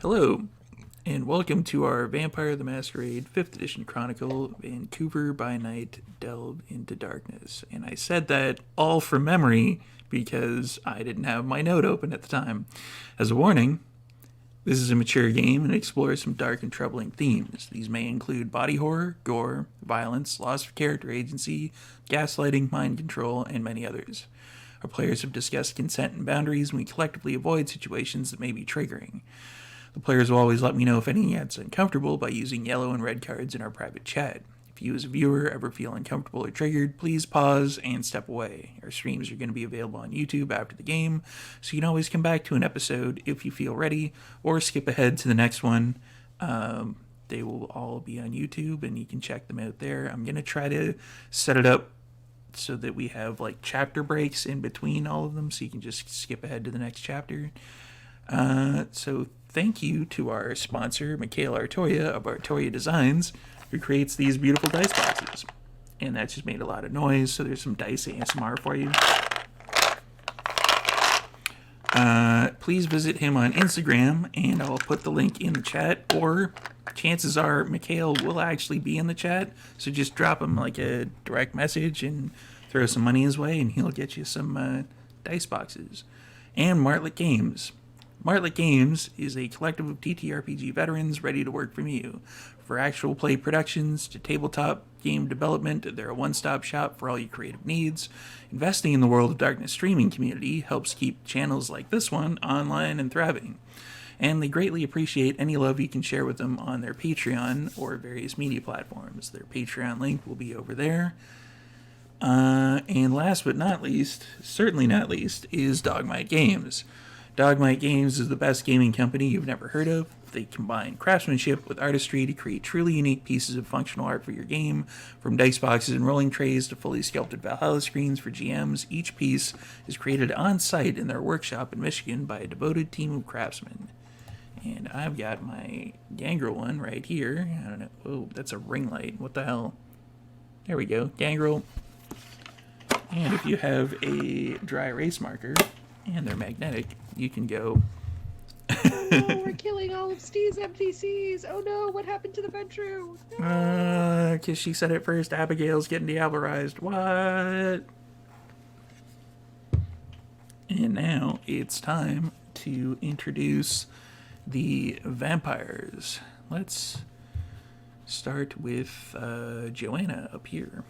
Hello, and welcome to our Vampire the Masquerade 5th Edition Chronicle, Vancouver by Night, Delve into Darkness. And I said that all from memory because I didn't have my note open at the time. As a warning, this is a mature game and explores some dark and troubling themes. These may include body horror, gore, violence, loss of character agency, gaslighting, mind control, and many others. Our players have discussed consent and boundaries, and we collectively avoid situations that may be triggering. The players will always let me know if any gets uncomfortable by using yellow and red cards in our private chat. If you as a viewer ever feel uncomfortable or triggered, please pause and step away. Our streams are going to be available on YouTube after the game, so you can always come back to an episode if you feel ready, or skip ahead to the next one. They will all be on YouTube, and you can check them out there. I'm going to try to set it up so that we have like chapter breaks in between all of them, so you can just skip ahead to the next chapter. So thank you to our sponsor, Mikhail Artoya of Artoya Designs, who creates these beautiful dice boxes. And that just made a lot of noise, so there's some dice ASMR for you. Please visit him on Instagram, and I'll put the link in the chat, or chances are Mikhail will actually be in the chat, so just drop him like a direct message and throw some money his way, and he'll get you some dice boxes. And Martlet Games. Martlet Games is a collective of TTRPG veterans ready to work for you. For actual play productions to tabletop game development, they're a one-stop shop for all your creative needs. Investing in the World of Darkness streaming community helps keep channels like this one online and thriving. And they greatly appreciate any love you can share with them on their Patreon or various media platforms. Their Patreon link will be over there. And last but not least, certainly not least, is Dogmite Games. Dogmite Games is the best gaming company you've never heard of. They combine craftsmanship with artistry to create truly unique pieces of functional art for your game. From dice boxes and rolling trays to fully sculpted Valhalla screens for GMs, each piece is created on site in their workshop in Michigan by a devoted team of craftsmen. And I've got my Gangrel one right here. I don't know. Oh, that's a ring light. What the hell? There we go. Gangrel. And if you have a dry erase marker, and they're magnetic, you can go. Oh, we're killing all of Steve's NPCs. Oh no, what happened to the Ventru? No. Because she said it first, Abigail's getting diablerized. What? And now it's time to introduce the vampires. Let's start with Joanna up here.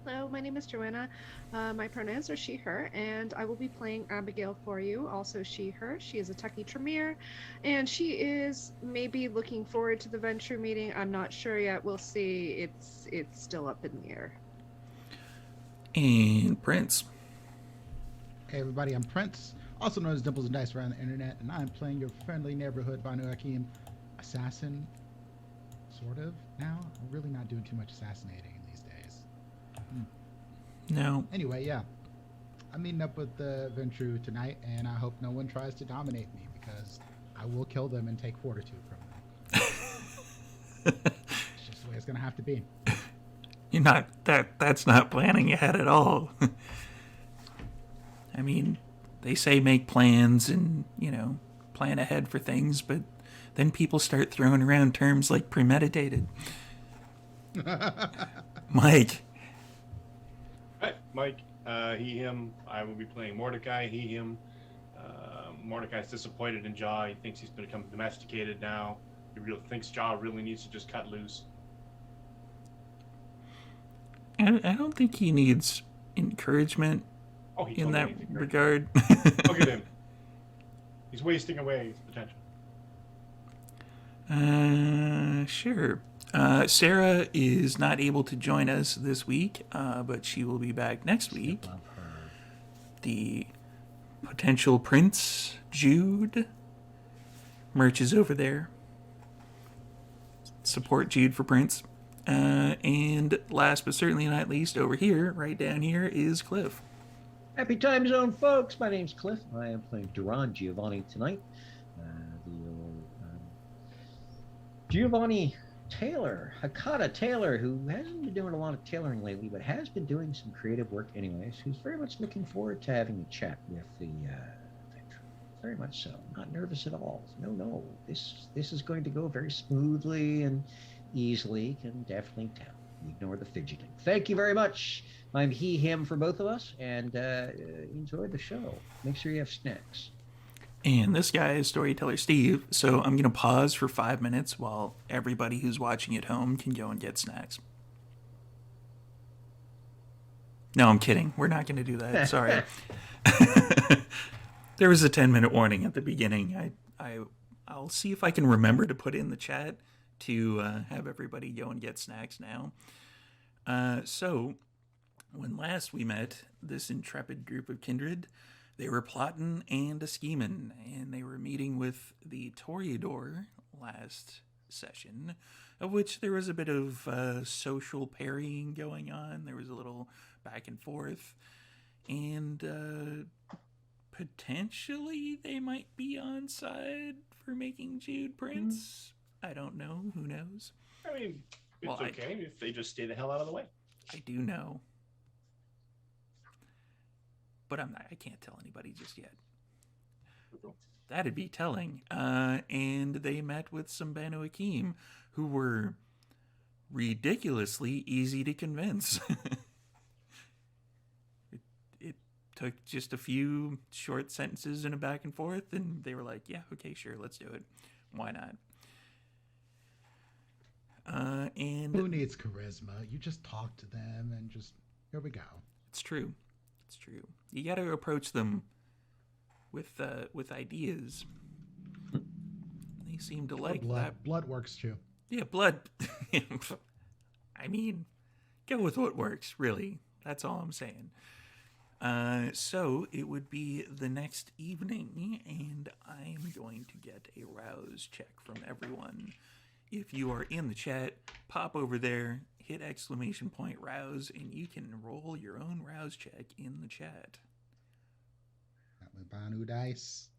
Hello, my name is Joanna. My pronouns are she, her, and I will be playing Abigail for you. Also she, her. She is a Tucky Tremere, and she is maybe looking forward to the Venture meeting. I'm not sure yet. We'll see. It's still up in the air. And Prince. Hey everybody, I'm Prince, also known as Dimples and Dice around the internet, and I'm playing your friendly neighborhood Banu Hakim assassin, sort of, now. I'm really not doing too much assassinating in these days. No. Anyway, yeah. I'm meeting up with the Ventru tonight, and I hope no one tries to dominate me, because I will kill them and take fortitude from them. It's just the way it's going to have to be. You're not, that's not planning ahead at all. I mean, they say make plans and, plan ahead for things, but then people start throwing around terms like premeditated. Mike. Hi, Mike. He, him. I will be playing Mordecai. He, him. Mordecai's disappointed in Jaw. He thinks he's become domesticated now. He thinks Jaw really needs to just cut loose. I don't think he needs encouragement in that regard. Look at him. He's wasting away his potential. Sure. Sara is not able to join us this week, but she will be back next week. The potential Prince Jude merch is over there. Support Jude for Prince. And last but certainly not least, over here, right down here, is Cliff. Happy time zone, folks. My name's Cliff. I am playing Duran Giovanni tonight. Giovanni Taylor, Hakata Taylor, who hasn't been doing a lot of tailoring lately, but has been doing some creative work anyways, who's very much looking forward to having a chat with the very much so. Not nervous at all. No, no. This is going to go very smoothly and easily. Can definitely tell. Ignore the fidgeting. Thank you very much. I'm he, him for both of us, and enjoy the show. Make sure you have snacks. And this guy is Storyteller Steve, so I'm going to pause for 5 minutes while everybody who's watching at home can go and get snacks. No, I'm kidding. We're not going to do that. Sorry. There was a 10-minute warning at the beginning. I'll see if I can remember to put in the chat to have everybody go and get snacks now. So, when last we met, this intrepid group of kindred, they were plotting and a scheming, and they were meeting with the Toreador last session, of which there was a bit of social parrying going on. There was a little back and forth, and potentially they might be on side for making Jude Prince. I don't know. Who knows? I mean, it's okay if they just stay the hell out of the way. I do know. But I can't tell anybody just yet. That'd be telling. And they met with some Banu Hakim who were ridiculously easy to convince. It took just a few short sentences and a back and forth, and they were like, yeah, okay, sure, let's do it. Why not? And who needs charisma? You just talk to them and just, here we go. It's true. It's true. You got to approach them with ideas. They seem to like that. Blood works too. Yeah, blood. I mean, go with what works, really. That's all I'm saying. So it would be the next evening, and I'm going to get a rouse check from everyone. If you are in the chat, pop over there, hit ! rouse, and you can roll your own rouse check in the chat. Got my Banu dice.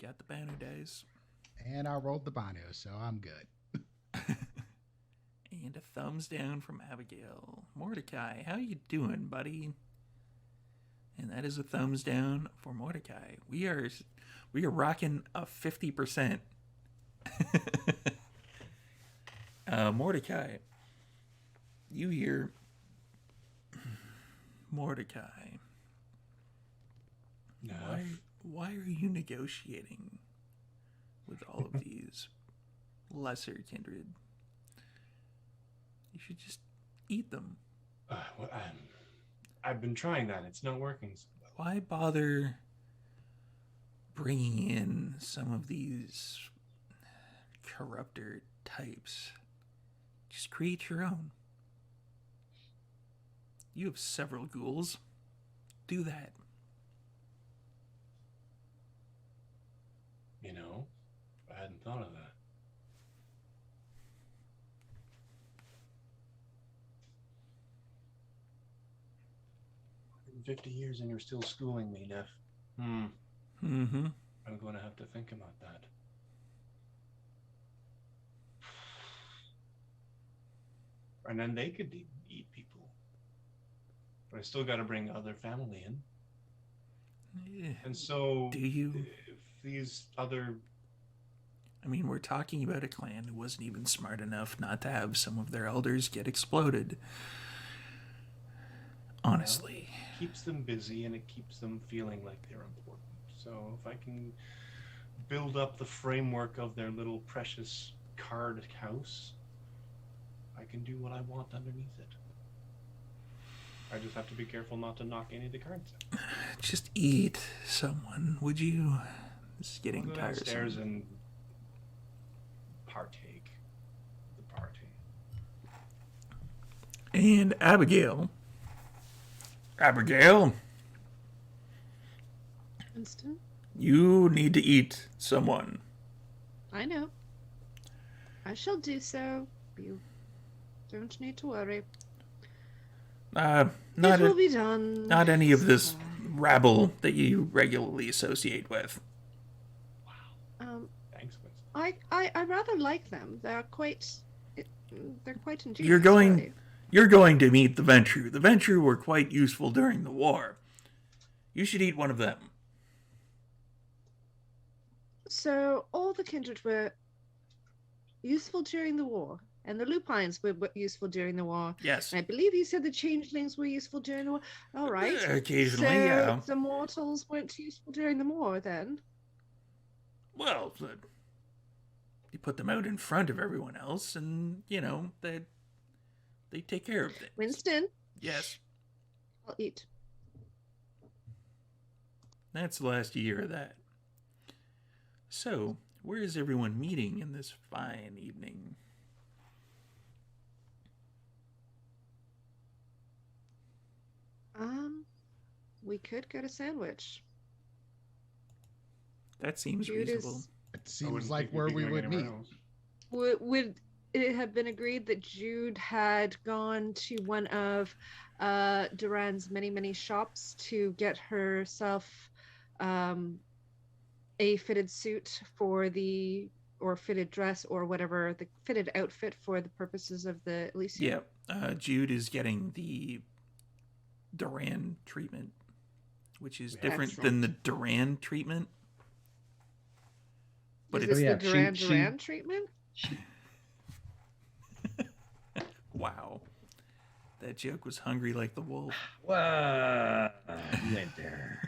Got the Banu dice. And I rolled the Banu, so I'm good. And a thumbs down from Abigail. Mordecai, how you doing, buddy? And that is a thumbs down for Mordecai. We are rocking a 50%. Mordecai, you hear Mordecai. No. Why are you negotiating with all of these lesser kindred? You should just eat them. Well, I've been trying that. It's not working. Why bother bringing in some of these corrupter types? Just create your own. You have several ghouls. Do that. You know, I hadn't thought of that. 50 years and you're still schooling me, Neff. Mm-hmm. I'm going to have to think about that. And then they could eat people. But I still got to bring other family in. Yeah. And so, do you? If these other... I mean, we're talking about a clan who wasn't even smart enough not to have some of their elders get exploded. Honestly. Well, it keeps them busy and it keeps them feeling like they're important. So if I can build up the framework of their little precious card house, I can do what I want underneath it. I just have to be careful not to knock any of the cards out. Just eat someone, would you? It's getting I'll go tiresome. downstairs and partake. The party. And Abigail. Abigail, Winston? you need to eat someone. I know. I shall do so. You don't need to worry. Not It will be done. Not any of this rabble that you regularly associate with. Thanks, Winston. I rather like them. They're quite ingenious. You're going to meet the Ventru. The Ventru were quite useful during the war. You should eat one of them. So all the kindred were useful during the war, and the lupines were useful during the war. Yes. And I believe you said the changelings were useful during the war. All right. Occasionally, So yeah. the mortals weren't useful during the war then. Well, you put them out in front of everyone else, and they take care of things. Winston, Yes, I'll eat. that's the last year of that. So, where is everyone meeting in this fine evening? We could go to Sandwich. That seems Jude reasonable. is. It I seems wouldn't like think we'd where be we going would anywhere meet. else. Would it have been agreed that Jude had gone to one of Duran's many shops to get herself a fitted suit or fitted dress or whatever, the fitted outfit for the purposes of the Elysium? Yeah, Jude is getting the Duran treatment, which is different than Excellent. the Duran treatment. But Is it's this yeah, the she- Duran treatment? wow. That joke was hungry like the wolf. Well, you went there.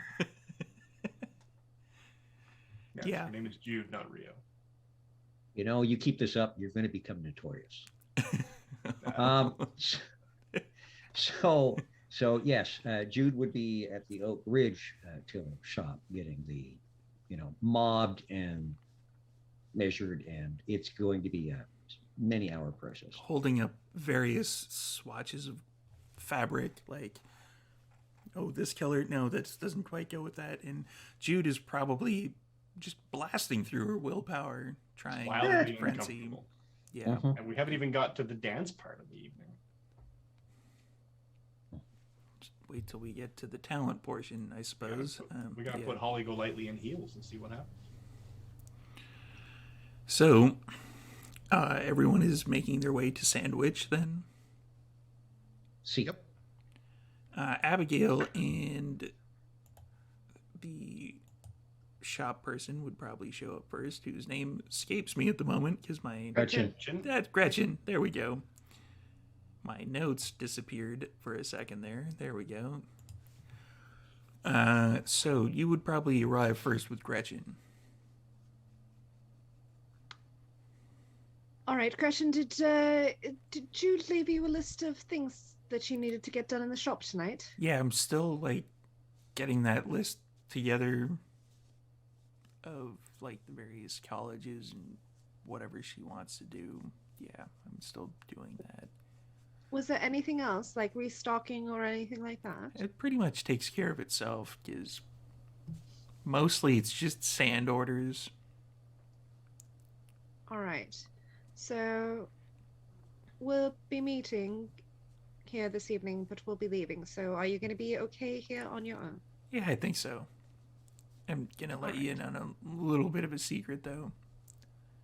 Yes, Yeah. Her name is Jude, not Rio. You know, you keep this up, you're going to become notorious. Uh, So yes, Jude would be at the Oak Ridge Tiller shop getting the, mobbed and measured, and it's going to be a many-hour process. Holding up various swatches of fabric, like, oh, this color, no, that doesn't quite go with that. And Jude is probably just blasting through her willpower, trying wildly to uncomfortable. frenzy. Yeah. Mhm. And we haven't even got to the dance part of the evening. Just wait till we get to the talent portion, I suppose. We gotta Yeah. put Holly Golightly in heels and see what happens. So, everyone is making their way to Sandwich then. See, Yep. Abigail and the shop person would probably show up first, whose name escapes me at the moment because my Gretchen. that's Gretchen. There we go. My notes disappeared for a second there. There we go. So you would probably arrive first with Gretchen. All right, Gretchen, did Jude leave you a list of things that you needed to get done in the shop tonight? Yeah, I'm still like getting that list together of like the various colleges and whatever she wants to do. Yeah, I'm still doing that. Was there anything else, like restocking or anything like that? It pretty much takes care of itself because mostly it's just sand orders. All right. So we'll be meeting here this evening, but we'll be leaving. So are you going to be okay here on your own? Yeah, I think so. I'm gonna let you in on a little bit of a secret though.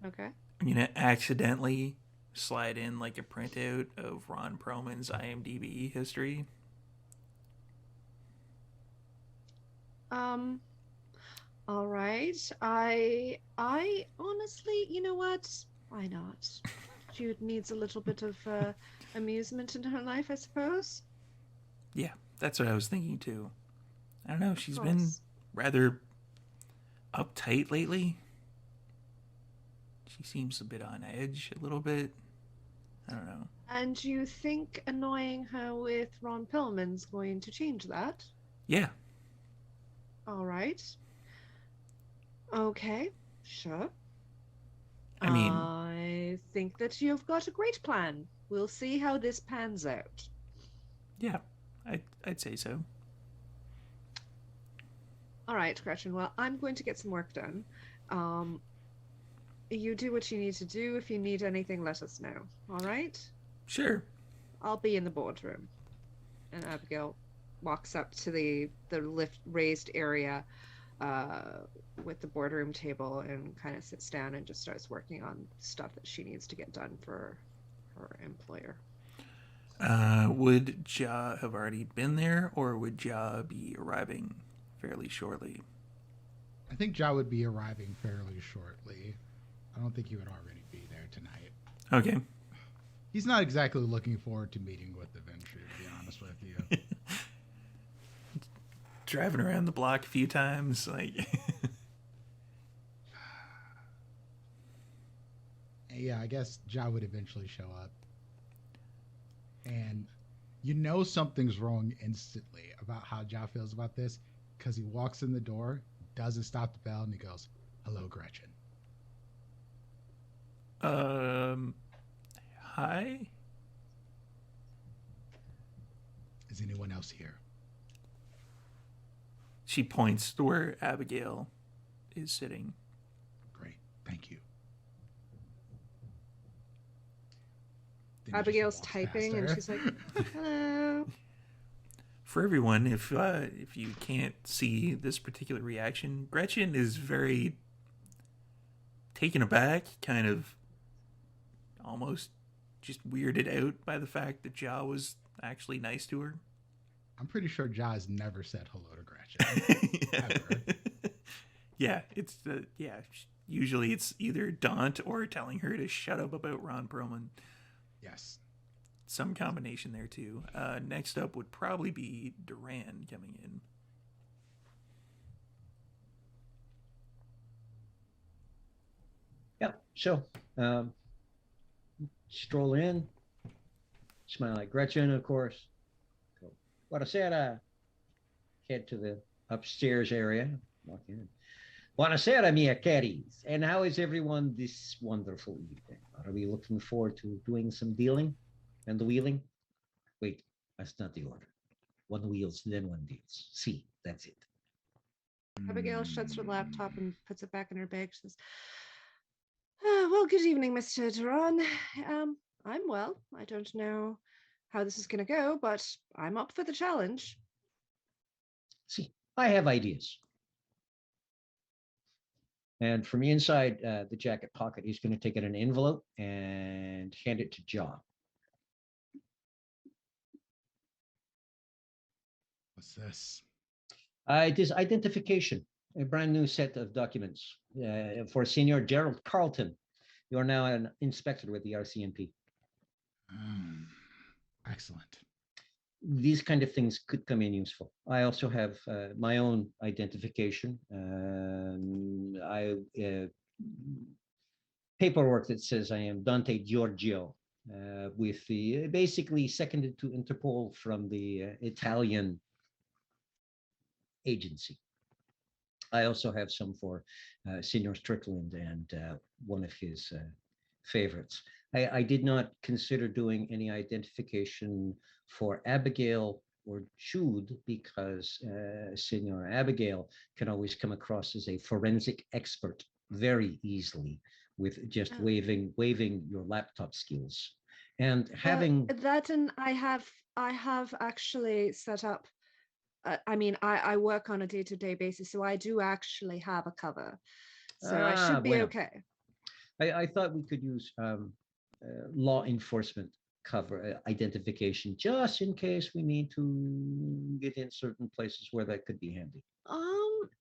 Okay. I'm gonna accidentally slide in like a printout of Ron Perlman's IMDb history. All right. I honestly, you know what? Why not? Jude needs a little bit of amusement in her life, I suppose. Yeah, that's what I was thinking too. I don't know, she's Of been course. rather uptight lately. She seems a bit on edge a little bit. I don't know. And you think annoying her with Ron Pillman's going to change that? Yeah, All right. Okay, sure. I mean, I think that you've got a great plan. We'll see how this pans out. yeah, I'd say so. All right, Gretchen. Well, I'm going to get some work done. You do what you need to do. If you need anything, let us know. All right? Sure. I'll be in the boardroom. And Abigail walks up to the lift raised area with the boardroom table and kind of sits down and just starts working on stuff that she needs to get done for her employer. Would Ja have already been there, or would Ja be arriving fairly shortly? I think Ja would be arriving fairly shortly. I don't think he would already be there tonight. Okay. He's not exactly looking forward to meeting with the Venture, to be honest with you. Driving around the block a few times, like. Yeah, I guess Ja would eventually show up. And you know something's wrong instantly about how Ja feels about this because he walks in the door, doesn't stop the bell, and he goes, "Hello, Gretchen." Hi? Is anyone else here? She points to where Abigail is sitting. Great, thank you. Then he just Abigail's walks typing, past and her. she's like, "Hello." For everyone, if you can't see this particular reaction, Gretchen is very taken aback, kind of almost just weirded out by the fact that Ja was actually nice to her. I'm pretty sure Ja has never said hello to Gretchen. Ever. Yeah, it's usually it's either Daunt or telling her to shut up about Ron Perlman. Yes. Some combination there too. Next up would probably be Duran coming in. Yeah. So, stroll in, smile at Gretchen, of course. Go, Buonasera. Head to the upstairs area. Walk in. Buonasera, mia caris. And how is everyone this wonderful evening? Are we looking forward to doing some dealing and the wheeling? Wait, that's not the order. One wheels, then one deals. See, that's it. Abigail shuts her laptop and puts it back in her bag. She says, well, good evening, Mr. Duran. I'm well. I don't know how this is going to go, but I'm up for the challenge. See, I have ideas. And from inside the jacket pocket, he's going to take out an envelope and hand it to Ja. What's this? It is identification, a brand new set of documents for Senior Gerald Carlton. You are now an inspector with the RCMP. Excellent. These kind of things could come in useful. I also have my own identification. Paperwork that says I am Dante Giorgio, with the basically seconded to Interpol from the Italian agency. I also have some for Senior Strickland and one of his favorites. I did not consider doing any identification for Abigail or Jude because Senior Abigail can always come across as a forensic expert very easily with just waving your laptop skills and having that. And I have actually set up. I work on a day-to-day basis, so I do actually have a cover, so I should be bueno. okay. I thought we could use law enforcement cover identification just in case we need to get in certain places where that could be handy.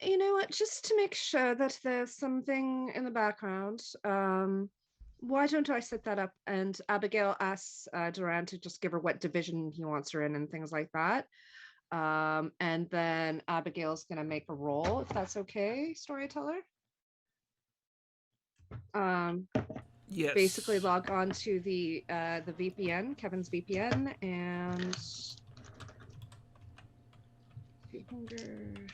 You know what? Just to make sure that there's something in the background, why don't I set that up? And Abigail asks Duran to just give her what division he wants her in and things like that. And then Abigail's gonna make a roll, if that's okay, storyteller. Yes. Basically log on to the VPN, Kevin's VPN, and 200.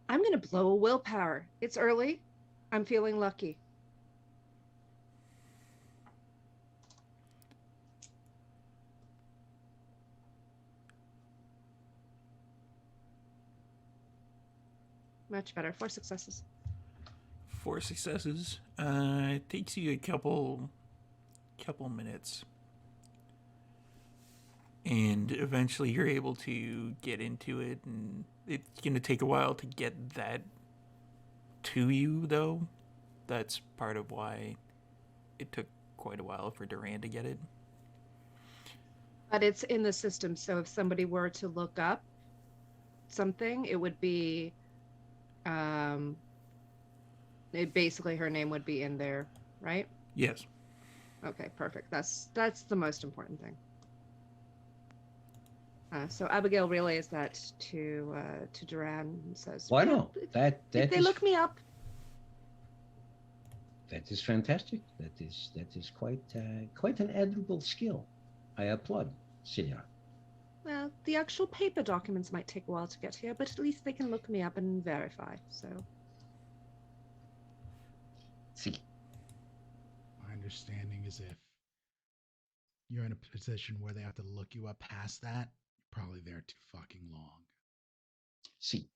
I'm going to blow a willpower. It's early. I'm feeling lucky. Much better. 4 successes. 4 successes. It takes you a couple minutes. and eventually you're able to get into it, and it's going to take a while to get that to you, though. That's part of why it took quite a while for Duran to get it. But it's in the system, so if somebody were to look up something, it would be basically her name would be in there, right? Yes. Okay, perfect. That's the most important thing. So Abigail relays that to Duran and says, Why "Yeah, not? if That they is look me up, that is fantastic. That is quite an admirable skill. I applaud, Senor. well, the actual paper documents might take a while to get here, but at least they can look me up and verify." So See, My understanding is if you're in a position where they have to look you up past that, you're probably there too fucking long. see,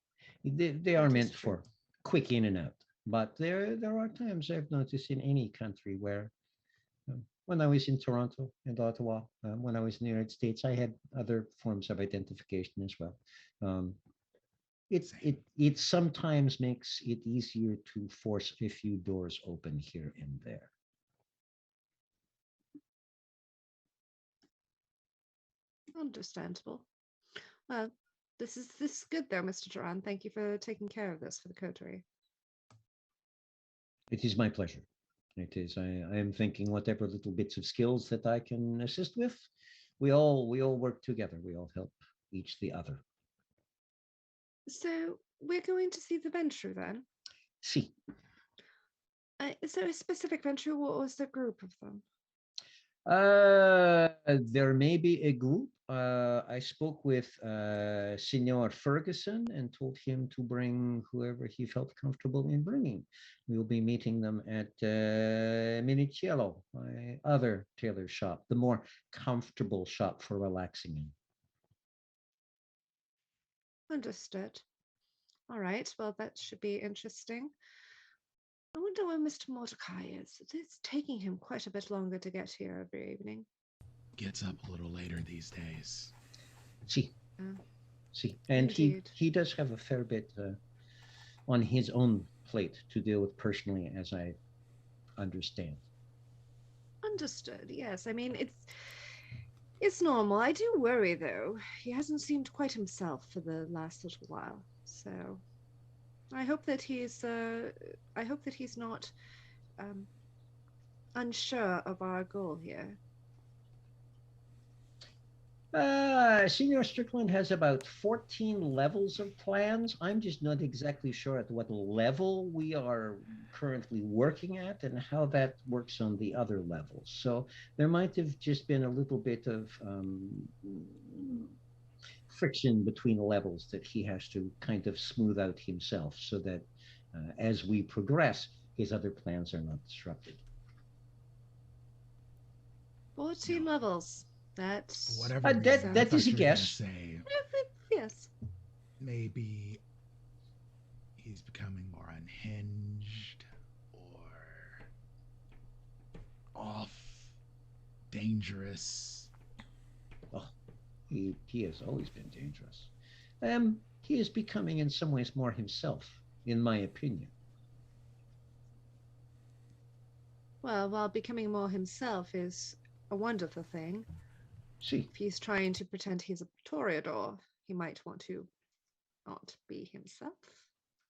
they are That is meant true. for quick in and out. But there are times I've noticed in any country where, when I was in Toronto and Ottawa, when I was in the United States, I had other forms of identification as well. Um, it sometimes makes it easier to force a few doors open here and there. Understandable. Well, this is good though, Mr. Duran. Thank you for taking care of this for the coterie. It is my pleasure. It is. I am thinking whatever little bits of skills that I can assist with, we all work together. We all help each the other. So we're going to see the Venture then. See, Is there a specific Venture, or was there a group of them? there may be a group. I spoke with Senor Ferguson and told him to bring whoever he felt comfortable in bringing. We'll be meeting them at Minicello, my other tailor shop, the more comfortable shop for relaxing in. Understood. All right. Well, that should be interesting. I wonder where Mr. Mordecai is. It's taking him quite a bit longer to get here every evening. Gets up a little later these days. See, Uh, see, and he Indeed. he does have a fair bit on his own plate to deal with personally, as I understand. Understood. Yes. I mean, it's normal. I do worry though. He hasn't seemed quite himself for the last little while. So I hope that he's not um, unsure of our goal here. Senior Strickland has about 14 levels of plans. I'm just not exactly sure at what level we are currently working at and how that works on the other levels. So there might have just been a little bit of friction between levels that he has to kind of smooth out himself so that as we progress, his other plans are not disrupted. 14 No. levels. That's For whatever reason, I That thought is a you were gonna guess. say yes. maybe he's becoming more unhinged or off, dangerous. Oh, he has always been dangerous. He is becoming in some ways more himself, in my opinion. Well, while becoming more himself is a wonderful thing, See, if he's trying to pretend he's a Toreador, he might want to not be himself.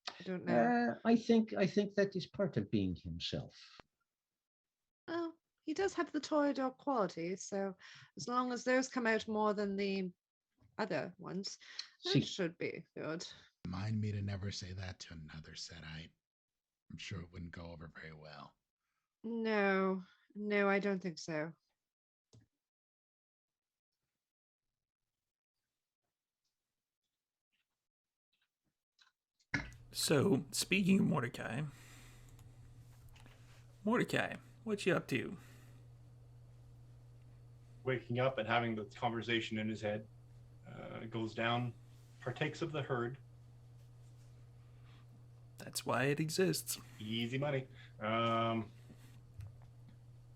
I don't know. I think that is part of being himself. Well, he does have the Toreador qualities, so as long as those come out more than the other ones, that See, should be good. Remind me to never say that to another Setite. I'm sure it wouldn't go over very well. No, no, I don't think so. So, speaking of Mordecai, what you up to? Waking up and having the conversation in his head, goes down, partakes of the herd. That's why it exists. Easy money.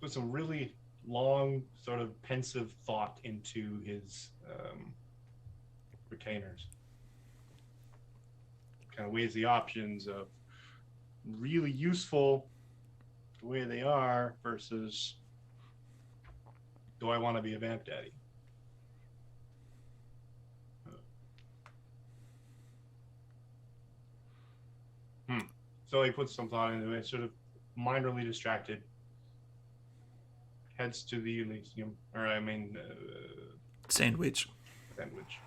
Put some really long, sort of pensive thought into his retainers. Kind of weighs the options of really useful the way they are versus do I want to be a vamp daddy? So he puts some thought into it, sort of minorly distracted, heads to the Elysium, or I mean, Sandwich. sandwich.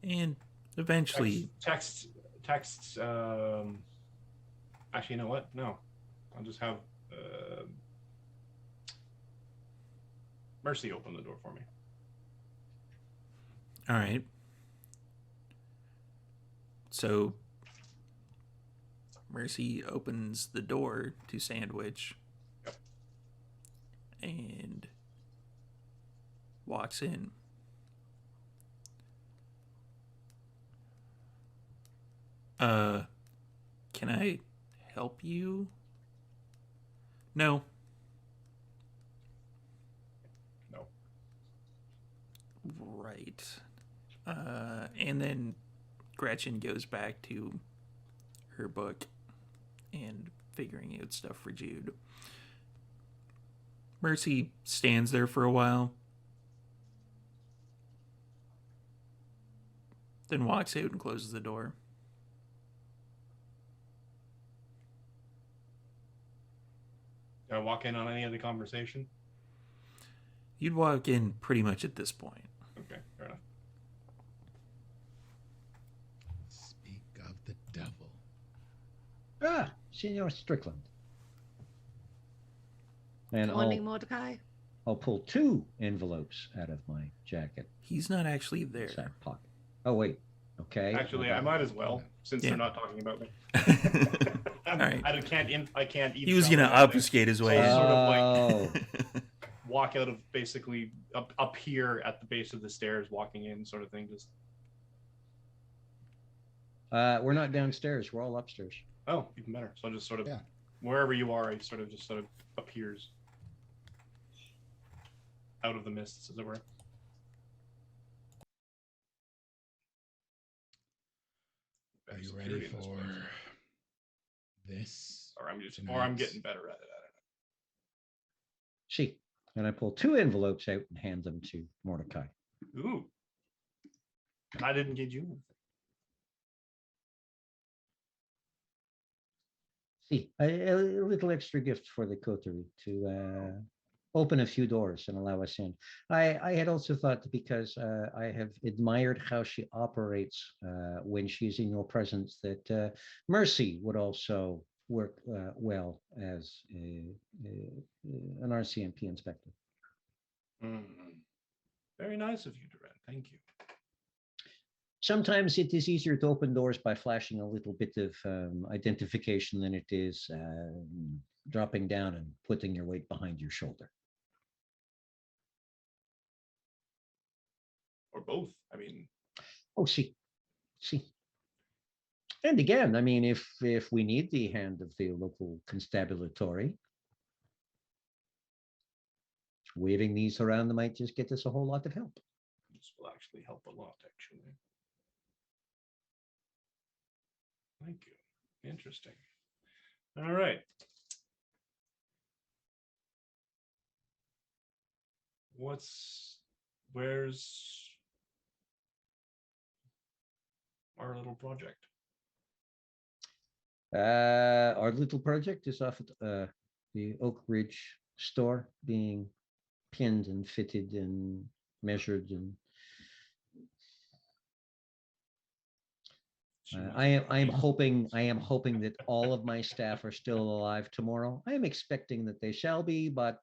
And eventually, Texts. Actually, you know what? No, I'll just have Mercy open the door for me. all right. So Mercy opens the door to Sandwich Yep. and walks in. Can I help you? No. No. Right. And then Gretchen goes back to her book and figuring out stuff for Jude. Mercy stands there for a while, then walks out and closes the door. Do I walk in on any of the conversation? You'd walk in pretty much at this point. Okay, fair enough. Speak of the devil. Ah, Senor Strickland. And Morning, Mordecai. I'll pull 2 envelopes out of my jacket He's not actually there. sack pocket. Oh wait, okay. Actually, I might as well, since Yeah. they're not talking about me. All right. I can't. He was gonna obfuscate his way So in. sort of Oh, walk out of basically up here at the base of the stairs, walking in, sort of thing. Just we're not downstairs. We're all upstairs. oh, even better. So just sort of Yeah. wherever you are, it sort of appears out of the mists, as it were. Are you Security ready in this for place. this? Or I'm just, tonight? or I'm getting better at it. See, and I pull 2 envelopes out and hand them to Mordecai. Ooh, I didn't get you. See, a little extra gift for the coterie to open a few doors and allow us in. I had also thought that because I have admired how she operates when she's in your presence, that Mercy would also work well as an RCMP inspector. Very nice of you, Duran. Thank you. Sometimes it is easier to open doors by flashing a little bit of identification than it is dropping down and putting your weight behind your shoulder. Or both. I mean, Oh, see. And again, I mean, if we need the hand of the local constabulary, waving these around might just get us a whole lot of help. this will actually help a lot, actually. Thank you. Interesting. All right. Where's our little project? Our little project is off at the Oak Ridge store, being pinned and fitted and measured, and I am hoping that all of my staff are still alive tomorrow. I am expecting that they shall be, but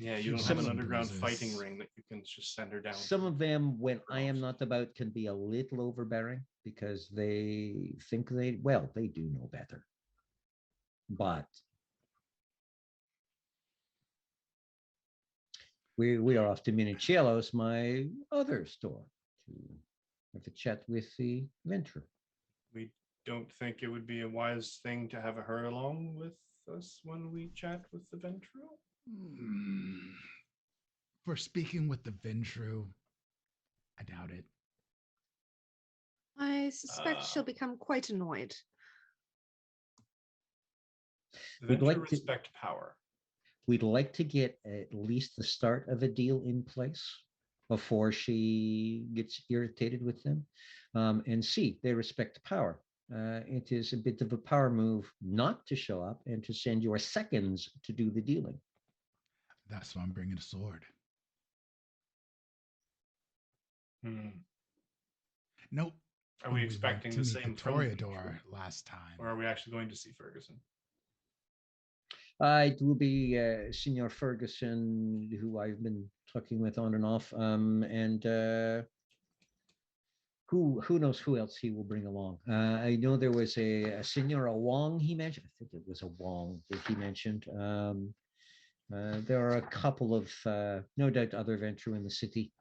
Yeah, you don't have an underground fighting ring that you can just send her down. some of them, when I am not about, can be a little overbearing because they think they do know better. But we are off to Minichello's, my other store, to have a chat with the venture. We don't think it would be a wise thing to have her along with us when we chat with the Ventru? Hmm. For speaking with the Ventru, I doubt it. I suspect Uh, she'll become quite annoyed. The We'd Ventru like to- respect power. We'd like to get at least the start of a deal in place before she gets irritated with them. And C, they respect power. It is a bit of a power move not to show up and to send your seconds to do the dealing. That's why I'm bringing a sword. Nope. Are When we went expecting to the meet same the from the Toreador Ventru? last time? Or are we actually going to see Ferguson? It will be Senior Ferguson, who I've been talking with on and off, and who knows who else he will bring along. I know there was a Senora Wong he mentioned. I think it was a Wong that he mentioned. There are a couple of no doubt other Ventru in the city.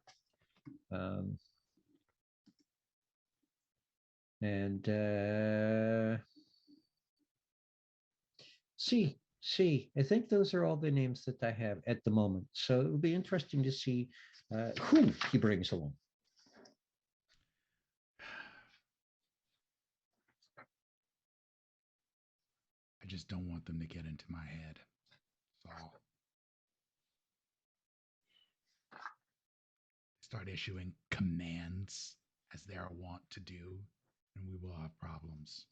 And see, I think those are all the names that I have at the moment. So it will be interesting to see who he brings along. I just don't want them to get into my head. So start issuing commands as they are wont to do, and we will have problems.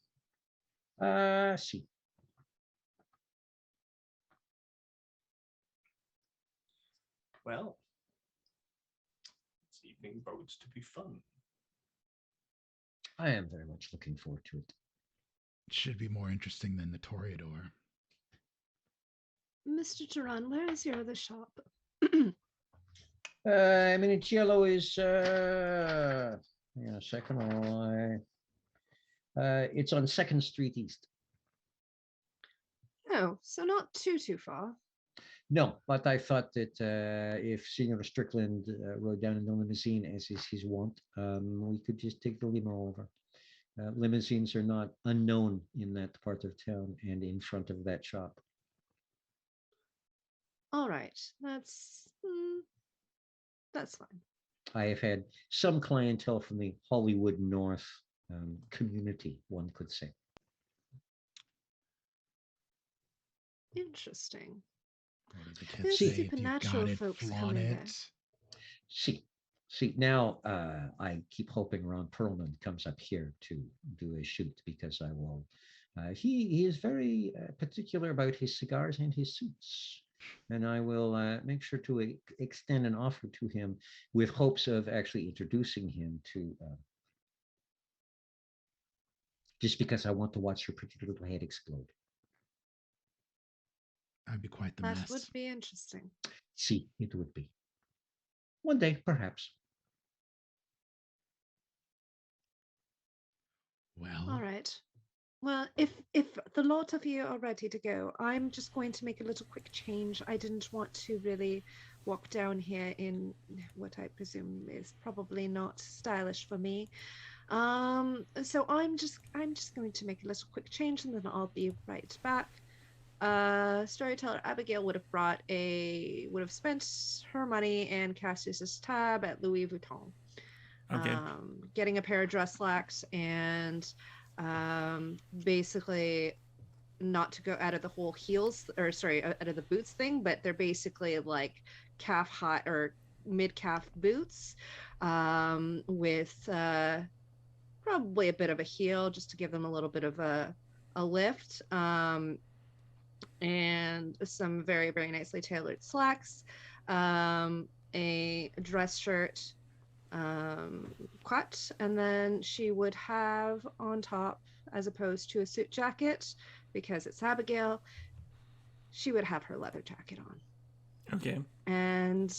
See. Well, this evening bodes to be fun. I am very much looking forward to it. It should be more interesting than the Toreador. Mr. Duran, where is your other shop? I mean, it's yellow is hang on a second. It's on 2nd Street East. Oh, so not too far. No, but I thought that if Senior Strickland rode down in the limousine, as is his wont, we could just take the limo over. Limousines are not unknown in that part of town and in front of that shop. All right, that's fine. I have had some clientele from the Hollywood North community, one could say. Interesting. What do the Those kids say? If you supernatural got it, folks come flaunt in there. it. See, now I keep hoping Ron Perlman comes up here to do a shoot because I will. He is very particular about his cigars and his suits, and I will make sure to extend an offer to him with hopes of actually introducing him to. Just because I want to watch your pretty little head explode. That'd be quite the That mess. would be interesting. See, it would be. One day, perhaps. Well, All right. Well, if the lot of you are ready to go, I'm just going to make a little quick change. I didn't want to really walk down here in what I presume is probably not stylish for me. So I'm just going to make a little quick change and then I'll be right back. Storyteller Abigail would have spent her money and Cassius's tab at Louis Vuitton. Okay. Getting a pair of dress slacks and basically not to go out of the whole heels out of the boots thing, but they're basically like calf high or mid calf boots with probably a bit of a heel just to give them a little bit of a lift. And some very, very nicely tailored slacks, a dress shirt, cut, and then she would have on top, as opposed to a suit jacket, because it's Abigail, she would have her leather jacket on. Okay. And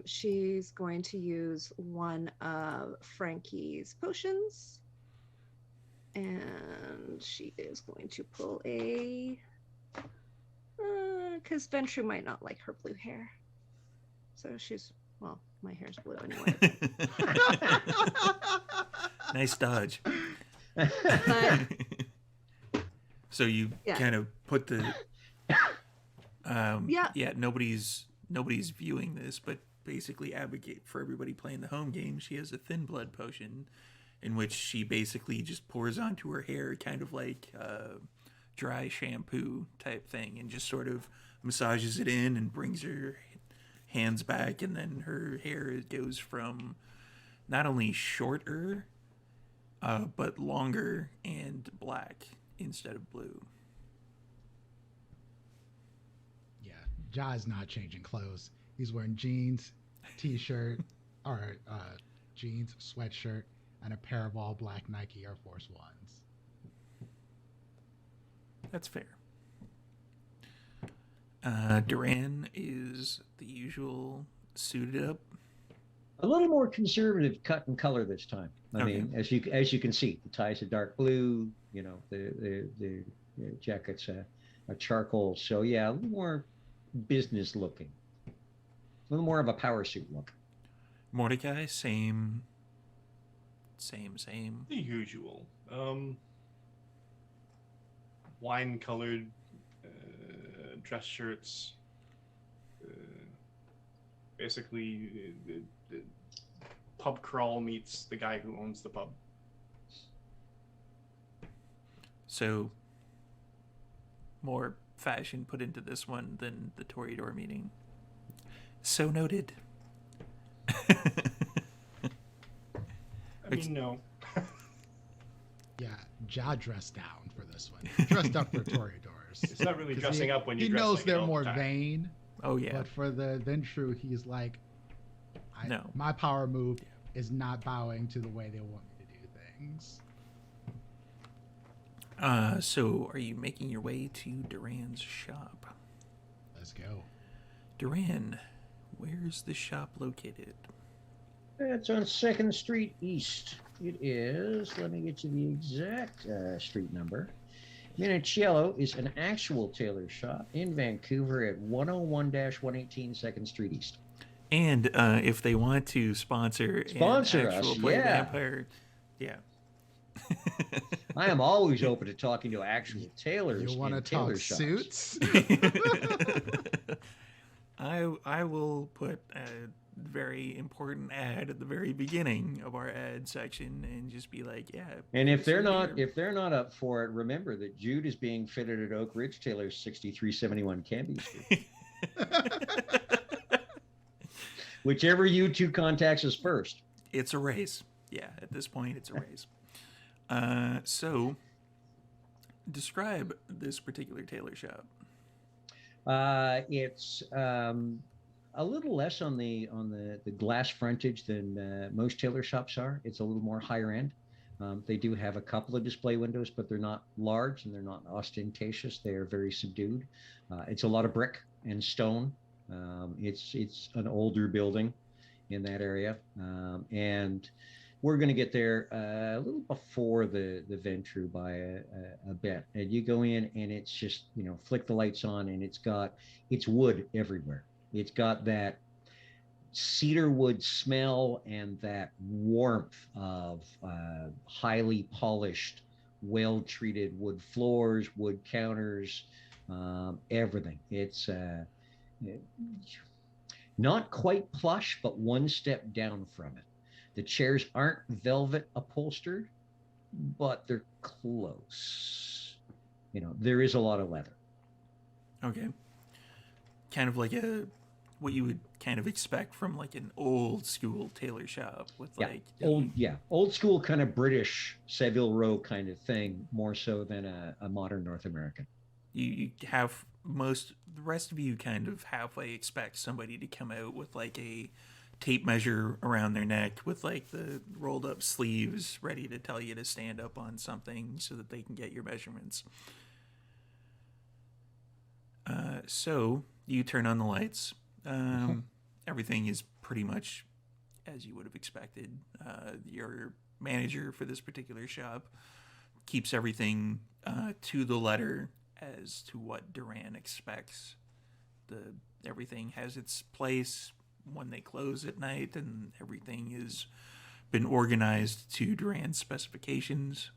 she's going to use one of Frankie's potions, and she is going to pull a because Ventru might not like her blue hair. So she's, well, my hair's blue anyway. Nice dodge. But So you Yeah. kind of put the Yeah. nobody's viewing this, but basically advocate for everybody playing the home game. She has a thin blood potion in which she basically just pours onto her hair, kind of like dry shampoo type thing, and just sort of massages it in and brings her hands back, and then her hair goes from not only shorter but longer and black instead of blue. Yeah, Jai's not changing clothes. He's wearing jeans, t-shirt, or jeans, sweatshirt, and a pair of all black Nike Air Force Ones. That's fair. Duran is the usual suited up. A little more conservative cut and color this time. I Okay. mean, as you can see, the tie's a dark blue. You know, the jacket's a charcoal. So yeah, a little more business looking, a little more of a power suit look. Mordecai, same. The usual. Wine colored dress shirts. Basically, the pub crawl meets the guy who owns the pub. So more fashion put into this one than the Toreador meeting. So noted. I mean, no. Yeah, Ja dressed down for this one. He dressed up for Toreadors. It's not really 'Cause dressing up when you he dress knows like it they're all the more time. vain, Oh yeah. but for the Ventru, he's like, No. my power move is not bowing to the way they want me to do things. So are you making your way to Duran's shop? Let's go. Duran, where's the shop located? It's on 2nd Street East. It is, let me get you the exact street number. Minicello is an actual tailor shop in Vancouver at 101-118 2nd Street East. And if they want to sponsor Sponsor an actual us, Play yeah. Vampire, yeah. I am always open to talking to actual tailors You want to in tailor talk shops. suits? I will put a very important ad at the very beginning of our ad section and just be like, yeah. And if they're here. not up for it, remember that Jude is being fitted at Oak Ridge Tailor's 6371 Canby Street. Whichever you two contacts us first. It's a race. Yeah, at this point, it's a race. So, describe this particular tailor shop. It's a little less on the glass frontage than most tailor shops are. It's a little more higher end. They do have a couple of display windows, but they're not large and they're not ostentatious. They are very subdued. It's a lot of brick and stone. It's an older building in that area, and we're going to get there a little before the Ventru by a bit. And you go in and it's just, flick the lights on and it's wood everywhere. It's got that cedar wood smell and that warmth of highly polished, well-treated wood floors, wood counters, everything. It's not quite plush, but one step down from it. The chairs aren't velvet upholstered, but they're close. There is a lot of leather. Okay. Kind of like what you would kind of expect from like an old school tailor shop with old school kind of British Savile Row kind of thing, more so than a modern North American. You have the rest of you kind of halfway expect somebody to come out with like a tape measure around their neck with like the rolled up sleeves ready to tell you to stand up on something so that they can get your measurements. So you turn on the lights. Everything is pretty much as you would have expected. Your manager for this particular shop keeps everything to the letter as to what Duran expects. Everything has its place when they close at night, and everything has been organized to Duran's specifications.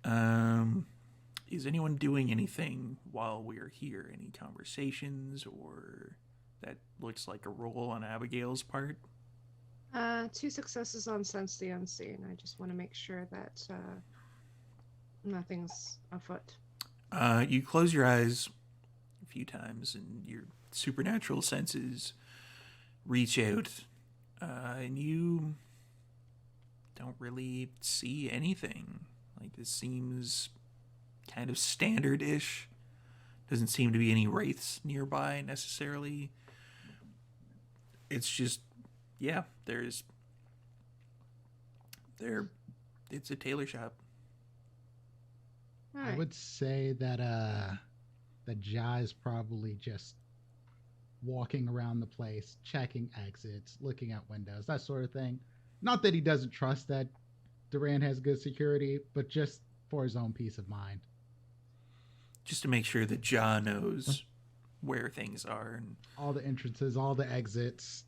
Is anyone doing anything while we're here? Any conversations, or that looks like a roll on Abigail's part? 2 successes on Sense the Unseen. I just want to make sure that nothing's afoot. You close your eyes a few times, and your supernatural senses reach out, and you don't really see anything. Like, this seems kind of standard-ish. Doesn't seem to be any wraiths nearby necessarily. It's just, yeah, it's a tailor shop. All I right. would say that Ja is probably just walking around the place, checking exits, looking at windows, that sort of thing. Not that he doesn't trust that Duran has good security, but just for his own peace of mind. Just to make sure that Ja knows where things are. And All the entrances, all the exits.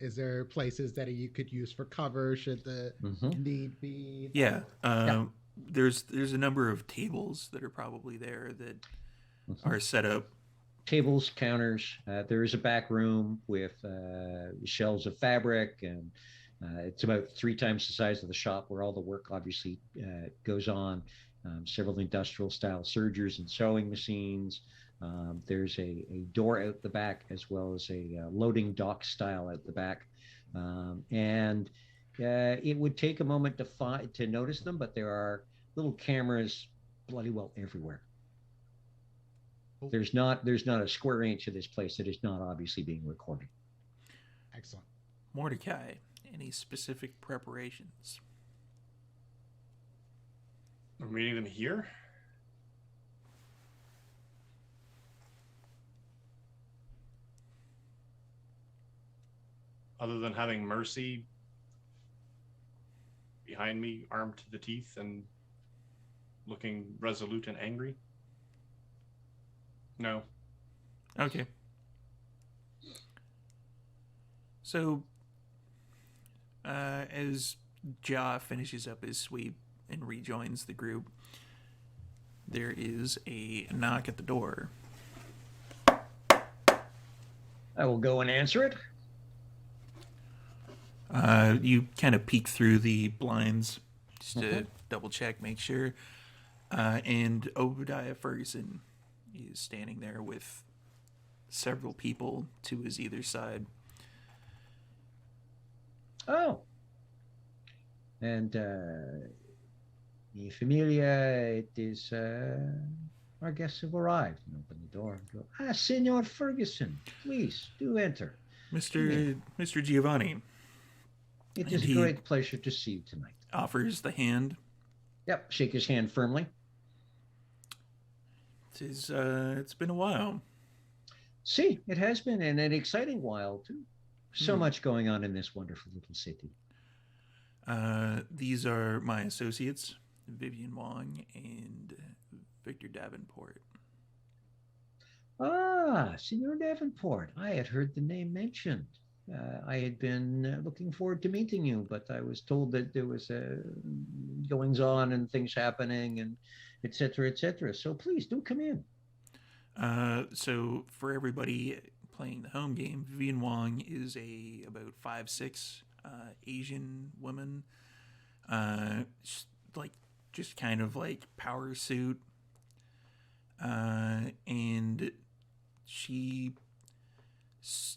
Is there places that you could use for cover should the need be? yeah, Yeah. there's a number of tables that are probably there that are set up. Tables, counters. There is a back room with shelves of fabric, and it's about 3 times the size of the shop where all the work obviously goes on. Several industrial style sergers and sewing machines. There's a door out the back, as well as a loading dock style out the back. And it would take a moment to notice them, but there are little cameras bloody well everywhere. There's not a square inch of this place that is not obviously being recorded. Excellent. Mordecai, any specific preparations? We're meeting them here. Other than having Mercy behind me, armed to the teeth and looking resolute and angry. No. Okay. So, as Ja finishes up his sweep and rejoins the group, there is a knock at the door. I will go and answer it. You kind of peek through the blinds just to double check, make sure. And Obadiah Ferguson is standing there with several people to his either side. Oh. And Mi Familia, it is our guests have arrived. And open the door and go, Senor Ferguson, please do enter. Mr. Giovanni It is And a great pleasure to see you tonight. offers the hand. Yep, shake his hand firmly. It's been a while. See, it has been an exciting while too. So much going on in this wonderful little city. These are my associates, Vivian Wong and Victor Davenport. Senor Davenport. I had heard the name mentioned. I had been looking forward to meeting you, but I was told that there was goings on and things happening and et cetera, et cetera. So please do come in. So for everybody playing the home game, Vivian Wong is about 5'6" Asian woman, just kind of like power suit, and she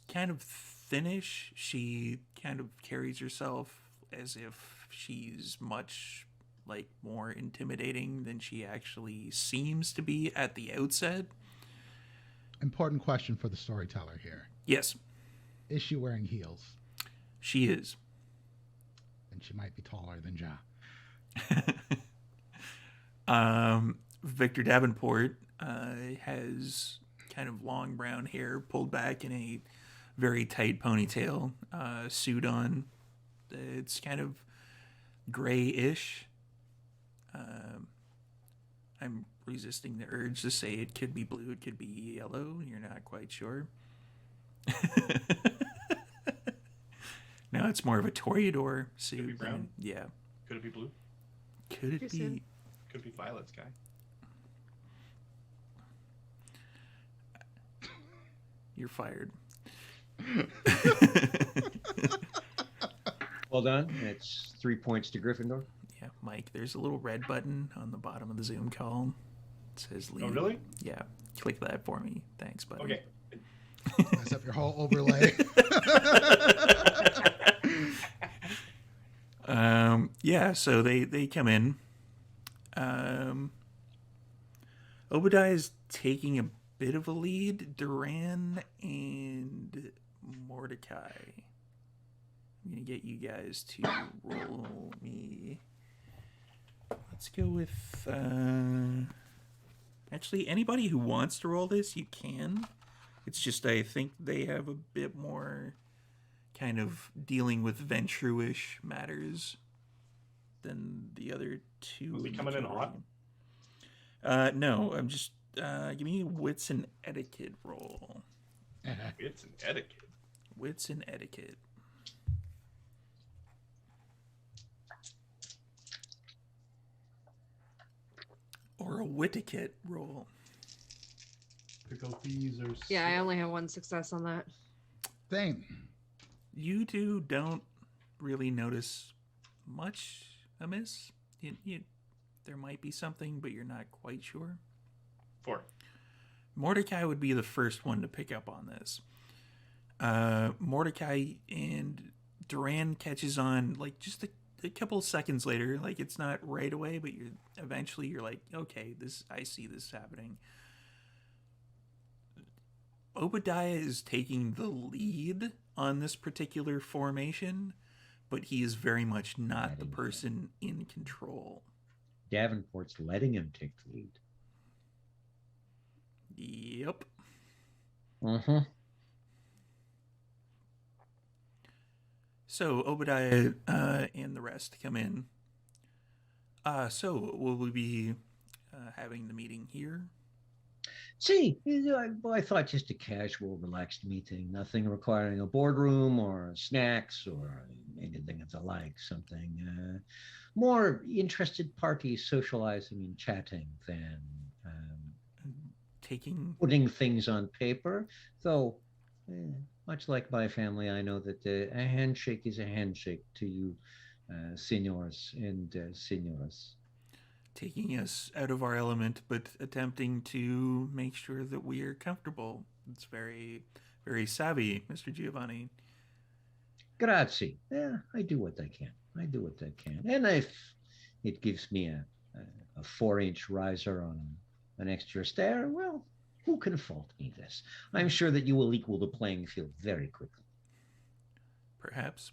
kind of thinnish. She kind of carries herself as if she's much like more intimidating than she actually seems to be at the outset. Important question for the storyteller here. Yes, Is she wearing heels? she is. And she might be taller than Ja. Victor Davenport has kind of long brown hair pulled back in a very tight ponytail, suit on. It's kind of grayish. I'm resisting the urge to say it could be blue, it could be yellow. You're not quite sure. No, it's more of a Toreador suit. Could it be brown? Yeah. Could it be blue? Could it Too be? soon. Could be Violet's guy. You're fired. Well done. It's 3 points to Gryffindor. Yeah, Mike, there's a little red button on the bottom of the Zoom call. It says leave. Oh, really? Yeah. Click that for me. Thanks, buddy. Okay. Mess up your whole overlay. Yeah, so they come in. Obadiah's taking a bit of a lead. Duran and Mordecai. I'm going to get you guys to roll me. Let's go with... Actually, anybody who wants to roll this, you can. It's just I think they have a bit more kind of dealing with Ventrue-ish matters than the other two. Was he coming in hot? No, I'm just... give me a wits and etiquette roll. It's an etiquette. Wits and etiquette. Or a witiquette roll. Difficulties are. Yeah, I only have one success on that. Same. You two don't really notice much amiss. There might be something, but you're not quite sure. 4. Mordecai would be the first one to pick up on this. Mordecai and Duran catches on like just a couple of seconds later. Like it's not right away, but you're like, okay, I see this happening. Obadiah is taking the lead on this particular formation, but he is very much not the person in control. Davenport's letting him take the lead. Yep. Mm-hmm. So Obadiah and the rest come in. So will we be having the meeting here? See, I thought just a casual, relaxed meeting, nothing requiring a boardroom or snacks or anything of the like. Something more interested parties socializing and chatting than putting things on paper. Though, much like my family, I know that a handshake is a handshake to you, senors and senoras. Taking us out of our element, but attempting to make sure that we are comfortable. It's very, very savvy, Mr. Giovanni. Grazie. Yeah, I do what I can. And if it gives me a 4-inch riser on an extra stair, well, who can fault me this? I'm sure that you will equal the playing field very quickly. Perhaps.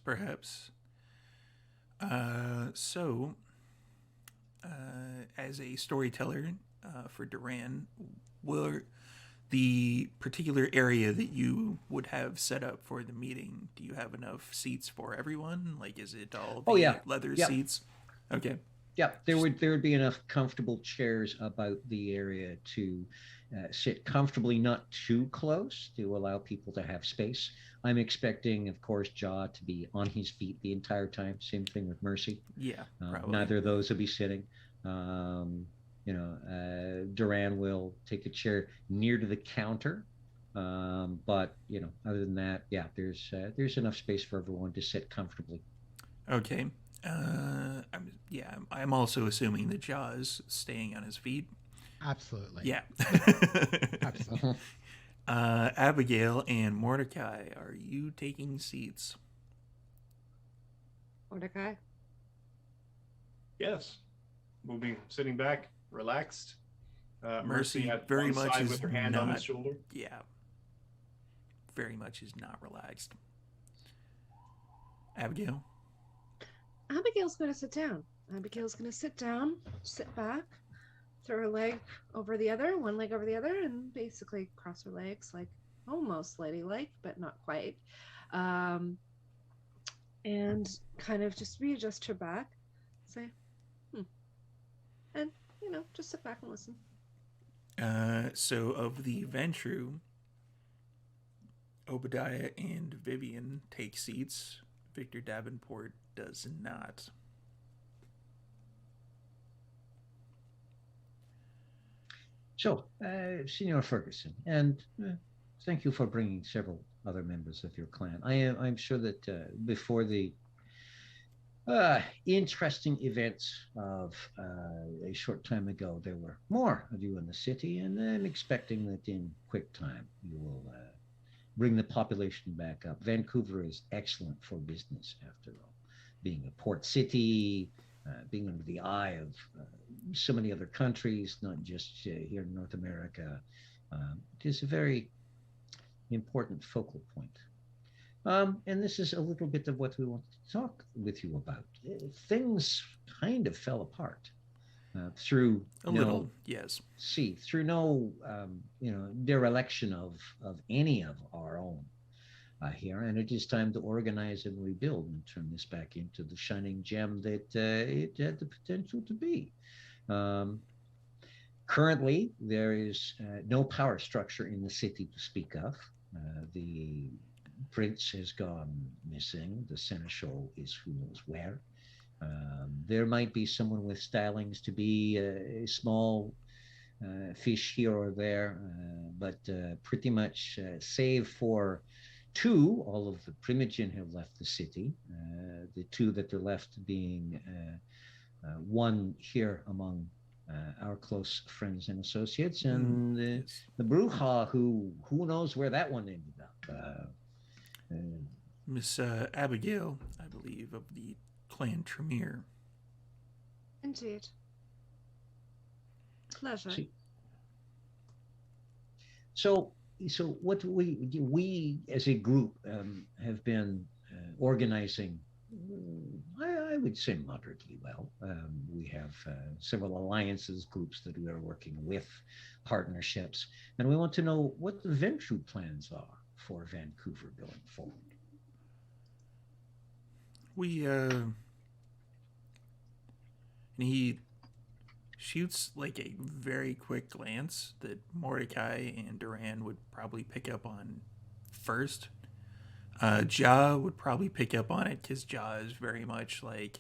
As a storyteller for Duran, the particular area that you would have set up for the meeting, do you have enough seats for everyone? Like, is it all leather seats? Okay. Yeah, there would be enough comfortable chairs about the area to sit comfortably, not too close, to allow people to have space. I'm expecting, of course, Jaw to be on his feet the entire time. Same thing with Mercy. Yeah, probably. Neither of those will be sitting. Duran will take a chair near to the counter. But other than that, yeah, there's enough space for everyone to sit comfortably. Okay. I'm also assuming that Jaw is staying on his feet. Absolutely. Yeah. Absolutely. Abigail and Mordecai, are you taking seats? Mordecai? Yes. We'll be sitting back, relaxed. Mercy at very one much side is with her hand on not- his shoulder. Yeah. Very much is not relaxed. Abigail? Abigail's going to sit down. Abigail's going to sit down, sit back, throw her leg over the other, one leg over the other, and basically cross her legs, like almost ladylike, but not quite. And kind of just readjust her back, say, and, just sit back and listen. So of the Ventrue, Obadiah and Vivian take seats. Victor Davenport does not. So, Senor Ferguson, and thank you for bringing several other members of your clan. I'm sure that before the interesting events of a short time ago, there were more of you in the city, and I'm expecting that in quick time you will bring the population back up. Vancouver is excellent for business, after all, being a port city, being under the eye of so many other countries, not just here in North America. It is a very important focal point. And this is a little bit of what we want to talk with you about. Things kind of fell apart through A little, yes. through no dereliction of any of our own here, and it is time to organize and rebuild and turn this back into the shining gem that it had the potential to be. Currently, there is no power structure in the city to speak of. The prince has gone missing. The seneschal is who knows where. There might be someone with stylings to be a small fish here or there, but pretty much, save for two, all of the Primogen have left the city. The two that are left being one here among our close friends and associates, and Yes. the Bruja, who knows where that one ended up. Miss Abigail, I believe, of the clan Tremere. Indeed. Pleasure. See, so what we as a group have been organizing, I would say moderately well. We have several alliances, groups that we are working with, partnerships, and we want to know what the venture plans are for Vancouver going forward. We and he shoots like a very quick glance that Mordecai and Duran would probably pick up on first. Ja would probably pick up on it because Ja is very much like,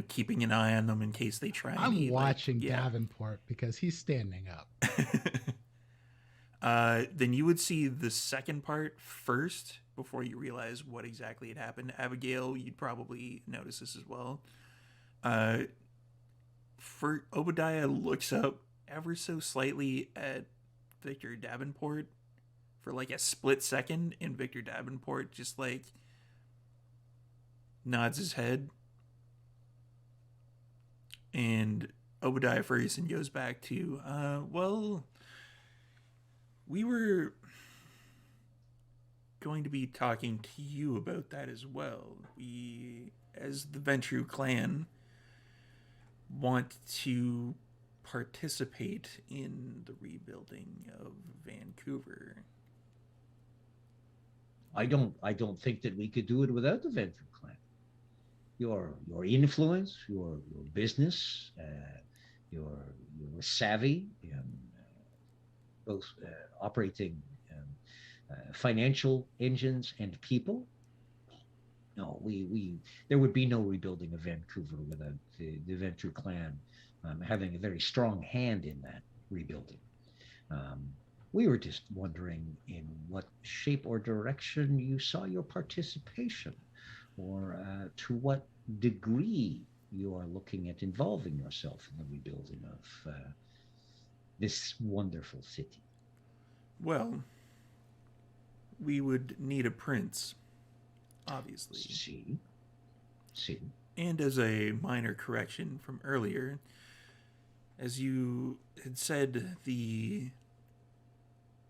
keeping an eye on them in case they try. I'm watching Davenport because he's standing up. Then you would see the second part first before you realize what exactly had happened. Abigail, you'd probably notice this as well. For Obadiah looks up ever so slightly at Victor Davenport for like a split second, and Victor Davenport just like nods his head. And Obadiah Ferguson goes back to, well, we were going to be talking to you about that as well. We, as the Ventru clan, want to participate in the rebuilding of Vancouver. I don't think that we could do it without the Venture clan. Your influence, your business, your savvy, both operating financial engines and people. No, there would be no rebuilding of Vancouver without the Venture clan having a very strong hand in that rebuilding. We were just wondering in what shape or direction you saw your participation, or to what degree you are looking at involving yourself in the rebuilding of this wonderful city. Well, we would need a prince, obviously. See. And as a minor correction from earlier, as you had said, the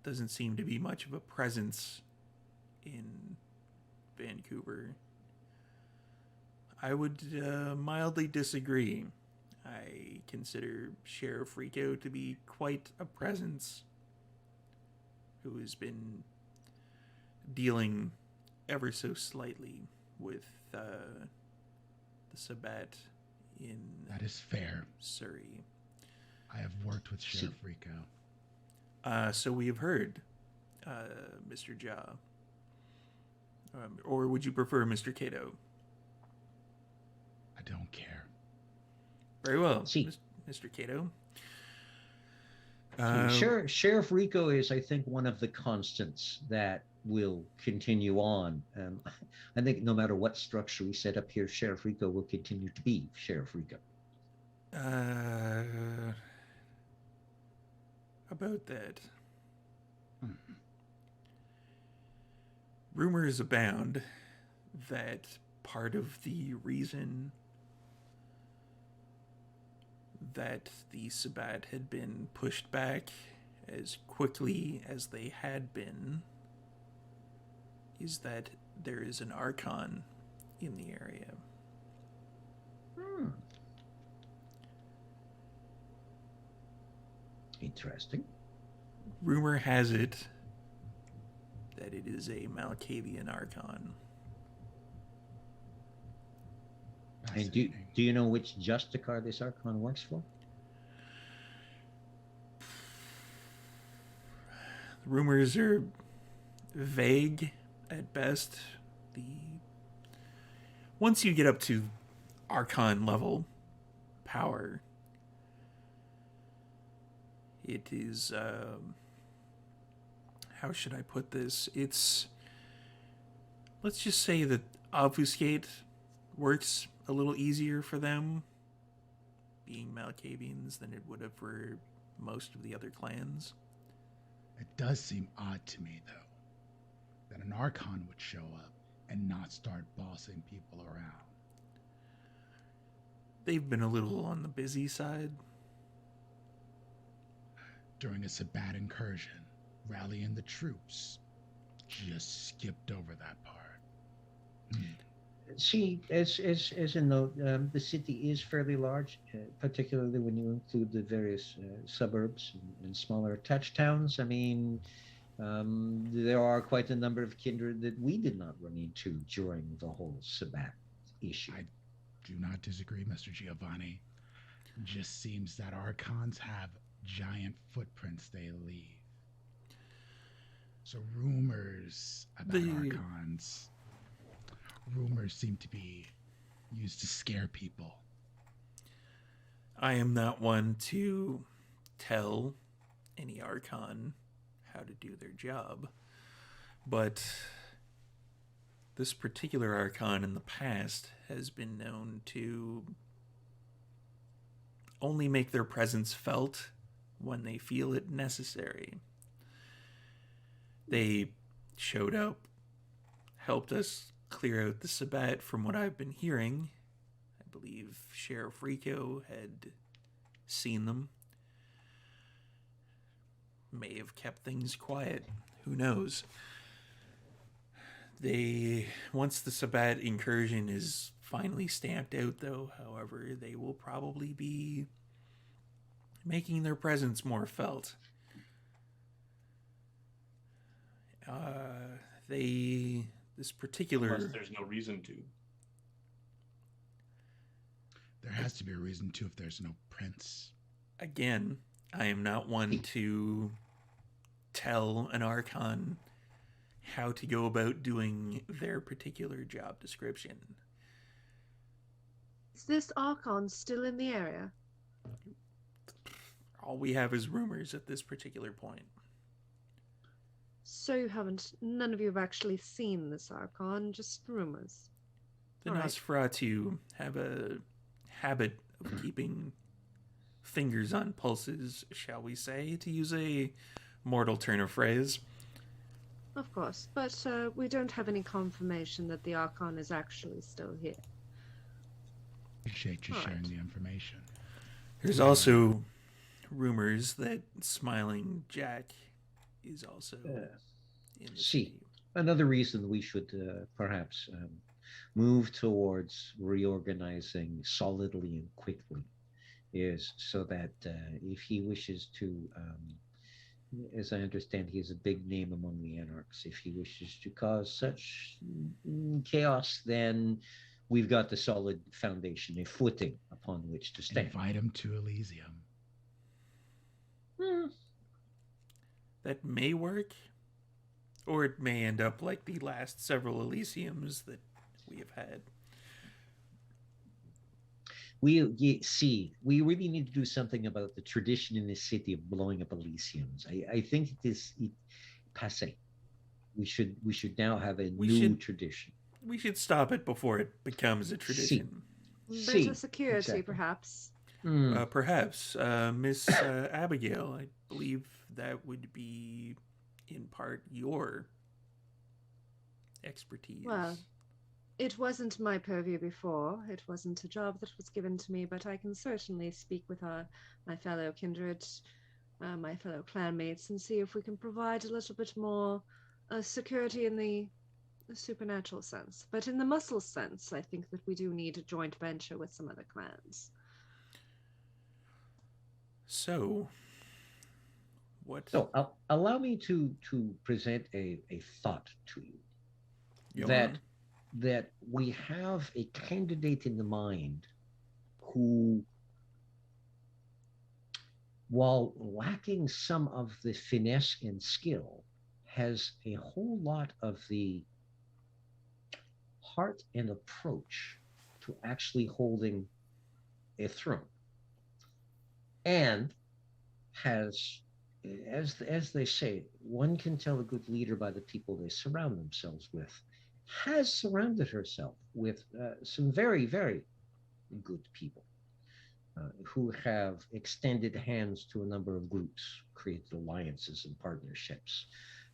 doesn't seem to be much of a presence in Vancouver. I would mildly disagree. I consider Sheriff Rico to be quite a presence who has been dealing ever so slightly with the Sabbat in That is fair. Surrey. I have worked with Sheriff Rico. So we have heard, Mr. Ja. Or would you prefer Mr. Cato? I don't care. Very well, See. Mr. Cato. Sheriff Rico is, I think, one of the constants that will continue on. I think no matter what structure we set up here, Sheriff Rico will continue to be Sheriff Rico. About that. Hmm. Rumors abound that part of the reason that the Sabbat had been pushed back as quickly as they had been is that there is an Archon in the area. Interesting. Rumor has it that it is a Malkavian Archon. And do you know which Justicar this Archon works for? Rumors are vague at best. Once you get up to Archon level power, it is how should I put this? Let's just say that obfuscate works a little easier for them, being Malkavians, than it would have for most of the other clans. It does seem odd to me, though, that an Archon would show up and not start bossing people around. They've been a little on the busy side. During a Sabbat incursion, rallying the troops just skipped over that part. See, as a note, the city is fairly large, particularly when you include the various suburbs and smaller attached towns. I mean, there are quite a number of kindred that we did not run into during the whole Sabbat issue. I do not disagree, Mr. Giovanni. It just seems that Archons have giant footprints they leave. So rumors about Archons, rumors seem to be used to scare people. I am not one to tell any Archon how to do their job, but this particular Archon in the past has been known to only make their presence felt when they feel it necessary. They showed up, helped us clear out the Sabbat from what I've been hearing. I believe Sheriff Rico had seen them. May have kept things quiet. Who knows? Once the Sabbat incursion is finally stamped out, though, however, they will probably be making their presence more felt. This particular... Unless there's no reason to. There has to be a reason to if there's no prince. Again, I am not one to tell an Archon how to go about doing their particular job description. Is this Archon still in the area? All we have is rumors at this particular point. So none of you have actually seen this Archon, just rumors. The All right. Nosferatu have a habit of keeping fingers on pulses, shall we say, to use a mortal turn of phrase. Of course, but we don't have any confirmation that the Archon is actually still here. Appreciate you sharing the information. There's also rumors that Smiling Jack is also in the city. Another reason we should perhaps move towards reorganizing solidly and quickly is so that if he wishes to, as I understand, he is a big name among the Anarchs. If he wishes to cause such chaos, then we've got the solid foundation, a footing upon which to stand. Invite him to Elysium. That may work, or it may end up like the last several Elysiums that we have had. we really need to do something about the tradition in this city of blowing up Elysiums. I think it is passé. We should now have a We new should- tradition. We should stop it before it becomes a tradition. Better security, exactly. perhaps. Perhaps, Miss Abigail, I believe that would be in part your expertise. Well, it wasn't my purview before. It wasn't a job that was given to me, but I can certainly speak with my fellow kindred, my fellow clanmates, and see if we can provide a little bit more security in the supernatural sense. But in the muscle sense, I think that we do need a joint venture with some other clans. So, what? So allow me to present a thought to you. Go that on. that we have a candidate in the mind who, while lacking some of the finesse and skill, has a whole lot of the heart and approach to actually holding a throne, and has, as they say, one can tell a good leader by the people they surround themselves with, has surrounded herself with some very, very good people who have extended hands to a number of groups, created alliances and partnerships.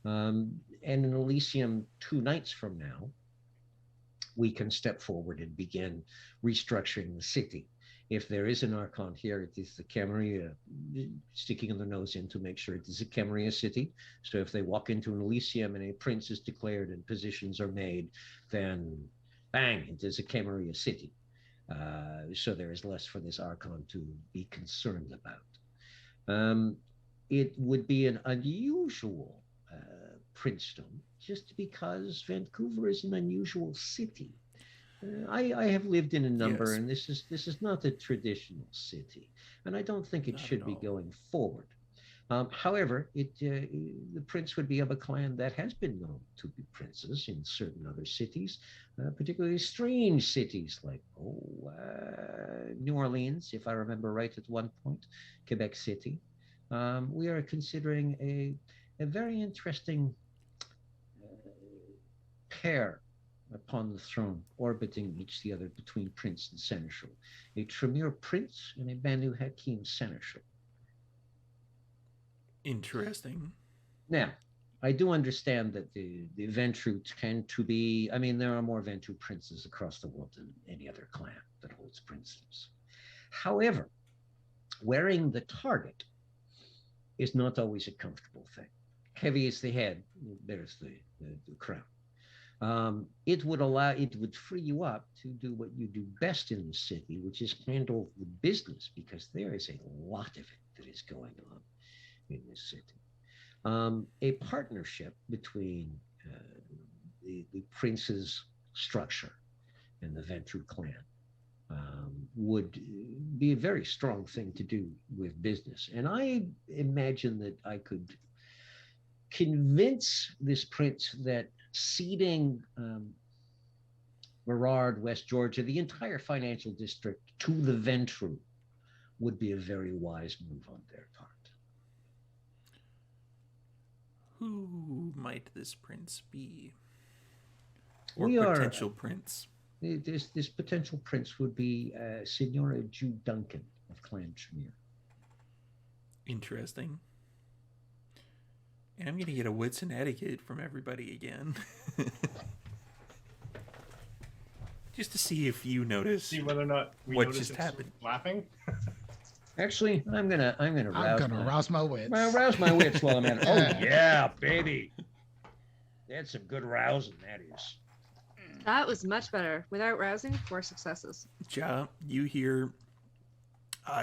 And in Elysium 2 nights from now, we can step forward and begin restructuring the city. If there is an Archon here, it is the Camarilla sticking their nose in to make sure it is a Camarilla city. So if they walk into an Elysium and a prince is declared and positions are made, then bang, it is a Camarilla city. So there is less for this Archon to be concerned about. It would be an unusual princedom, just because Vancouver is an unusual city. I have lived in a number, Yes. and this is not a traditional city, and I don't think it Not should at be all. going forward. However, the prince would be of a clan that has been known to be princes in certain other cities, particularly strange cities like New Orleans, if I remember right at one point, Quebec City. We are considering a very interesting pair upon the throne, orbiting each the other between prince and seneschal. A Tremere prince and a Banu Hakim seneschal. Interesting. Now, I do understand that the Ventrue tend to be, I mean, there are more Ventrue princes across the world than any other clan that holds princedoms. However, wearing the target is not always a comfortable thing. Heavy is the head, there's the crown. It would free you up to do what you do best in the city, which is handle the business, because there is a lot of it that is going on in this city. A partnership between the prince's structure and the Ventrue clan would be a very strong thing to do with business. And I imagine that I could convince this prince that ceding Burrard, West Georgia, the entire financial district to the Ventrue would be a very wise move on their part. Who might this prince be? Or We are- potential prince? This potential prince would be Signora Jew Duncan of Clan Tremere. Interesting. And I'm going to get a wits and etiquette from everybody again. Just to see if you notice. See whether or not we What notice just it's happened? laughing. Actually, I'm gonna rouse my wits. rouse my wits while I'm at it. Oh yeah, baby. That's some good rousing, that is. That was much better. Without rousing, 4 successes. Ja, you hear,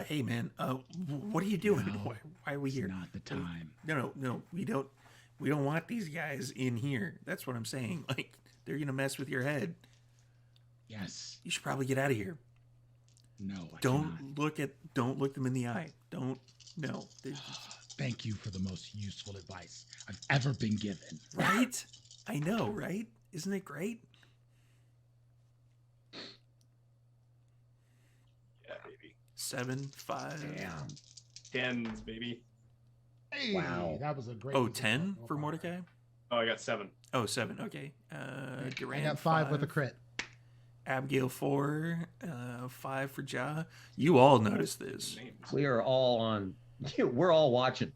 hey man, what are you doing? No, Why are we It's here? not the time. No, we don't want these guys in here. That's what I'm saying. Like, they're going to mess with your head. Yes. You should probably get out of here. No, I Don't cannot. don't look them in the eye. No. Thank you for the most useful advice I've ever been given. Right? I know, right? Isn't it great? Yeah, 7, 5. Damn. 10s, baby. Hey, Wow. that was a great. Oh, music 10 roll for bar. Mordecai? Oh, I got 7. Oh, 7. Okay. I Durant, got 5 with a crit. Abigail, 4. 5 for Ja. You all noticed this. Names. We are all on. We're all watching.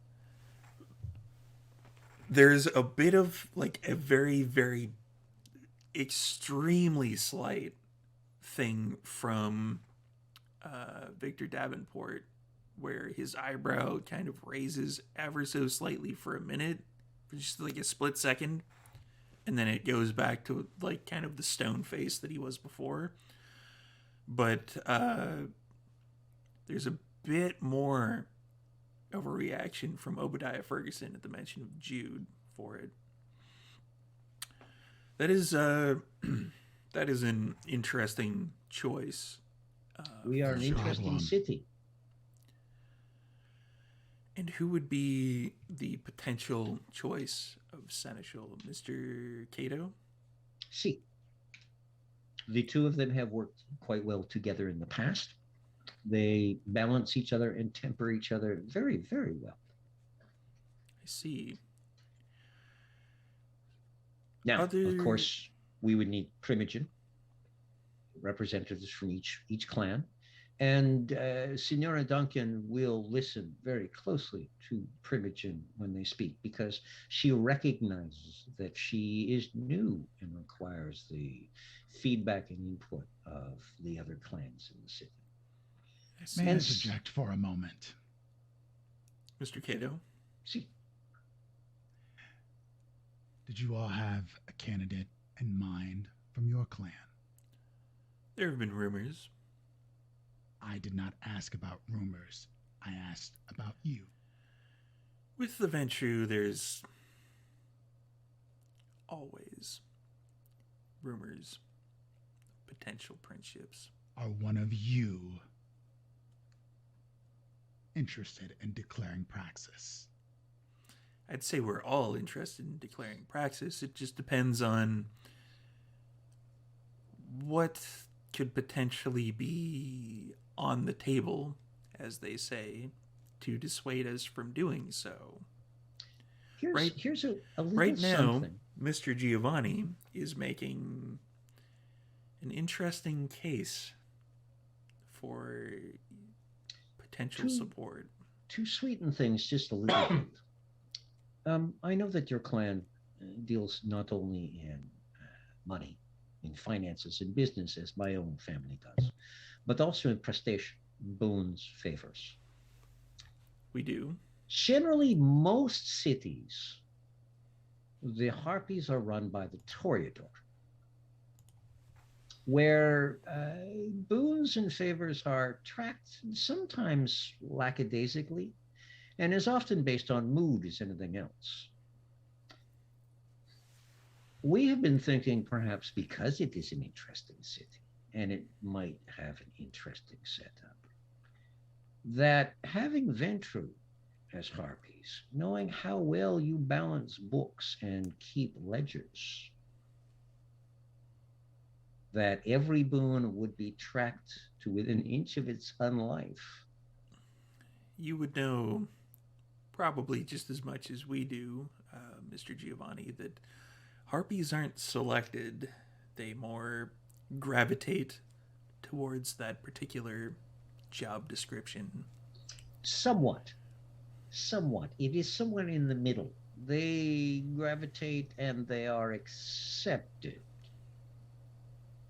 There's a bit of like a very, very extremely slight thing from Victor Davenport where his eyebrow kind of raises ever so slightly for a minute, for just like a split second, and then it goes back to like kind of the stone face that he was before. But there's a bit more of a reaction from Obadiah Ferguson at the mention of Jude for it. That is that is an interesting choice. We are an interesting city. And who would be the potential choice of Seneschal? Mr. Cato? See, the two of them have worked quite well together in the past. They balance each other and temper each other very, very well. I see. Now, of course, we would need Primogen, representatives from each clan, and Signora Duncan will listen very closely to Primogen when they speak because she recognizes that she is new and requires the feedback and input of the other clans in the city. May I interject for a moment? Mr. Cato? See, did you all have a candidate in mind from your clan? There have been rumors. I did not ask about rumors. I asked about you. With the Ventrue, there's always rumors, potential princeships. Are one of you interested in declaring praxis? I'd say we're all interested in declaring praxis. It just depends on what could potentially be on the table, as they say, to dissuade us from doing so. Here's a little right now, something. Mr. Giovanni is making an interesting case for potential support. To sweeten things just a little bit, I know that your clan deals not only in money, in finances, in business, as my own family does, but also in prestation, boons, favors. We do. Generally, most cities, the harpies are run by the Toreador, where boons and favors are tracked sometimes lackadaisically, and is often based on mood as anything else. We have been thinking, perhaps because it is an interesting city, and it might have an interesting setup, that having Ventrue as harpies, knowing how well you balance books and keep ledgers, that every boon would be tracked to within an inch of its own life. You would know probably just as much as we do, Mr. Giovanni, that harpies aren't selected. They more gravitate towards that particular job description. Somewhat. It is somewhere in the middle. They gravitate and they are accepted.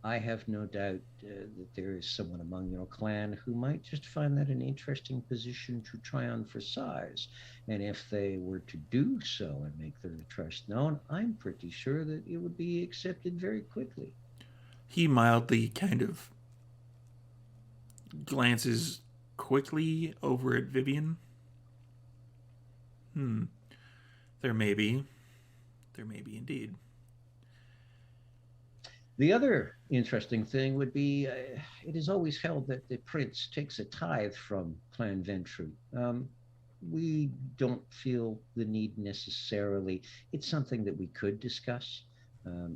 I have no doubt that there is someone among your clan who might just find that an interesting position to try on for size. And if they were to do so and make their interest known, I'm pretty sure that it would be accepted very quickly. He mildly kind of glances quickly over at Vivian. There may be indeed. The other interesting thing would be, it is always held that the prince takes a tithe from Clan Ventrue. We don't feel the need necessarily. It's something that we could discuss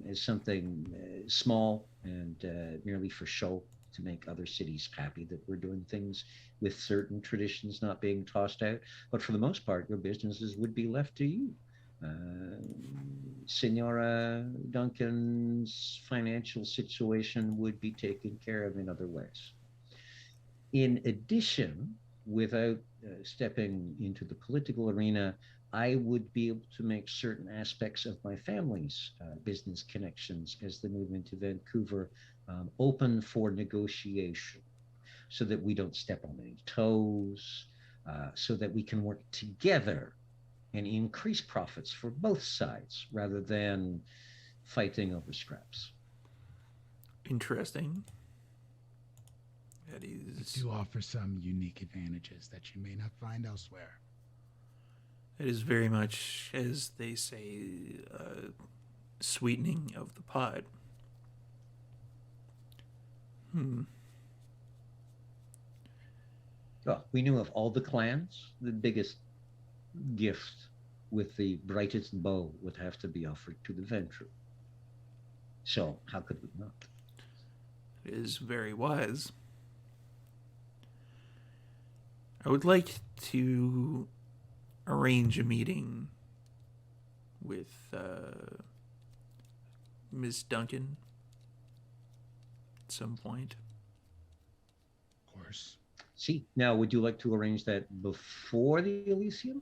as something small and merely for show to make other cities happy that we're doing things with certain traditions not being tossed out. But for the most part, your businesses would be left to you. Uh, Senora Duncan's financial situation would be taken care of in other ways. In addition, without stepping into the political arena, I would be able to make certain aspects of my family's business connections as they move into Vancouver open for negotiation so that we don't step on any toes, so that we can work together and increase profits for both sides rather than fighting over scraps. Interesting. That We is do offer some unique advantages that you may not find elsewhere. very much, as they say, sweetening of the pot. Well, we knew of all the clans, the biggest gift with the brightest bow would have to be offered to the Ventru. So how could we not? It is very wise. I would like to arrange a meeting with Miss Duncan at some point. Of course. See, now would you like to arrange that before the Elysium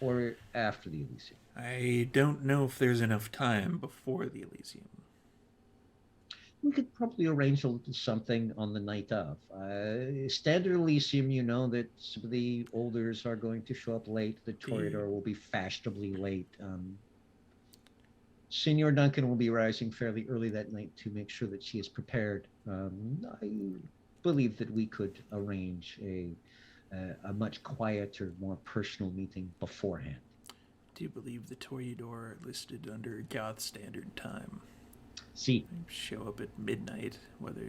or after the Elysium? I don't know if there's enough time before the Elysium. We could probably arrange a little something on the night of. Standard Elysium, you know that some of the Olders are going to show up late. The Toreador will be fashionably late. Senor Duncan will be rising fairly early that night to make sure that she is prepared. I believe that we could arrange a much quieter, more personal meeting beforehand. Do you believe the Toreador are listed under Goth Standard Time? See, They show up at midnight, whether...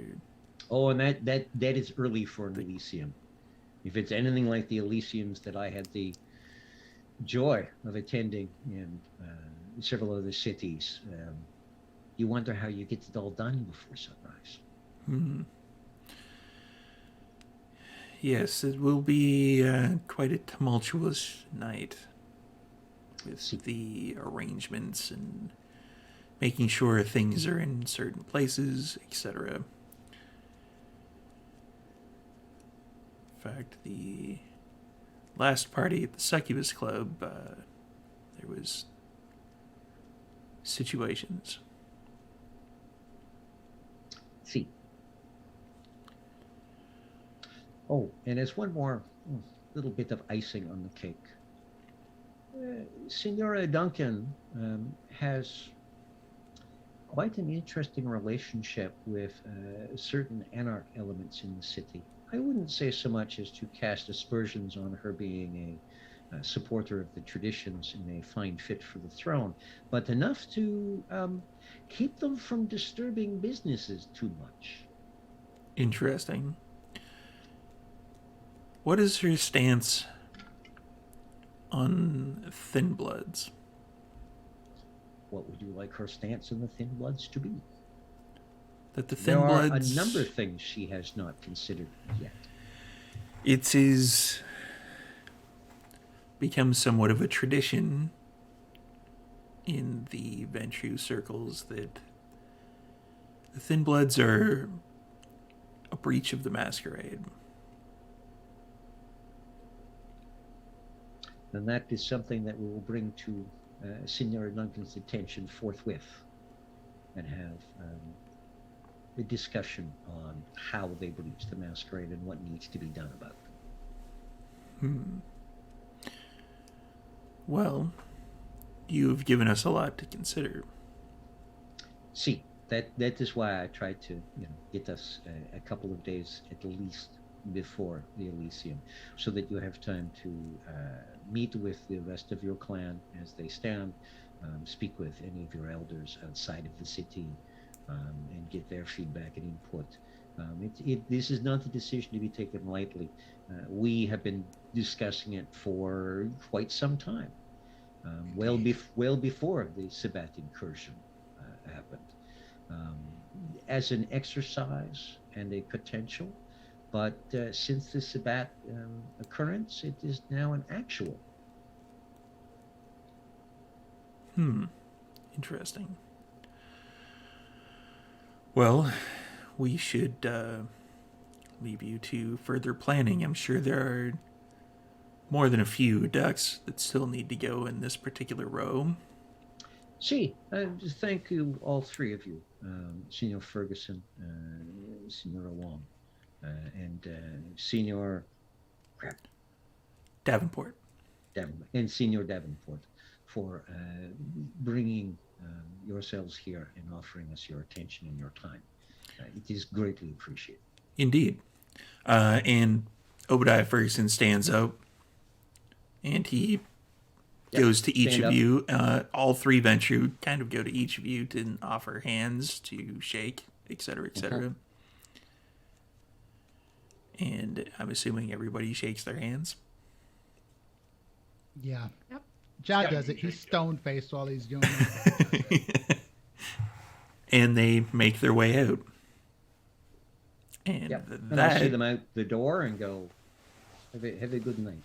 oh, and that is early for an Elysium. If it's anything like the Elysiums that I had the joy of attending in several other cities, you wonder how you get it all done before sunrise. Yes, it will be quite a tumultuous night with the arrangements and making sure things are in certain places, etc. In fact, the last party at the Succubus Club, there was situations. See. Oh, and as one more little bit of icing on the cake, Senora Duncan has quite an interesting relationship with certain anarch elements in the city. I wouldn't say so much as to cast aspersions on her being a supporter of the traditions and a fine fit for the throne, but enough to keep them from disturbing businesses too much. Interesting. What is her stance on Thin Bloods? What would you like her stance on the Thin Bloods to be? That the Thin There are Bloods... a number of things she has not considered yet. It is become somewhat of a tradition in the Ventru circles that the Thin Bloods are a breach of the Masquerade. And that is something that we will bring to Senor Duncan's attention forthwith and have a discussion on how they breach the Masquerade and what needs to be done about them. Well, you've given us a lot to consider. See, that is why I tried to get us a couple of days at least before the Elysium, so that you have time to meet with the rest of your clan as they stand, speak with any of your elders outside of the city, and get their feedback and input. This is not a decision to be taken lightly. We have been discussing it for quite some time, well before the Sabbat incursion happened. as an exercise and a potential, but since this Sabbat occurrence, it is now an actual. Interesting. Well, we should leave you to further planning. I'm sure there are more than a few ducks that still need to go in this particular row. Thank you, all three of you, Senior Ferguson, Senior Wong, and Senior Davenport. and Senior Davenport, for bringing yourselves here and offering us your attention and your time. It is greatly appreciated. Indeed. And Obadiah Ferguson stands up, and he goes to each of you. All three venture kind of go to each of you to offer hands to shake, etc., etc. And I'm assuming everybody shakes their hands. Yeah. Yep. John does it. He's stone faced while he's doing it. And they make their way out. And And I see them out the door and go, have a good night.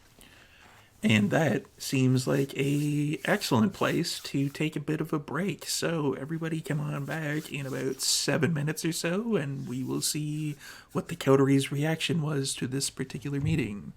And that seems like a excellent place to take a bit of a break. So everybody come on back in about 7 minutes or so, and we will see what the coteries' reaction was to this particular meeting.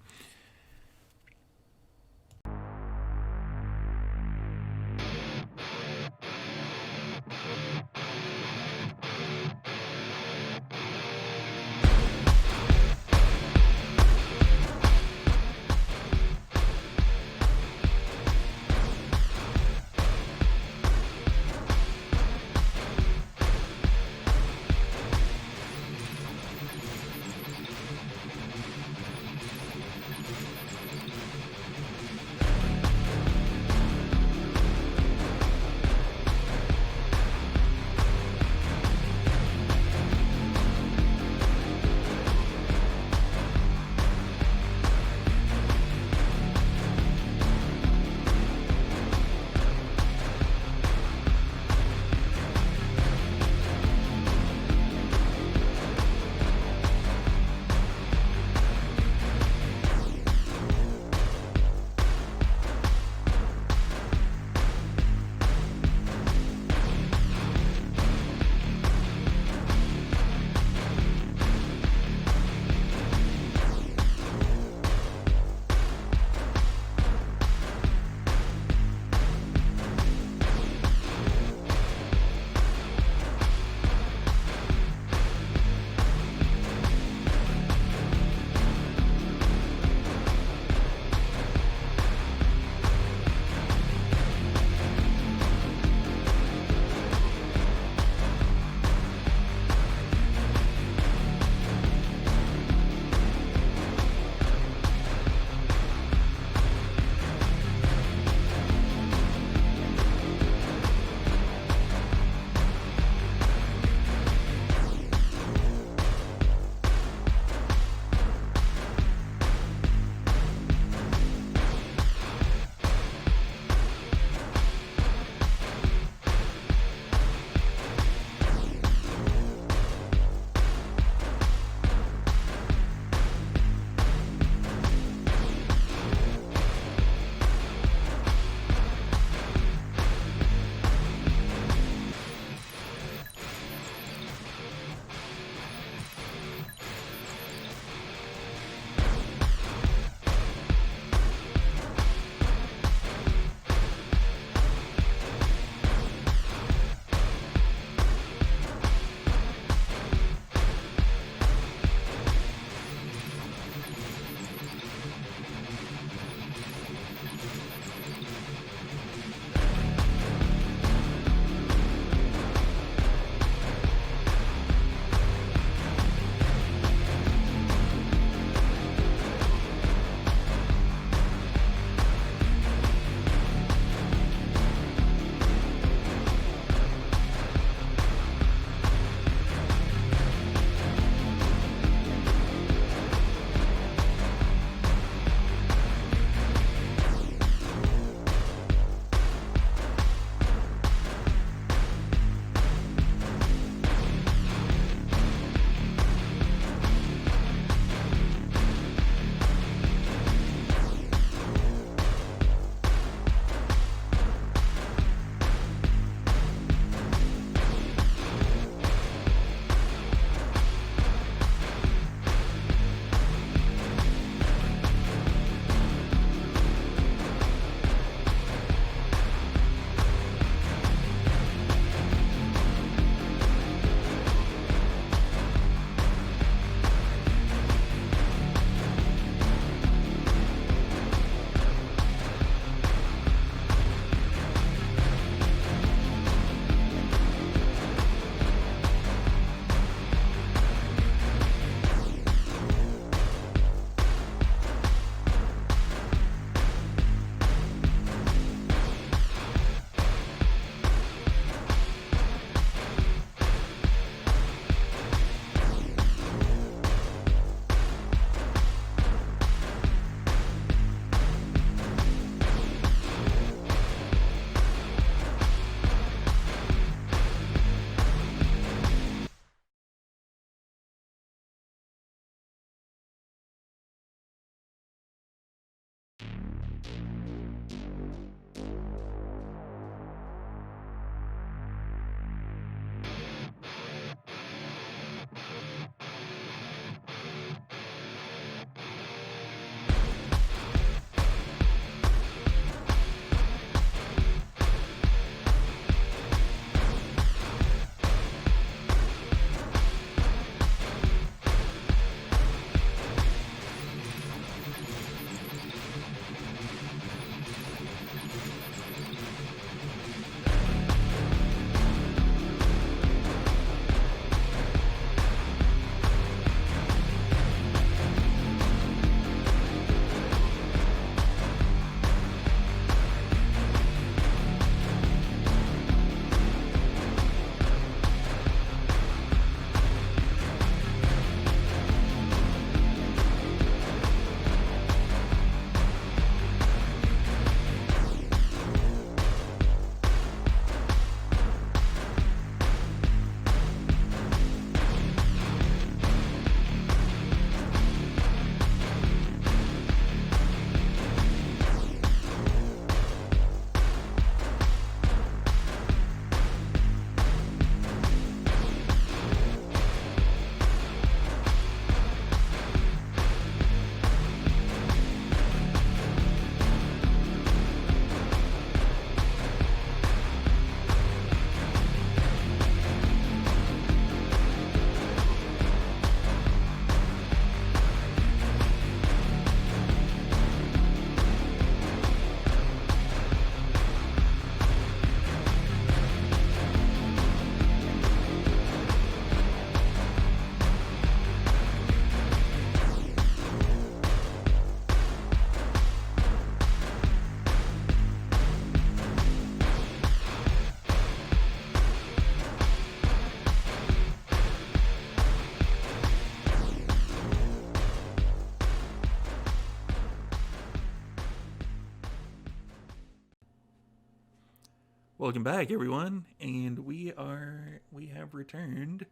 Welcome back, everyone, and we have returned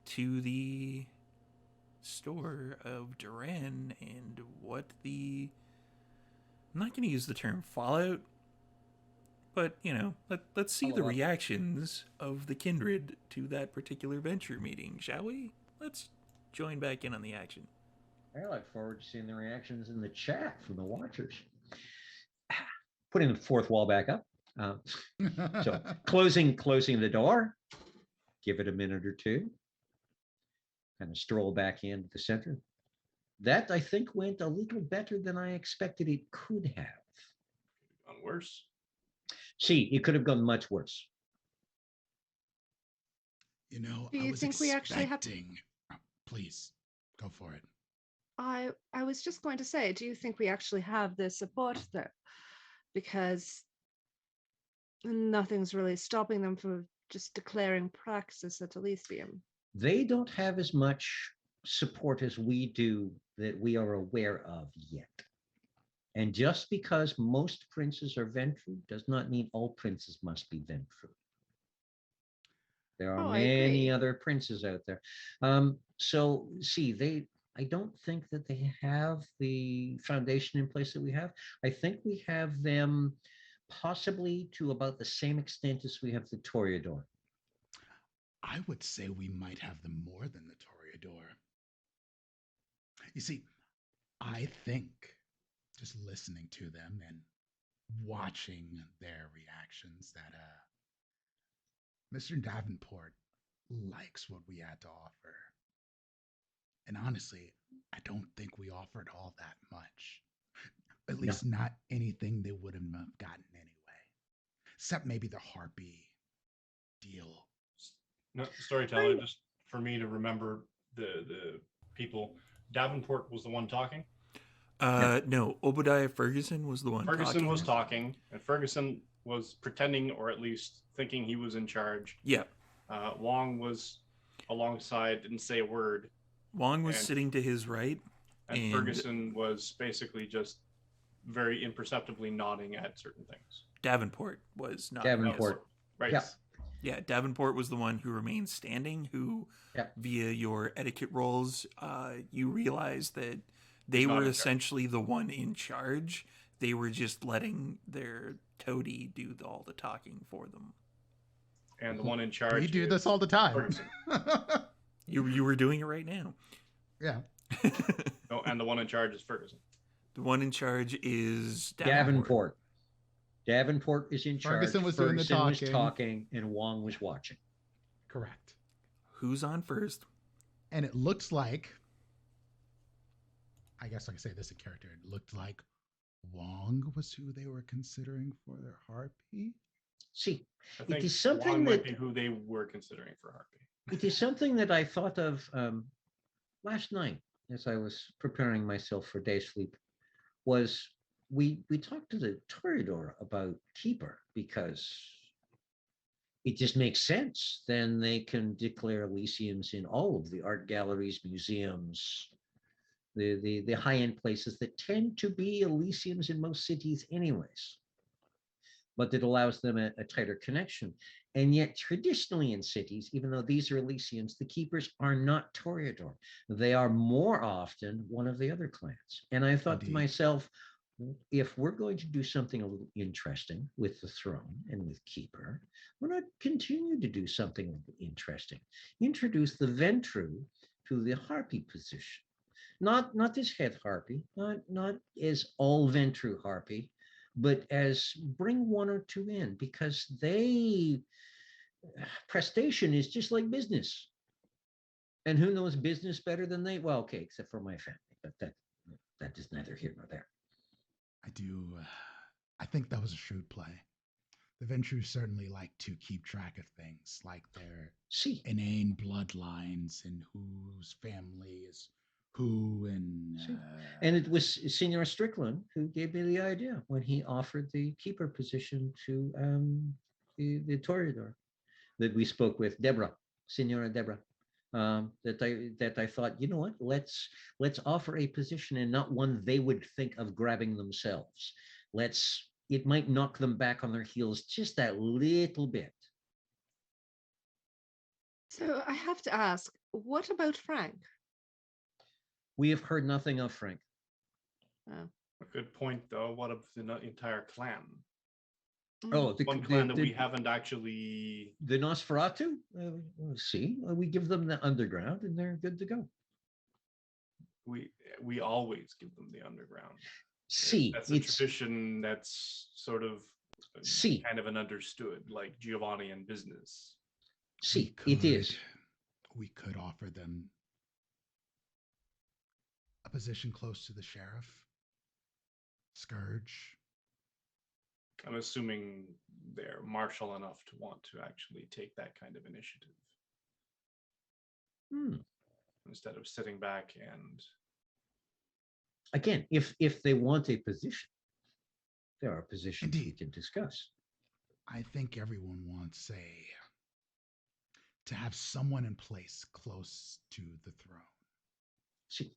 to the store of Duran and what the I'm not going to use the term fallout, but let's see the Follow up. reactions of the kindred to that particular venture meeting, shall we? Let's join back in on the action. I look forward to seeing the reactions in the chat from the watchers. Putting the fourth wall back up. So closing the door. Give it a minute or two. Kind of stroll back into the center. That, I think, went a little better than I expected it could have. Gone worse. See, it could have gone much worse. You know, Do I you was think we actually have- expecting. Please, go for it. I was just going to say, do you think we actually have the support there? Because nothing's really stopping them from just declaring praxis at Elysium. They don't have as much support as we do that we are aware of yet. And just because most princes are Ventru does not mean all princes must be Ventru. There are I many agree. other princes out there. So see, I don't think that they have the foundation in place that we have. I think we have them possibly to about the same extent as we have the Toreador. I would say we might have them more than the Toreador. You see, I think just listening to them and watching their reactions that Mr. Davenport likes what we had to offer. And honestly, I don't think we offered all that much. At least not anything they wouldn't have gotten anyway. Except maybe the Harpy deal. No, storyteller, just for me to remember the people. Davenport was the one talking. No, Obadiah Ferguson was the one Ferguson talking. was talking, and Ferguson was pretending, or at least thinking he was in charge. Yeah. Wong was alongside, didn't say a word. Wong was sitting to his right. And Ferguson was basically just very imperceptibly nodding at certain things. Davenport was not. Davenport. Right. Yeah. Yeah, Davenport was the one who remained standing, who, via your etiquette rolls, you realized that they were essentially the one in charge. They were just letting their toady do all the talking for them. And the one in charge. We do is this all the time. Ferguson. You were doing it right now. Yeah. No, and the one in charge is Ferguson. The one in charge is Davenport. Davenport is in charge. Ferguson was doing the was talking. talking, and Wong was watching. Correct. Who's on first? And it looks like, I guess I can say this in character, it looked like Wong was who they were considering for their harpy. See, I think it is something Wong might that be who they were considering for Harpy. it is something that I thought of last night as I was preparing myself for day sleep. Was we talked to the Toreador about Keeper because it just makes sense. Then they can declare Elysiums in all of the art galleries, museums, the high-end places that tend to be Elysiums in most cities anyways. But it allows them a tighter connection. And yet traditionally in cities, even though these are Elysiums, the Keepers are not Toreador. They are more often one of the other clans. And I thought to myself, if we're going to do something a little interesting with the throne and with Keeper, why not continue to do something a little interesting? Introduce the Ventru to the Harpy position. Not this head Harpy, not as all Ventru Harpy, but as bring one or two in, because prestation is just like business. And who knows business better than they? Well, okay, except for my family, but that is neither here nor there. I think that was a shrewd play. The Ventru certainly like to keep track of things, like their inane bloodlines and whose family is who. And it was Senor Strickland who gave me the idea when he offered the Keeper position to the Toreador that we spoke with, Deborah, Senora Deborah. That I thought, you know what, let's offer a position and not one they would think of grabbing themselves. It might knock them back on their heels just that little bit. So I have to ask, what about Frank? We have heard nothing of Frank. Oh. A good point, though. What of the entire clan? Oh, one clan that we haven't actually. The Nosferatu? We give them the underground and they're good to go. We always give them the underground. That's a tradition that's sort of kind of an understood, like Giovanni in business. It is. We could offer them a position close to the sheriff, Scourge. I'm assuming they're martial enough to want to actually take that kind of initiative. Instead of sitting back and... Again, if they want a position, there are positions we can discuss. I think everyone wants to have someone in place close to the throne.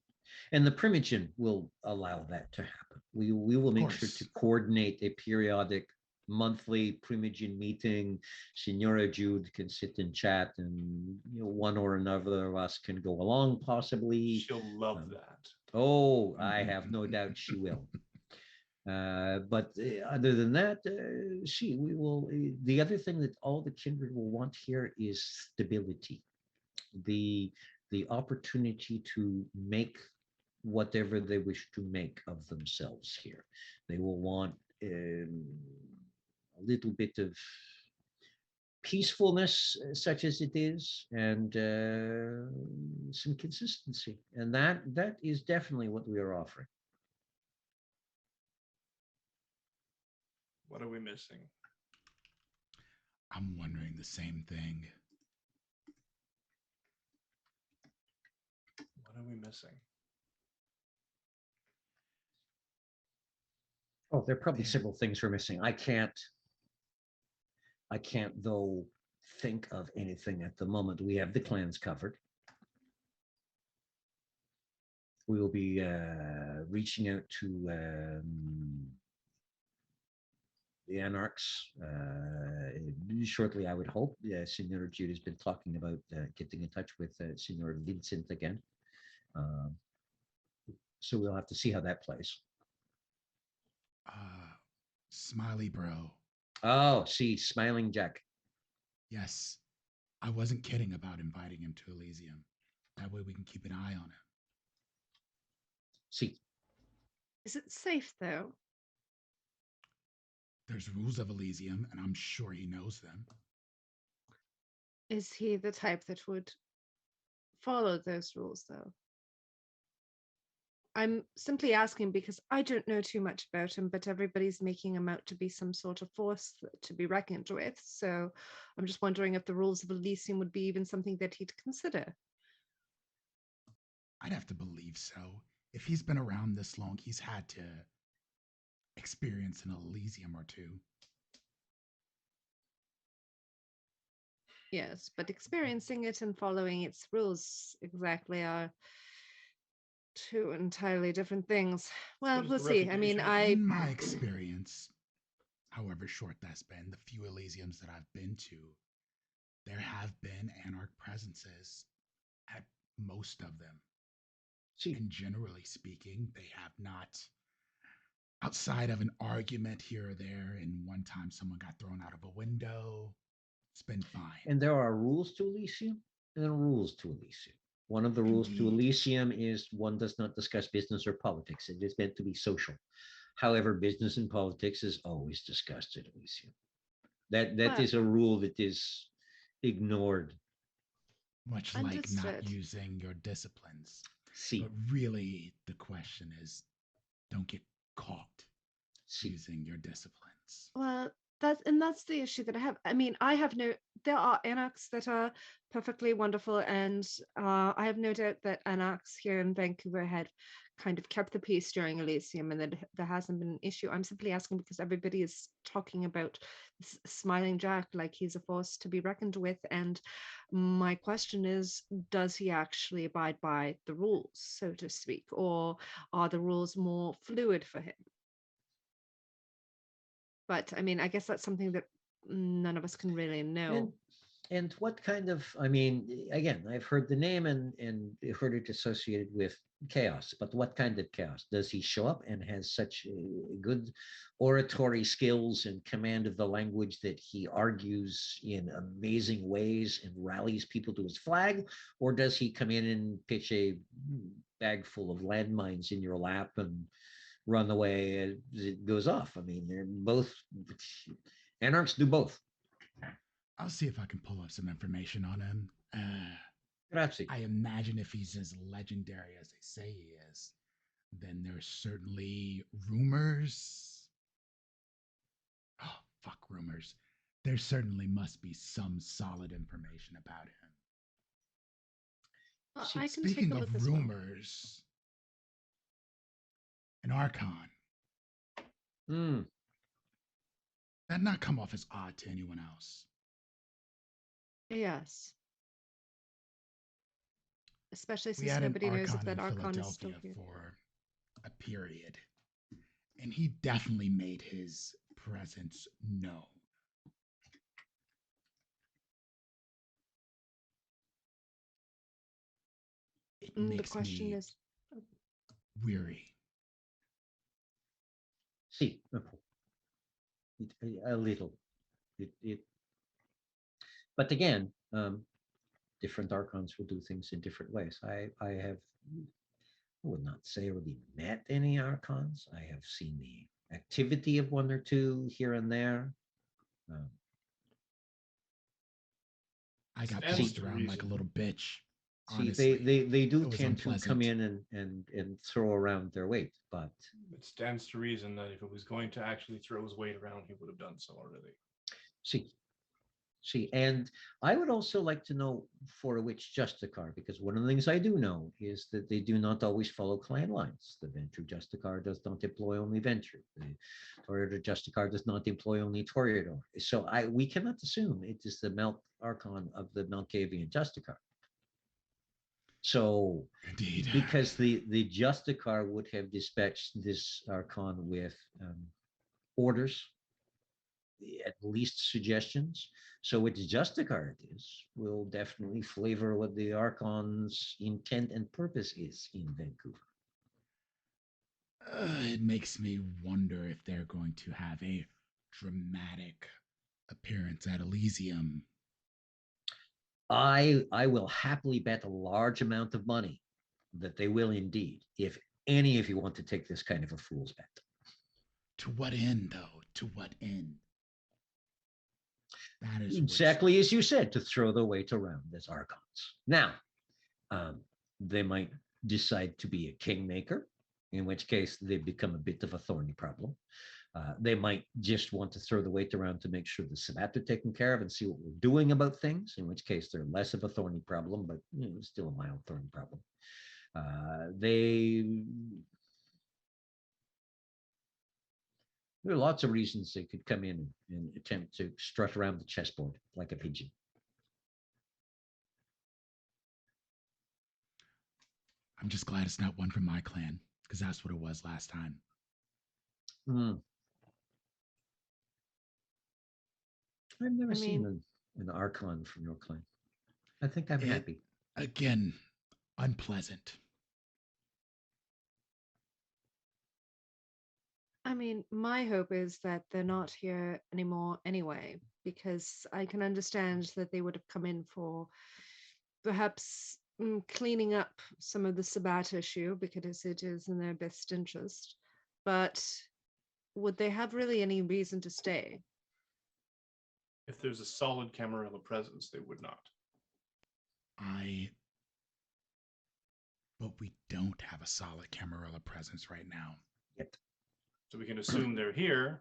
And the Primogen will allow that to happen. We will make sure to coordinate a periodic monthly Primogen meeting. Senora Jude can sit and chat, and one or another of us can go along possibly. She'll love that. Oh, I have no doubt she will. But other than that, we will. The other thing that all the kindred will want here is stability. The opportunity to make whatever they wish to make of themselves here. They will want a little bit of peacefulness, such as it is, and some consistency. And that is definitely what we are offering. What are we missing? I'm wondering the same thing. What are we missing? Oh, there are probably several things we're missing. I can't though think of anything at the moment. We have the clans covered. We will be reaching out to the Anarchs shortly, I would hope. Senor Jude has been talking about getting in touch with Senor Vincent again. So we'll have to see how that plays. Smiley bro. Oh, see, Smiling Jack. Yes, I wasn't kidding about inviting him to Elysium. That way we can keep an eye on him. See, Is it safe though? There's rules of Elysium, and I'm sure he knows them. Is he the type that would follow those rules though? I'm simply asking because I don't know too much about him, but everybody's making him out to be some sort of force to be reckoned with. So I'm just wondering if the rules of Elysium would be even something that he'd consider. I'd have to believe so. If he's been around this long, he's had to experience an Elysium or two. Yes, but experiencing it and following its rules exactly are two entirely different things. Well, What is we'll the see. I mean, reputation? In my experience, however short that's been, the few Elysiums that I've been to, there have been Anarch presences at most of them. see, And generally speaking, they have not, outside of an argument here or there, and one time someone got thrown out of a window, it's been fine. and there are rules to Elysium and rules to Elysium. One of the rules to Indeed. Elysium is one does not discuss business or politics. It is meant to be social. However, business and politics is always discussed at Elysium. That well, is a rule that is ignored. Much like not understood. using your disciplines. See, But really, the question is don't get caught see, using your disciplines. Well, that's the issue that I have. I mean, I have no. There are anarchs that are perfectly wonderful, and I have no doubt that anarchs here in Vancouver had kind of kept the peace during Elysium, and that there hasn't been an issue. I'm simply asking because everybody is talking about this Smiling Jack like he's a force to be reckoned with, and my question is, does he actually abide by the rules, so to speak, or are the rules more fluid for him? But I mean, I guess that's something that none of us can really and know. and what kind of, I mean, again, I've heard the name and heard it associated with chaos, but what kind of chaos? Does he show up and has such good oratory skills and command of the language that he argues in amazing ways and rallies people to his flag? Or does he come in and pitch a bag full of landmines in your lap and run away as it goes off? I mean, they're both, anarchs do both. I'll see if I can pull up some information on him. Grazie. I imagine if he's as legendary as they say he is, then there's certainly rumors. Oh, fuck rumors. There certainly must be some solid information about him. Well, See, I can take Speaking a of look as well. rumors, an archon, mm, that not come off as odd to anyone else. Yes, especially We since had an nobody knows if archon that in Archon is still Philadelphia here. for a period, and he definitely made his presence known. It The makes question me is, weary. see, a little. It, but again, different archons will do things in different ways. I have, I would not say really met any archons. I have seen the activity of one or two here and there. Um, I got Stands tossed see, to around like a reason. little bitch. see, Honestly, they do it was tend to come unpleasant. in and throw around their weight, but It stands to reason that if it was going to actually throw his weight around, he would have done so already. see, see, and I would also like to know for which Justicar, because one of the things I do know is that they do not always follow clan lines. The Ventrue Justicar does not employ only Ventrue. The Toreador Justicar does not employ only Toreador. So we cannot assume it is the Mount Archon of the Malkavian Justicar. So Indeed. because the Justicar would have dispatched this Archon with orders, at least suggestions. So which Justicar it is will definitely flavor what the Archon's intent and purpose is in Vancouver. It makes me wonder if they're going to have a dramatic appearance at Elysium. I will happily bet a large amount of money that they will indeed, if any of you want to take this kind of a fool's bet. To what end, though? To what end? That is Exactly as you said, to throw the weight around as archons. Now, they might decide to be a kingmaker, in which case they become a bit of a thorny problem. They might just want to throw the weight around to make sure the Sabbat are taken care of and see what we're doing about things, in which case they're less of a thorny problem, but still a mild thorny problem. There are lots of reasons they could come in and attempt to strut around the chessboard like a pigeon. I'm just glad it's not one from my clan, because that's what it was last time. I've never seen an archon from your clan. I think I'm happy. Again, unpleasant. I mean, my hope is that they're not here anymore anyway, because I can understand that they would have come in for perhaps cleaning up some of the Sabbat issue because it is in their best interest. But would they have really any reason to stay? If there's a solid Camarilla presence, they would not. But we don't have a solid Camarilla presence right now. Yep. So we can assume they're here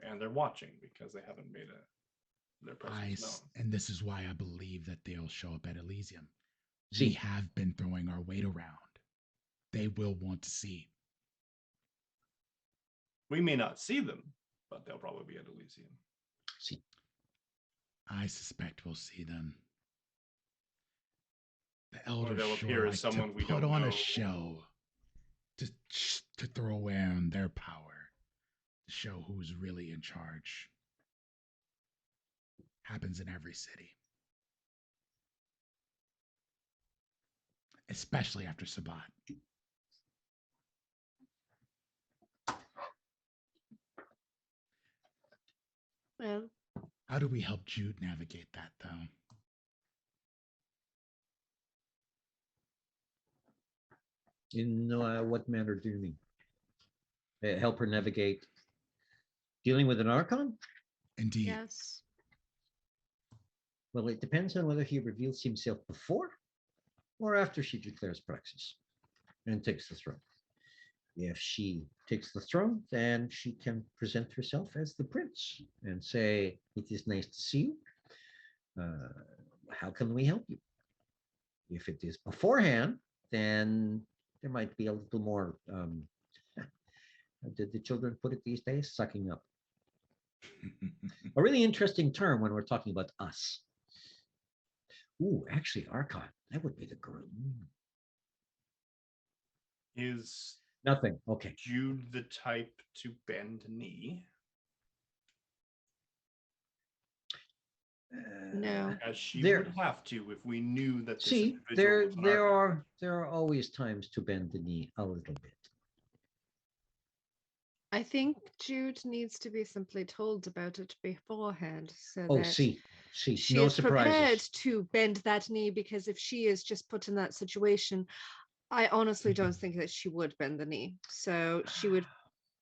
and they're watching because they haven't made their presence known. And this is why I believe that they'll show up at Elysium. See. We have been throwing our weight around. They will want to see. We may not see them, but they'll probably be at Elysium. See. I suspect we'll see them. The Or elders they'll sure appear like as someone to we put don't on know. a show to throw around their power, to show who's really in charge. Happens in every city, especially after Sabbat. Well, how do we help Jude navigate that, though? In what manner do you mean? Help her navigate dealing with an archon? Indeed. yes. Well, it depends on whether he reveals himself before or after she declares praxis and takes the throne. If she takes the throne, then she can present herself as the prince and say, "It is nice to see you. How can we help you?" If it is beforehand, then there might be a little more, did the children put it these days? Sucking up. A really interesting term when we're talking about us. Ooh, actually, archon. That would be the groom. Is Nothing. Okay. Jude the type to bend knee? No. As she There- would have to if we knew that this See, individual was an archon. there are always times to bend the knee a little bit. I think Jude needs to be simply told about it beforehand so Oh, that see, she no is prepared surprises. to bend that knee, because if she is just put in that situation, I honestly don't think that she would bend the knee. So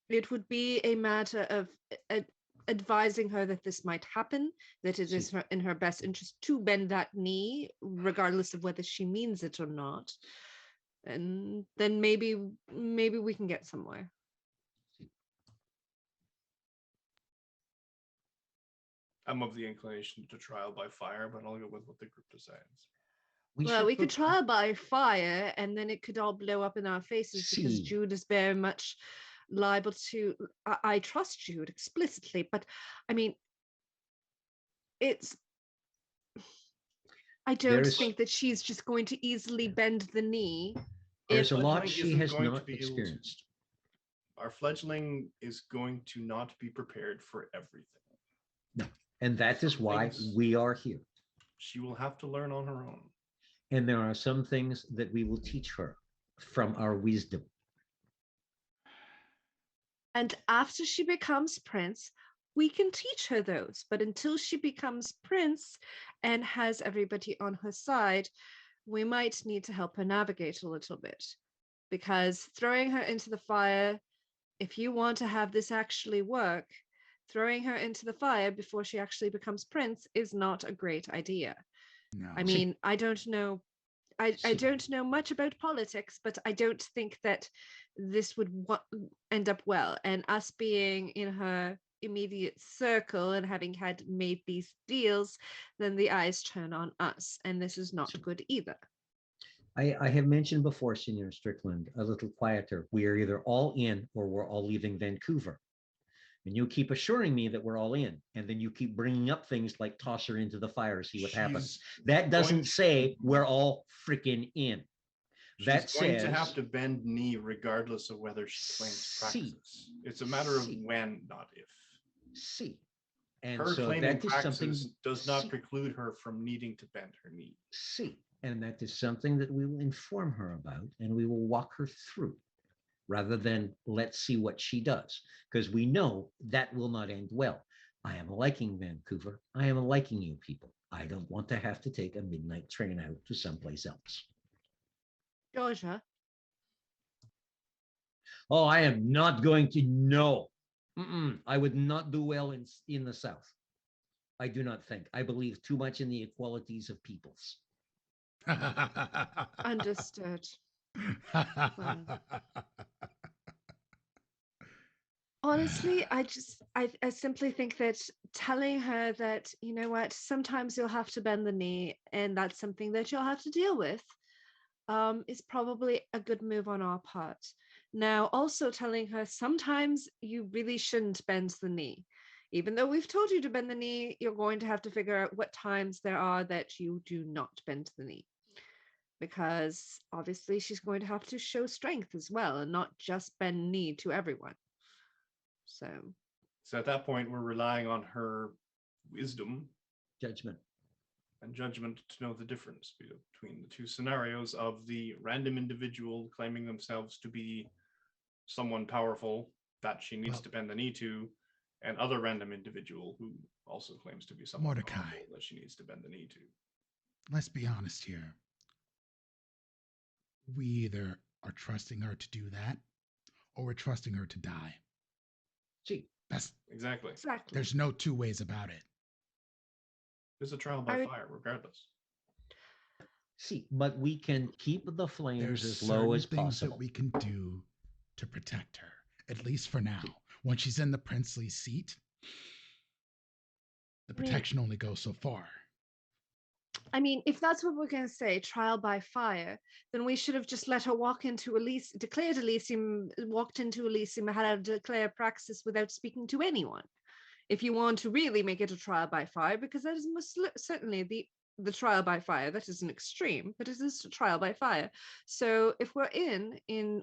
it would be a matter of advising her that this might happen, that it is in her best interest to bend that knee, regardless of whether she means it or not. And then maybe we can get somewhere. I'm of the inclination to trial by fire, but I'll go with what the group decides. Well, we could trial by fire, and then it could all blow up in our faces because See. Jude is very much liable to. I trust Jude explicitly, but I mean, I don't think that she's just going to easily bend the knee. There's a lot Fledgling she isn't has going to not be able to- experienced. Our fledgling is going to not be prepared for everything. And that is why Things- we are here. She will have to learn on her own. And there are some things that we will teach her from our wisdom. And after she becomes prince, we can teach her those. But until she becomes prince and has everybody on her side, we might need to help her navigate a little bit. Because throwing her into the fire, if you want to have this actually work, throwing her into the fire before she actually becomes prince is not a great idea. No. I mean, I don't know. I See. don't know much about politics, but I don't think that this would end up well. And us being in her immediate circle and having had made these deals, then the eyes turn on us. And this is not good either. I have mentioned before, Senior Strickland, a little quieter. We are either all in or we're all leaving Vancouver. And you keep assuring me that we're all in. And then you keep bringing up things like toss her into the fire, see what happens. That doesn't say we're all freaking in. That She's going says to have to bend knee regardless of whether she claims practices. It's a matter of when, not if. see. And Her so claiming that is praxis something does not preclude her from needing to bend her knee. see. And that is something that we will inform her about and we will walk her through rather than let's see what she does, because we know that will not end well. I am liking Vancouver. I am liking you people. I don't want to have to take a midnight train out to someplace else. Georgia. Oh, I am not going to know. I would not do well in the South. I do not think. I believe too much in the equalities of peoples. Understood. Honestly, I simply think that telling her that, you know what, sometimes you'll have to bend the knee and that's something that you'll have to deal with, is probably a good move on our part. Now, also telling her sometimes you really shouldn't bend the knee. Even though we've told you to bend the knee, you're going to have to figure out what times there are that you do not bend the knee. Because obviously she's going to have to show strength as well and not just bend knee to everyone. So at that point, we're relying on her wisdom Judgment. and judgment to know the difference between the two scenarios of the random individual claiming themselves to be someone powerful that she needs to bend the knee to, and other random individual who also claims to be someone Mordecai, powerful that she needs to bend the knee to. Let's be honest here. We either are trusting her to do that or we're trusting her to die. See, That's Exactly. there's no two ways about it. There's a trial by fire, regardless. see, but we can keep the flames There's as low as certain things possible. that we can do to protect her, at least for now. When she's in the princely seat, the protection only goes so far. I mean, if that's what we're going to say, trial by fire, then we should have just let her walk into Elysium, declared Elysium, walked into Elysium, had her declare praxis without speaking to anyone. If you want to really make it a trial by fire, because that is most certainly the trial by fire. That is an extreme, but it is a trial by fire. So if we're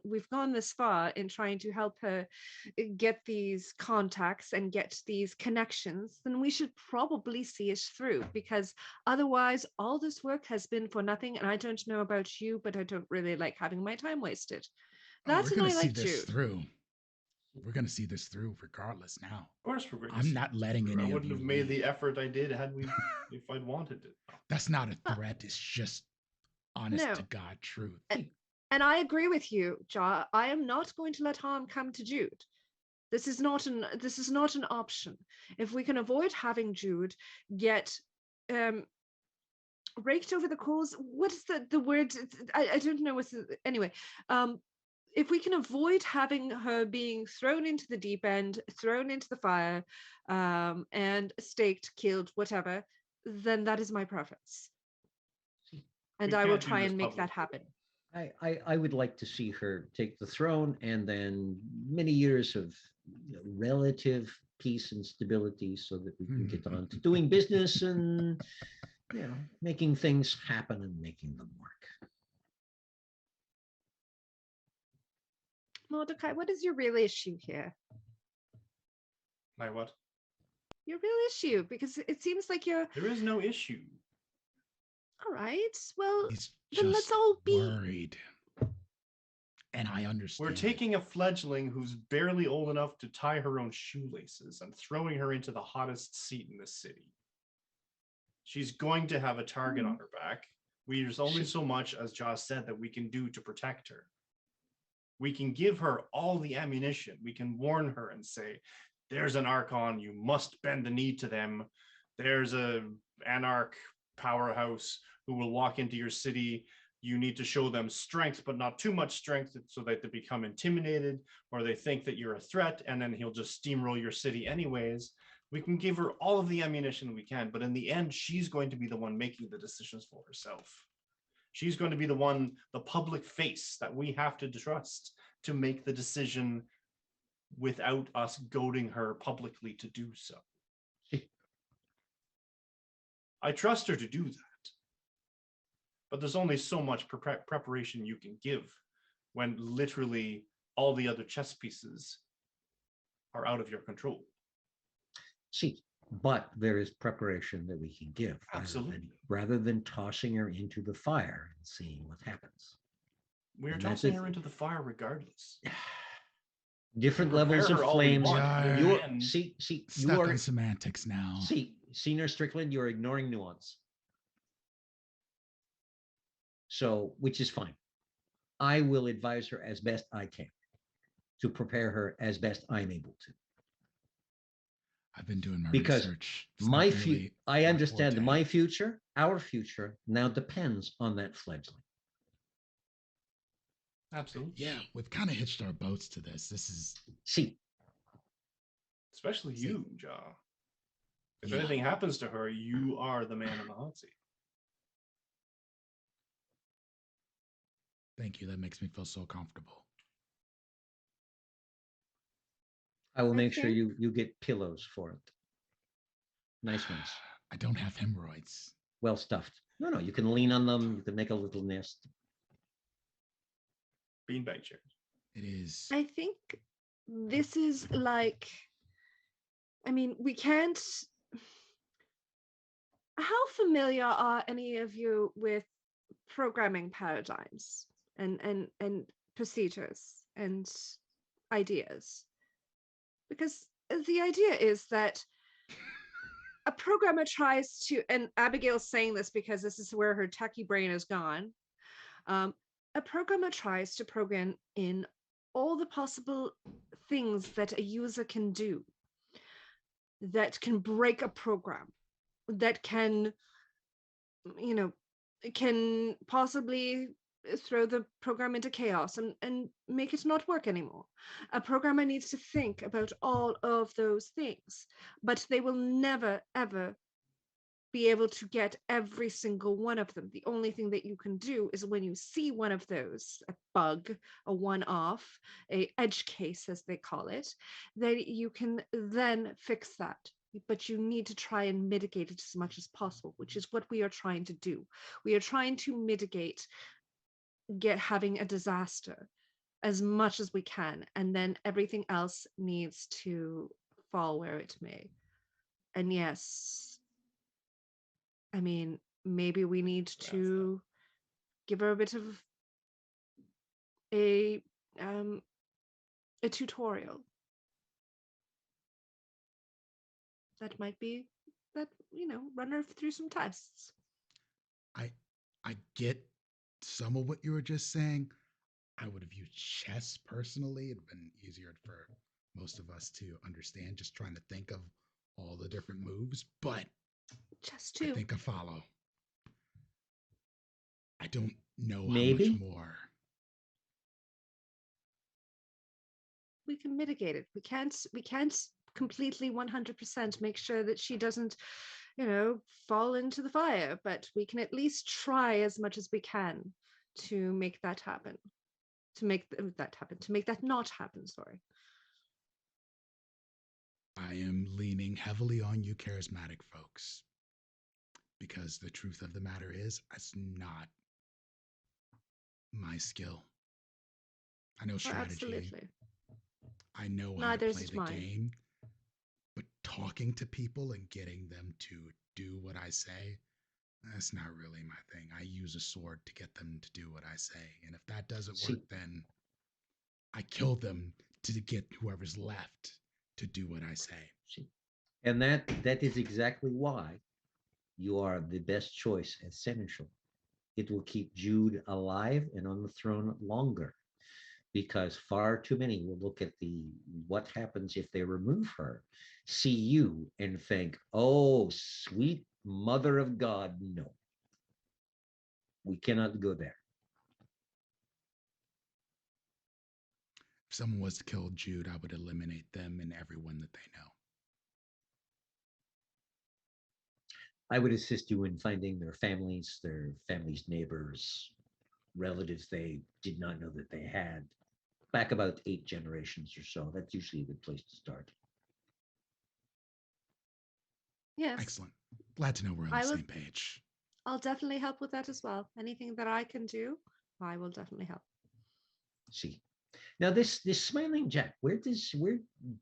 we've gone this far in trying to help her get these contacts and get these connections, then we should probably see it through, because otherwise all this work has been for nothing. And I don't know about you, but I don't really like having my time wasted. That's we're and gonna I see like this Jude. through. We're gonna see this through regardless now. Of course, we're going to I'm not letting any I of wouldn't you have made the leave. effort I did if I'd wanted it. That's not a threat. It's just honest No. to God truth. And I agree with you, Ja. I am not going to let harm come to Jude. This is not an option. If we can avoid having Jude get raked over the coals, what is the word? I don't know what's anyway. If we can avoid having her being thrown into the deep end, thrown into the fire, and staked, killed, whatever, then that is my preference. And I will try and make that happen. I would like to see her take the throne and then many years of relative peace and stability so that we can get on to doing business and making things happen and making them work. Mordecai, what is your real issue here? My what? Your real issue, because it seems like you're. There is no issue. All right. Well, He's then let's just all be worried. And I understand. We're taking a fledgling who's barely old enough to tie her own shoelaces and throwing her into the hottest seat in the city. She's going to have a target on her back. There's only so much, as Josh said, that we can do to protect her. We can give her all the ammunition. We can warn her and say, there's an Archon, you must bend the knee to them. There's a Anarch powerhouse who will walk into your city. You need to show them strength, but not too much strength so that they become intimidated or they think that you're a threat, and then he'll just steamroll your city anyways. We can give her all of the ammunition we can, but in the end, she's going to be the one making the decisions for herself. She's going to be the one, the public face that we have to trust to make the decision without us goading her publicly to do so. I trust her to do that. But there's only so much preparation you can give when literally all the other chess pieces are out of your control. See, but there is preparation that we can give. Absolutely. Rather than tossing her into the fire and seeing what happens. We're tossing her into the fire regardless. Different levels of flames. Stuck you are on semantics now. See, Senior Strickland, you're ignoring nuance. So, which is fine. I will advise her as best I can to prepare her as best I'm able to. I've been doing my research. I understand my future, our future now depends on that fledgling. Absolutely. Yeah, we've kind of hitched our boats to this. This is especially you, Ja. If anything happens to her, you are the man in the hot seat. Thank you. That makes me feel so comfortable. I will make sure you get pillows for it. Nice ones. I don't have hemorrhoids. Well stuffed. No, you can lean on them. You can make a little nest. Beanbag chairs. It is. I think this is like, I mean, we can't. How familiar are any of you with programming paradigms and procedures and ideas? Because the idea is that a programmer tries to, and Abigail's saying this because this is where her techie brain is gone. A programmer tries to program in all the possible things that a user can do that can break a program, that can, can possibly throw the program into chaos and make it not work anymore. A programmer needs to think about all of those things, but they will never, ever be able to get every single one of them. The only thing that you can do is when you see one of those, a bug, a one-off, a edge case, as they call it, that you can then fix that. But you need to try and mitigate it as much as possible, which is what we are trying to do. We are trying to mitigate having a disaster as much as we can, and then everything else needs to fall where it may. And yes, I mean, maybe we need to give her a bit of a tutorial. That might be that, run her through some tests. I get some of what you were just saying. I would have used chess personally. It'd been easier for most of us to understand, just trying to think of all the different moves, but chess too. I think I follow. I don't know Maybe. how much more. We can mitigate it. We can't completely 100% make sure that she doesn't, fall into the fire, but we can at least try as much as we can to make that happen. To make that not happen, sorry. I am leaning heavily on you charismatic folks, because the truth of the matter is, it's not my skill. I know strategy. Absolutely. I know how to play the game, but talking to people and getting them to do what I say, that's not really my thing. I use a sword to get them to do what I say. And if that doesn't work, then I kill them to get whoever's left to do what I say. See? And that is exactly why you are the best choice as seneschal. It will keep Jude alive and on the throne longer, because far too many will look at the what happens if they remove her, see you, and think, "Oh, sweet mother of God, no, we cannot go there." If someone was to kill Jude, I would eliminate them and everyone that they know. I would assist you in finding their families, neighbors, relatives they did not know that they had. Back about 8 generations or so. That's usually a good place to start. Yes. Excellent. Glad to know we're on the same page. I'll definitely help with that as well. Anything that I can do, I will definitely help. See. Now this smiling Jack, where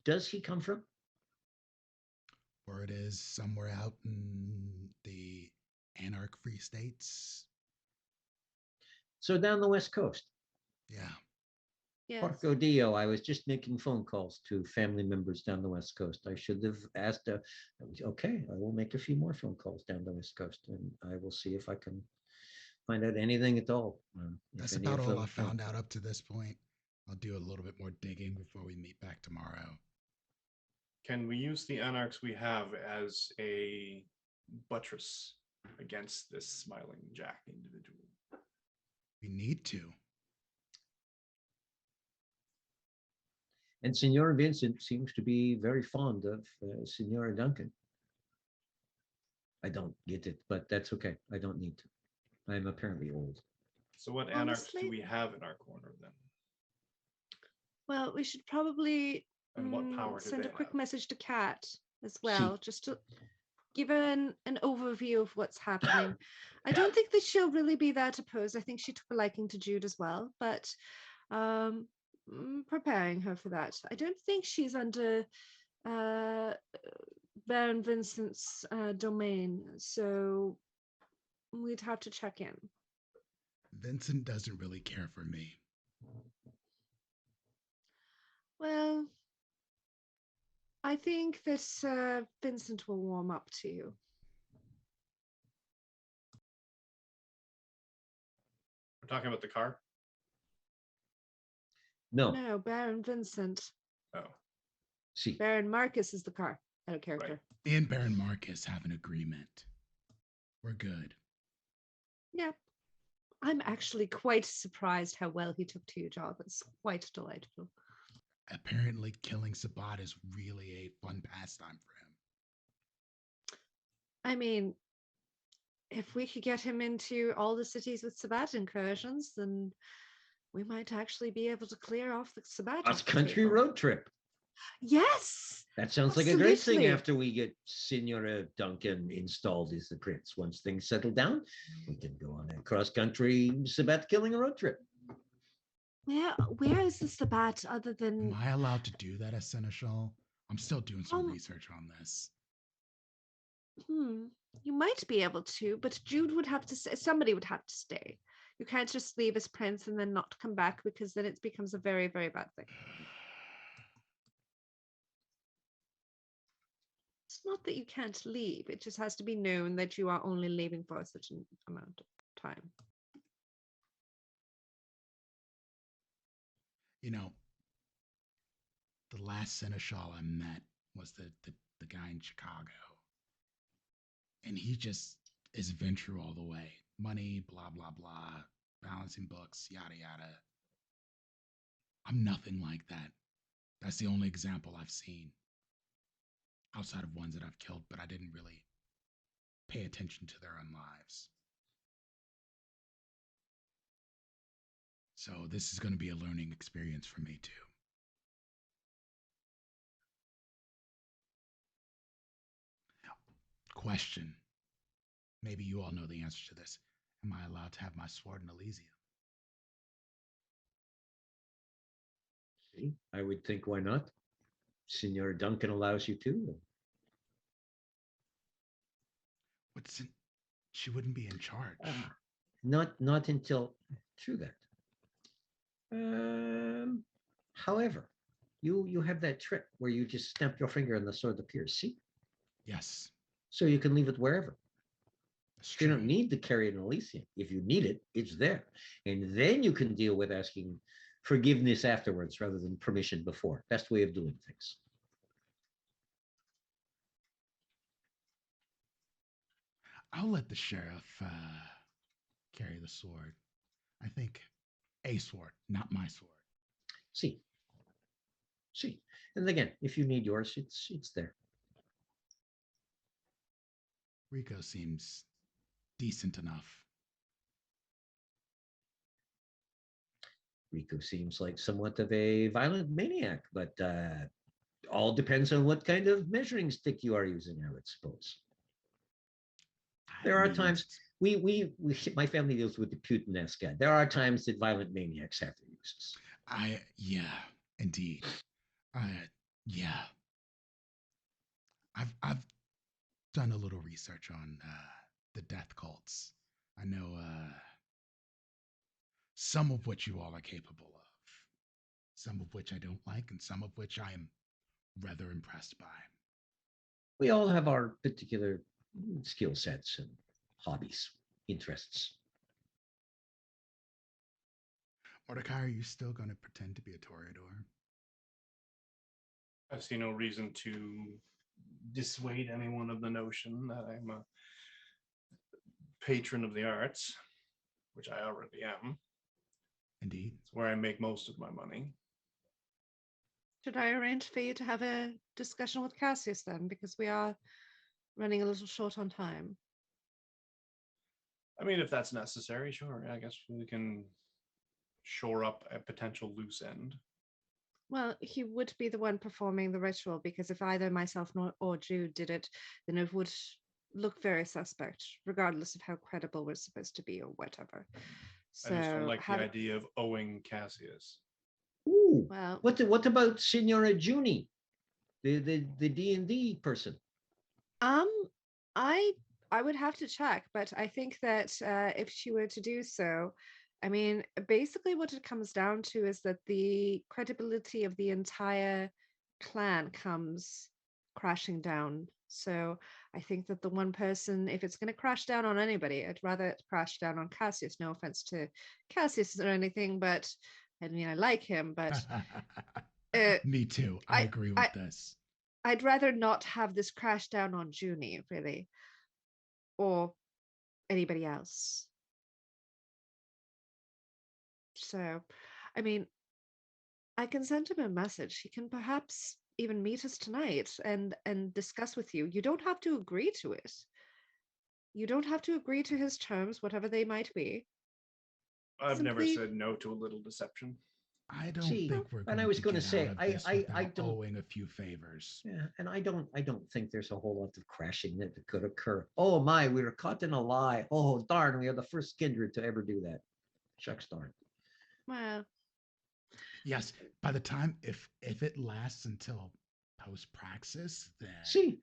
does he come from? Word is somewhere out in the Anarch Free States. So down the West Coast. Yeah. Yes. Porco Dio. I was just making phone calls to family members down the West Coast. I should have asked. Okay, I will make a few more phone calls down the West Coast, and I will see if I can find out anything at all. That's about all I found out up to this point. I'll do a little bit more digging before we meet back tomorrow. Can we use the anarchs we have as a buttress against this smiling Jack individual? We need to. And Senor Vincent seems to be very fond of Senora Duncan. I don't get it, but that's okay. I don't need to. I'm apparently old. So what anarchs do we have in our corner then? Well, we should probably And what power send a quick have? message to Kat as well, just to give her an overview of what's happening. I don't think that she'll really be that opposed. I think she took a liking to Jude as well, but preparing her for that. I don't think she's under Baron Vincent's domain, so we'd have to check in. Vincent doesn't really care for me. Well, I think this Vincent will warm up to you. We're talking about the car? No, Baron Vincent. Oh. See. Baron Marcus is the car. Out of character. Right. Me and Baron Marcus have an agreement. We're good. Yeah. I'm actually quite surprised how well he took to your job. It's quite delightful. Apparently, killing Sabat is really a fun pastime for him. I mean, if we could get him into all the cities with Sabat incursions, then we might actually be able to clear off the Sabat. That's country road trip. Yes. That sounds like a great thing after we get Senora Duncan installed as the prince. Once things settle down, we can go on a cross-country Sabat killing a road trip. Yeah, where is the Sabat other than... Am I allowed to do that as Seneschal? I'm still doing some research on this. You might be able to, but Jude would have to stay. Somebody would have to stay. You can't just leave as prince and then not come back, because then it becomes a very, very bad thing. It's not that you can't leave. It just has to be known that you are only leaving for such an amount of time. You know, the last Seneschal I met was the guy in Chicago. And he just is venture all the way. Money, blah, blah, blah, balancing books, yada, yada. I'm nothing like that. That's the only example I've seen. Outside of ones that I've killed, but I didn't really pay attention to their own lives. So this is going to be a learning experience for me too. Question. Maybe you all know the answer to this. Am I allowed to have my sword in Elysium? See, I would think, why not? Senor Duncan allows you to. She wouldn't be in charge. Not until through that. However, you have that trick where you just snap your finger and the sword appears. See? Yes, So you can leave it wherever. that's You true. don't need to carry an Elysian. If you need it, it's there. And then you can deal with asking forgiveness afterwards rather than permission before. Best way of doing things. I'll let the sheriff carry the sword. I think a sword, not my sword. See. See. And again, if you need yours, it's there. Rico seems decent enough. Rico seems like somewhat of a violent maniac, but all depends on what kind of measuring stick you are using, I would suppose. There are times we my family deals with the Putinesque. There are times that violent maniacs have their uses. Yeah, indeed. Yeah. I've done a little research on the death cults. I know some of what you all are capable of, some of which I don't like, and some of which I am rather impressed by. We all have our particular skill sets and hobbies, interests. Mordecai, are you still going to pretend to be a Toreador? I see no reason to dissuade anyone of the notion that I'm a patron of the arts, which I already am. Indeed. It's where I make most of my money. Should I arrange for you to have a discussion with Cassius then? Because we are running a little short on time. I mean, if that's necessary, sure. I guess we can shore up a potential loose end. Well, he would be the one performing the ritual because if either myself or Jude did it, then it would look very suspect, regardless of how credible we're supposed to be or whatever. So I just don't like the idea of owing Cassius. Ooh, well, what about Signora Junie, the D&D person? I would have to check, but I think that if she were to do so, I mean, basically what it comes down to is that the credibility of the entire clan comes crashing down. So I think that the one person, if it's going to crash down on anybody, I'd rather it crash down on Cassius. No offense to Cassius or anything, but I mean, I like him, but Me too. I agree with this. I'd rather not have this crash down on Junie, really, or anybody else. So, I mean, I can send him a message. He can perhaps even meet us tonight and discuss with you. You don't have to agree to it. You don't have to agree to his terms, whatever they might be. I've never Simply- said no to a little deception. I don't See, think we're going and I was to going to get say, out of this without don't. owing a few favors. Yeah, and I don't think there's a whole lot of crashing that could occur. Oh my, we were caught in a lie. Oh darn, we are the first kindred to ever do that. Shucks darn. Well, Yes, by the time if it lasts until post praxis, then See,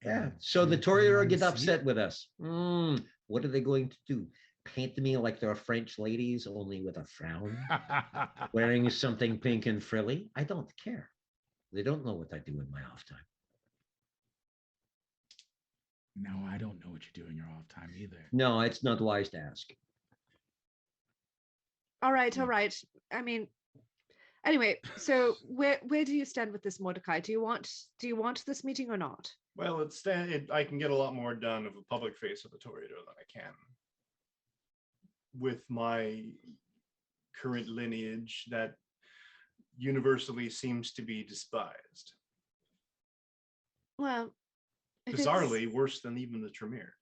yeah. and So the Jude being Toreador on the get upset seat, with us. What are they going to do? Paint me like they're French ladies, only with a frown, wearing something pink and frilly? I don't care. They don't know what I do in my off time. No, I don't know what you do in your off time either. No, it's not wise to ask. all right. I mean, anyway, so where do you stand with this, Mordecai? Do you want this meeting or not? Well, I can get a lot more done of a public face of the Toreador than I can with my current lineage that universally seems to be despised. Well, if Bizarrely, worse than even the Tremere.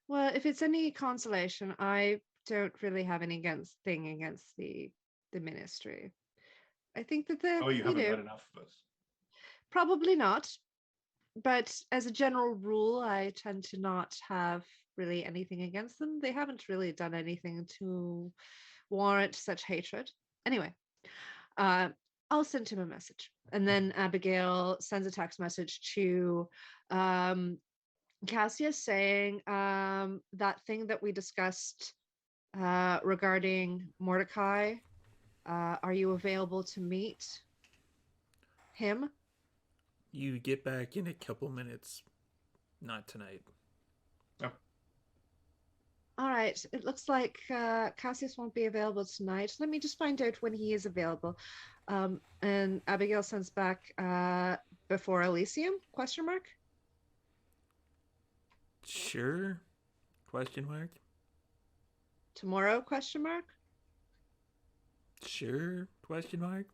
well, if it's any consolation, I don't really have any thing against the ministry. I think that Oh, you haven't read enough of us. probably not. But as a general rule, I tend to not have really anything against them. They haven't really done anything to warrant such hatred. Anyway, I'll send him a message. And then Abigail sends a text message to Cassius saying that thing that we discussed regarding Mordecai Are you available to meet him? You get back in a couple minutes. Not tonight. All right. It looks like Cassius won't be available tonight. Let me just find out when he is available. And Abigail sends back before Elysium? Question mark. Sure? Question mark? Tomorrow? Question mark. Sure? Question mark?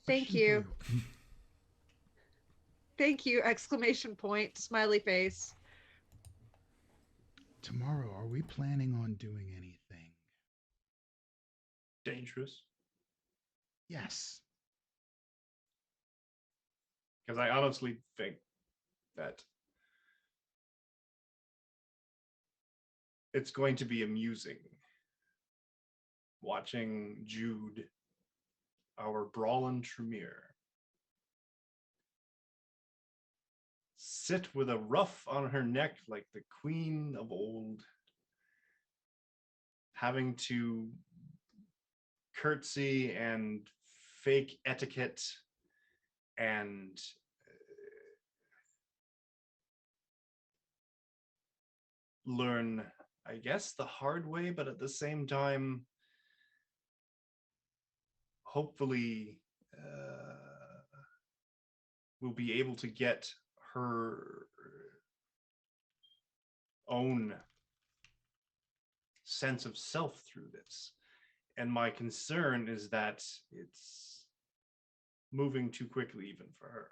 Thank Question you. for Thank you! Exclamation point. Smiley face. Tomorrow, are we planning on doing anything? Dangerous. Yes. Because I honestly think that it's going to be amusing watching Jude, our brawling Tremere, sit with a ruff on her neck like the queen of old, having to curtsy and fake etiquette and learn, I guess, the hard way, but at the same time, hopefully, we'll be able to get her own sense of self through this. And my concern is that it's moving too quickly, even for her.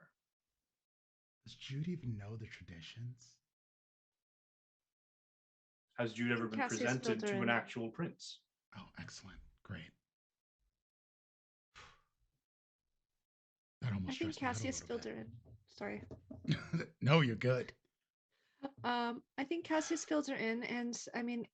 Does Jude even know the traditions? Has Jude ever been Cassius presented filled her to an in. actual prince? Oh, excellent. Great. That I almost think stressed me out a Cassius little filled her in. Sorry. bit. No, you're good. I think Cassius filled her in, and I mean,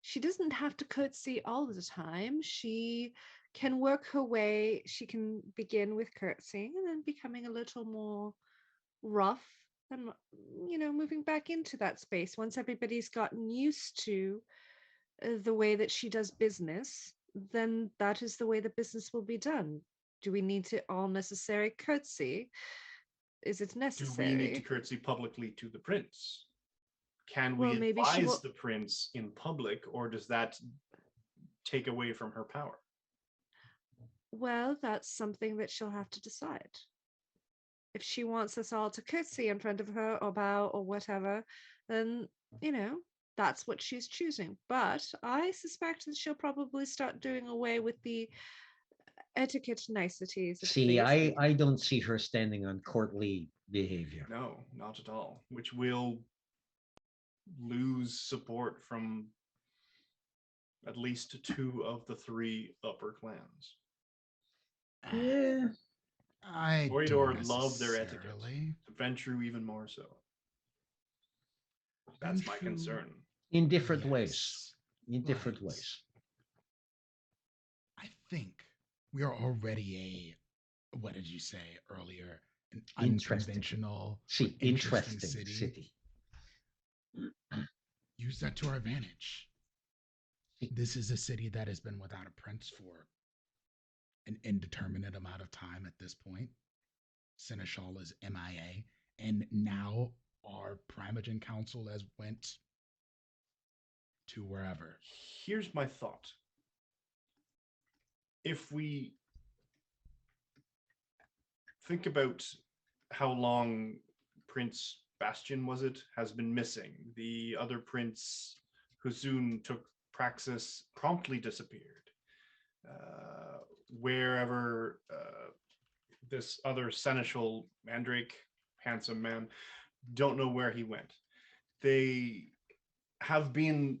she doesn't have to curtsy all the time. She can work her way. She can begin with curtsying and then becoming a little more rough and, moving back into that space once everybody's gotten used to the way that she does business. Then that is the way the business will be done. Do we need to all necessary curtsy? Is it Do necessary? we need to curtsy publicly to the prince? Can Well, we maybe she advise will. the prince in public, or does that take away from her power? Well, that's something that she'll have to decide. If she wants us all to curtsy in front of her or bow or whatever, then, that's what she's choosing. But I suspect that she'll probably start doing away with the etiquette niceties, at See, least. I don't see her standing on courtly behavior. No, not at all. Which will lose support from at least two of the three upper clans. Yeah, I Corridor don't love their etiquette. necessarily. Ventrue even more so. That's my Ventrue, concern. in different ways. yes, In different but ways. I think we are already a, what did you say earlier? An Interesting. unconventional, See, interesting interesting city. Use that to our advantage. This is a city that has been without a prince for an indeterminate amount of time at this point. Seneschal is MIA, and now our Primogen Council has went to wherever. Here's my thought. If we think about how long Prince Bastion, was it, has been missing, the other prince who soon took Praxis promptly disappeared. Wherever this other seneschal Mandrake, handsome man, don't know where he went. They have been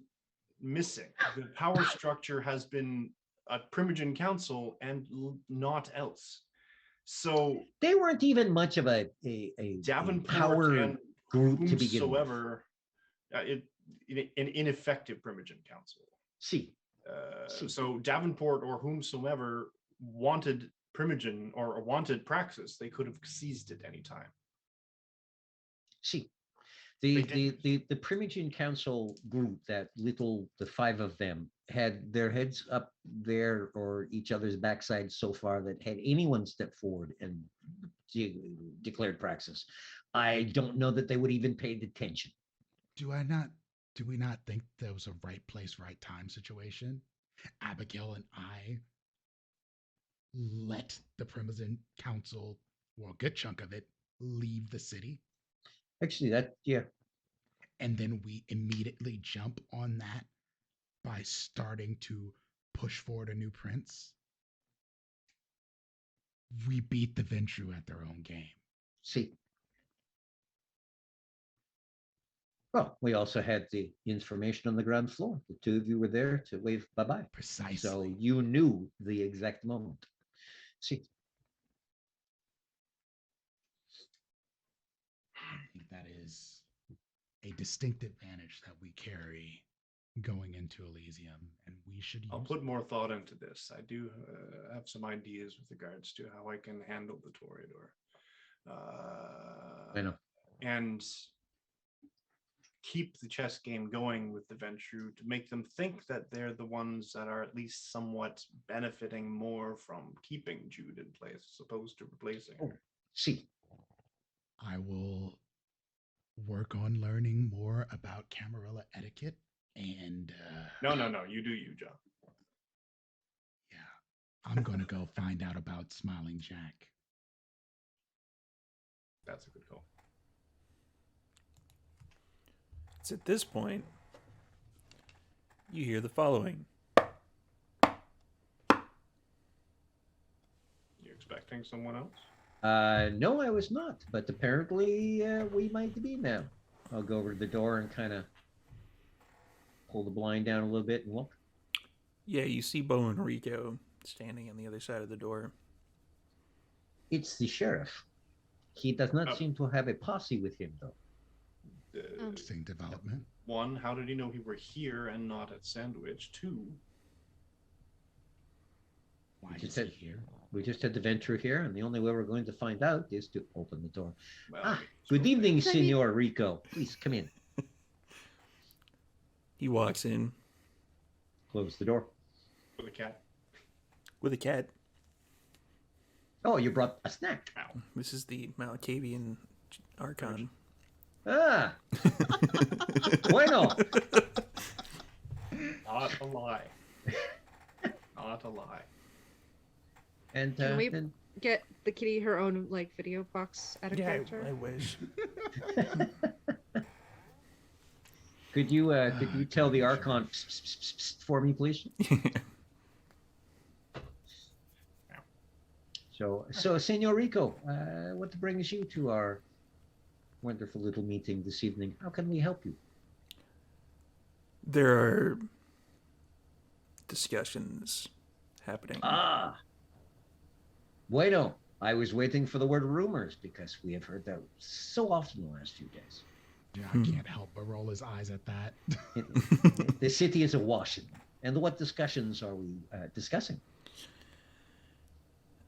missing. The power structure has been a Primogen Council and not else. So they weren't even much of a Davenport power and group to begin with. whomsoever, an ineffective Primogen Council. See, So Davenport or whomsoever wanted Primogen or wanted Praxis, they could have seized it anytime. see, The Primogen Council group, the 5 of them, had their heads up there or each other's backside so far that had anyone step forward and declared praxis, I don't know that they would even paid attention. Do we not think there was a right place, right time situation? Abigail and I let the Primogen Council, or a good chunk of it, leave the city, Actually, and then we immediately jump on that by starting to push forward a new prince. We beat the Ventru at their own game. see. Well, we also had the information on the ground floor. The 2 of you were there to wave bye-bye. Precisely. So you knew the exact moment. See, I think that is a distinct advantage that we carry going into Elysium, and we should use I'll put more thought into this. I do have some ideas with regards to how I can handle the Toreador. I know. And keep the chess game going with the Ventru to make them think that they're the ones that are at least somewhat benefiting more from keeping Jude in place as opposed to replacing her. See, I will work on learning more about Camarilla etiquette and No, you do you, John. yeah, I'm gonna go find out about Smiling Jack. That's a good call. It's at this point you hear the following. You expecting someone else? no, I was not, but apparently we might be now. I'll go over to the door and kind of pull the blind down a little bit and look. Yeah, you see Bo and Rico standing on the other side of the door. It's the sheriff. He does not seem to have a posse with him, though. Interesting development. 1, how did he know we were here and not at Sandwich? 2, Why He is said- he here? We just had the Ventru here, and the only way we're going to find out is to open the door. well, Good so- evening, Can I be- Senor Rico. Please come in. He walks in Close the door. For the cat. with a cat. Oh, you brought a snack. Ow. This is the Malacavian Archon. Ah, bueno. Not a lie. Not a lie. And Can we- then Get the kitty her own like video box at a Yeah, character. I wish. could you tell the Archon psst, psst, psst, psst, for me, please? So, Senor Rico, what brings you to our wonderful little meeting this evening? How can we help you? There are discussions happening. Ah, bueno. I was waiting for the word rumors because we have heard that so often the last few days. Yeah, I can't help but roll his eyes at that. The city is awash in them. And what discussions are we discussing?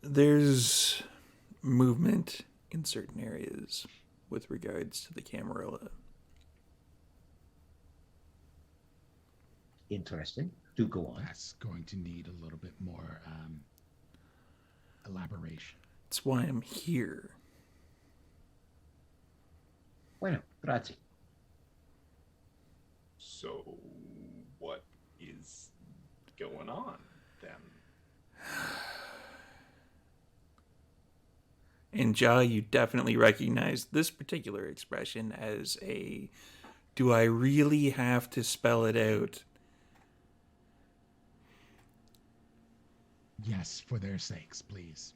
There's movement in certain areas with regards to the Camarilla. Interesting. Do go on. That's going to need a little bit more elaboration. That's why I'm here. Bueno, grazie. So, what is going on then? And Ja, you definitely recognize this particular expression as a, do I really have to spell it out? Yes, for their sakes, please.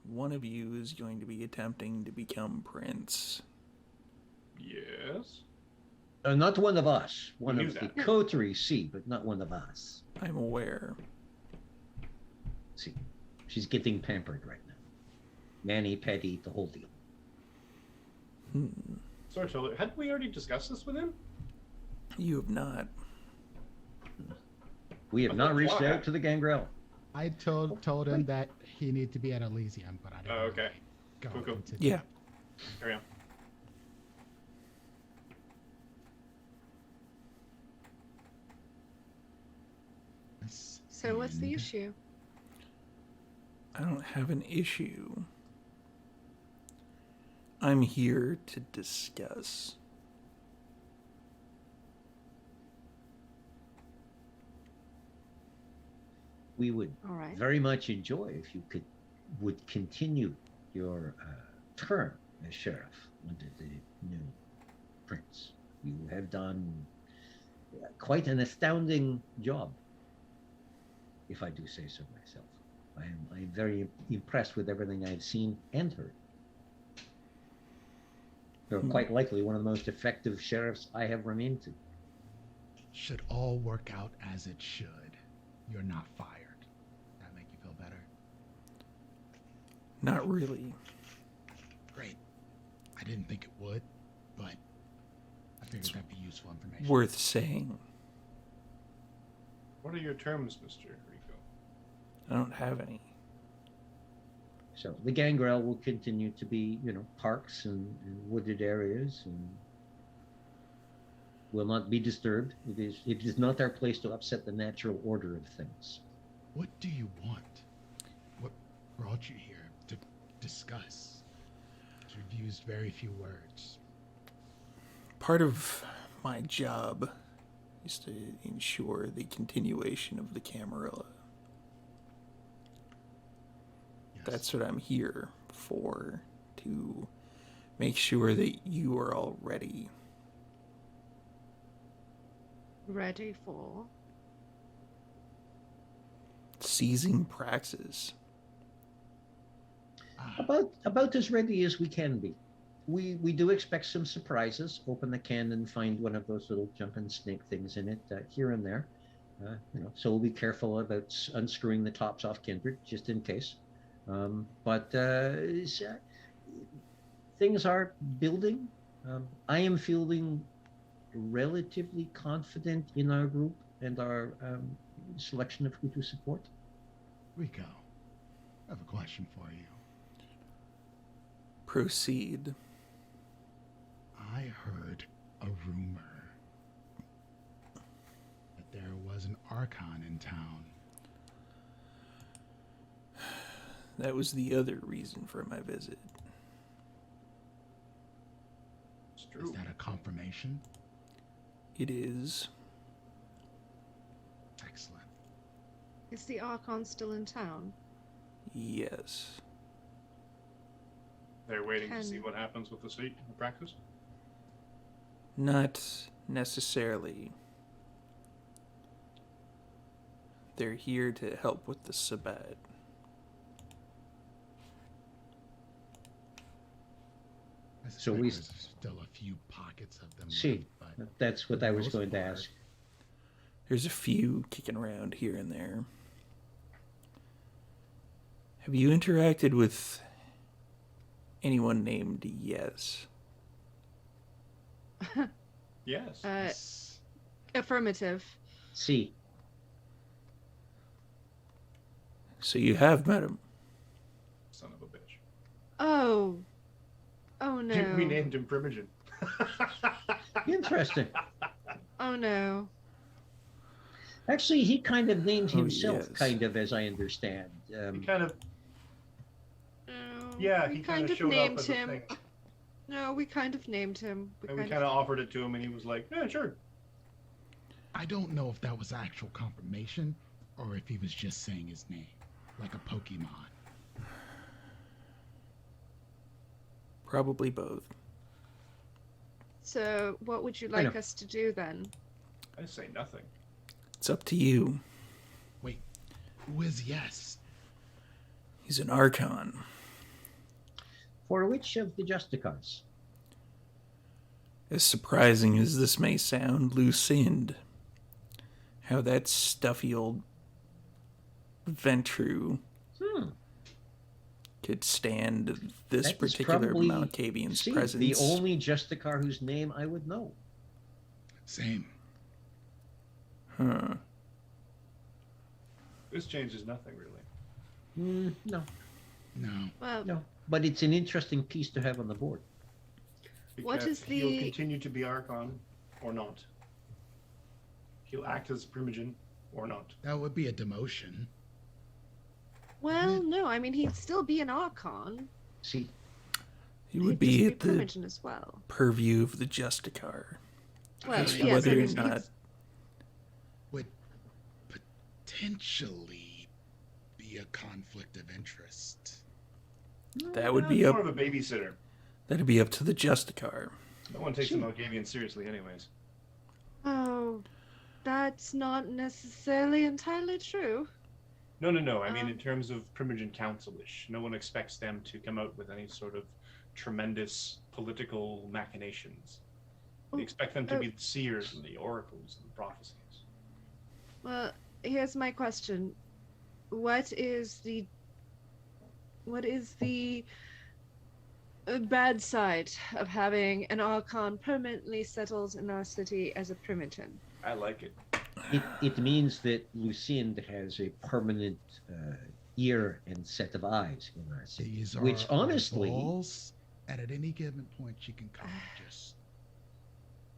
One of you is going to be attempting to become prince. Yes. Not one of us. One knew of the that. coterie, see, but not one of us. I'm aware. See, she's getting pampered right now. Nanny, petty, the whole deal. Sorry, Charlie. Hadn't we already discussed this with him? You have not. We have not reached Why? out to the gangrel. I told him that he needed to be at Elysium, but I didn't Oh, okay. go Cool. into Yeah. Carry on. So what's the And- issue? I don't have an issue. I'm here to discuss. We would All right. very much enjoy if you would continue your term as sheriff under the new prince. You have done quite an astounding job, if I do say so myself. I'm very impressed with everything I've seen and heard. You're quite likely one of the most effective sheriffs I have run into. Should all work out as it should. You're not fired. That make you feel better? Not really. Great. I didn't think it would, but I figured that'd be useful information. Worth saying. What are your terms, Mr. Rico? I don't have any. So the gangrel will continue to be, parks and wooded areas, and will not be disturbed. It is not our place to upset the natural order of things. What do you want? What brought you here to discuss? You've used very few words. Part of my job is to ensure the continuation of the Camarilla. Yes. That's what I'm here for, to make sure that you are all ready. Ready for? Seizing Praxis. About as ready as we can be. We do expect some surprises. Open the can and find one of those little jumping snake things in it here and there. So we'll be careful about unscrewing the tops off Kindred just in case. But things are building. I am feeling relatively confident in our group and our selection of who to support. Rico, I have a question for you. Proceed. I heard a rumor that there was an Archon in town. That was the other reason for my visit. It's Is true. that a confirmation? It is. Excellent. Is the Archon still in town? Yes. They're waiting to see Can- what happens with the seat in practice. Not necessarily. They're here to help with the Sabbat. I So suspect we- there's still a few pockets of them See, left, but that's what for I the was most going to part, ask. There's a few kicking around here and there. Have you interacted with anyone named Yes? Yes. yes. Affirmative. See, So you have met him. Son of a bitch. Oh. Oh no. We named him Primogen. interesting. Oh no. Actually, he kind of named Oh, himself, yes. kind of, as I understand. He kind of, No. yeah, we he kind of showed up named as a him. thing. No, we kind of named him. And we kind of offered it to him, and he was like, "Yeah, sure." I don't know if that was actual confirmation or if he was just saying his name, like a Pokemon. Probably both. So, what would you I like know. us to do then? I say nothing. It's up to you. Wait, who is yes? He's an Archon. For which of the Justicons? As surprising as this may sound, Lucinda. How that stuffy old Ventru could stand this That is particular probably- Malkavian's See, presence. the only Justicar whose name I would know. Same. Huh. This changes nothing, really. No, No. Well, no. But it's an interesting piece to have on the board. What Because is He'll the- continue to be Archon, or not. He'll act as Primogen, or not? That would be a demotion. Well, no, I mean he'd still be an Archon. See, He would He'd just be be at the Primogen as well. purview of the Justicar. Well, As to yes, whether I or mean, not Would potentially be a conflict of interest. that would Yeah, be it's up. more of a babysitter. That'd be up to the Justicar. No one takes the Sure. Malkavian seriously, anyways. Oh, that's not necessarily entirely true. No. I mean, Um, in terms of Primogen Council-ish, no one expects them to come out with any sort of tremendous political machinations. They Oh, expect them to oh. be the seers and the oracles and the prophecies. Well, here's my question: What is the bad side of having an Archon permanently settled in our city as a Primogen? I like it. it means that Lucind has a permanent ear and set of eyes in our city. These are Which, our honestly, balls, and at any given point, she can come and just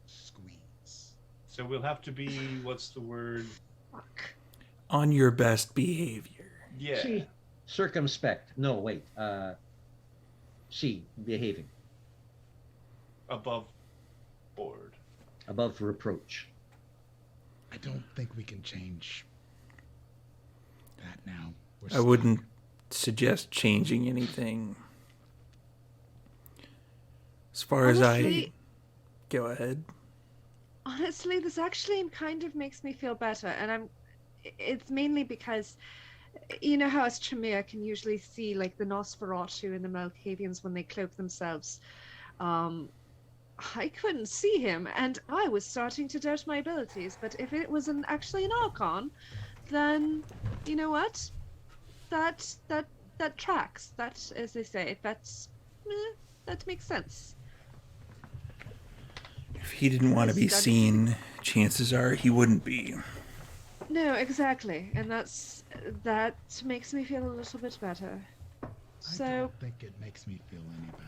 squeeze. So we'll have to be, what's the word? Fuck. On your best behavior. Yeah. see, circumspect. No, wait. See, behaving Above board. above reproach. I don't think we can change that now. We're I stuck. wouldn't suggest changing anything. As far as I Honestly- go ahead. Honestly, this actually kind of makes me feel better, and it's mainly because you know how us Tremere can usually see like the Nosferatu and the Malkavians when they cloak themselves. I couldn't see him, and I was starting to doubt my abilities. But if it was actually an Archon, then you know what? That tracks. That, as they say, that makes sense. If he didn't want to be That's- seen, chances are he wouldn't be. No, exactly, and that makes me feel a little bit better. I So don't think it makes me feel any better.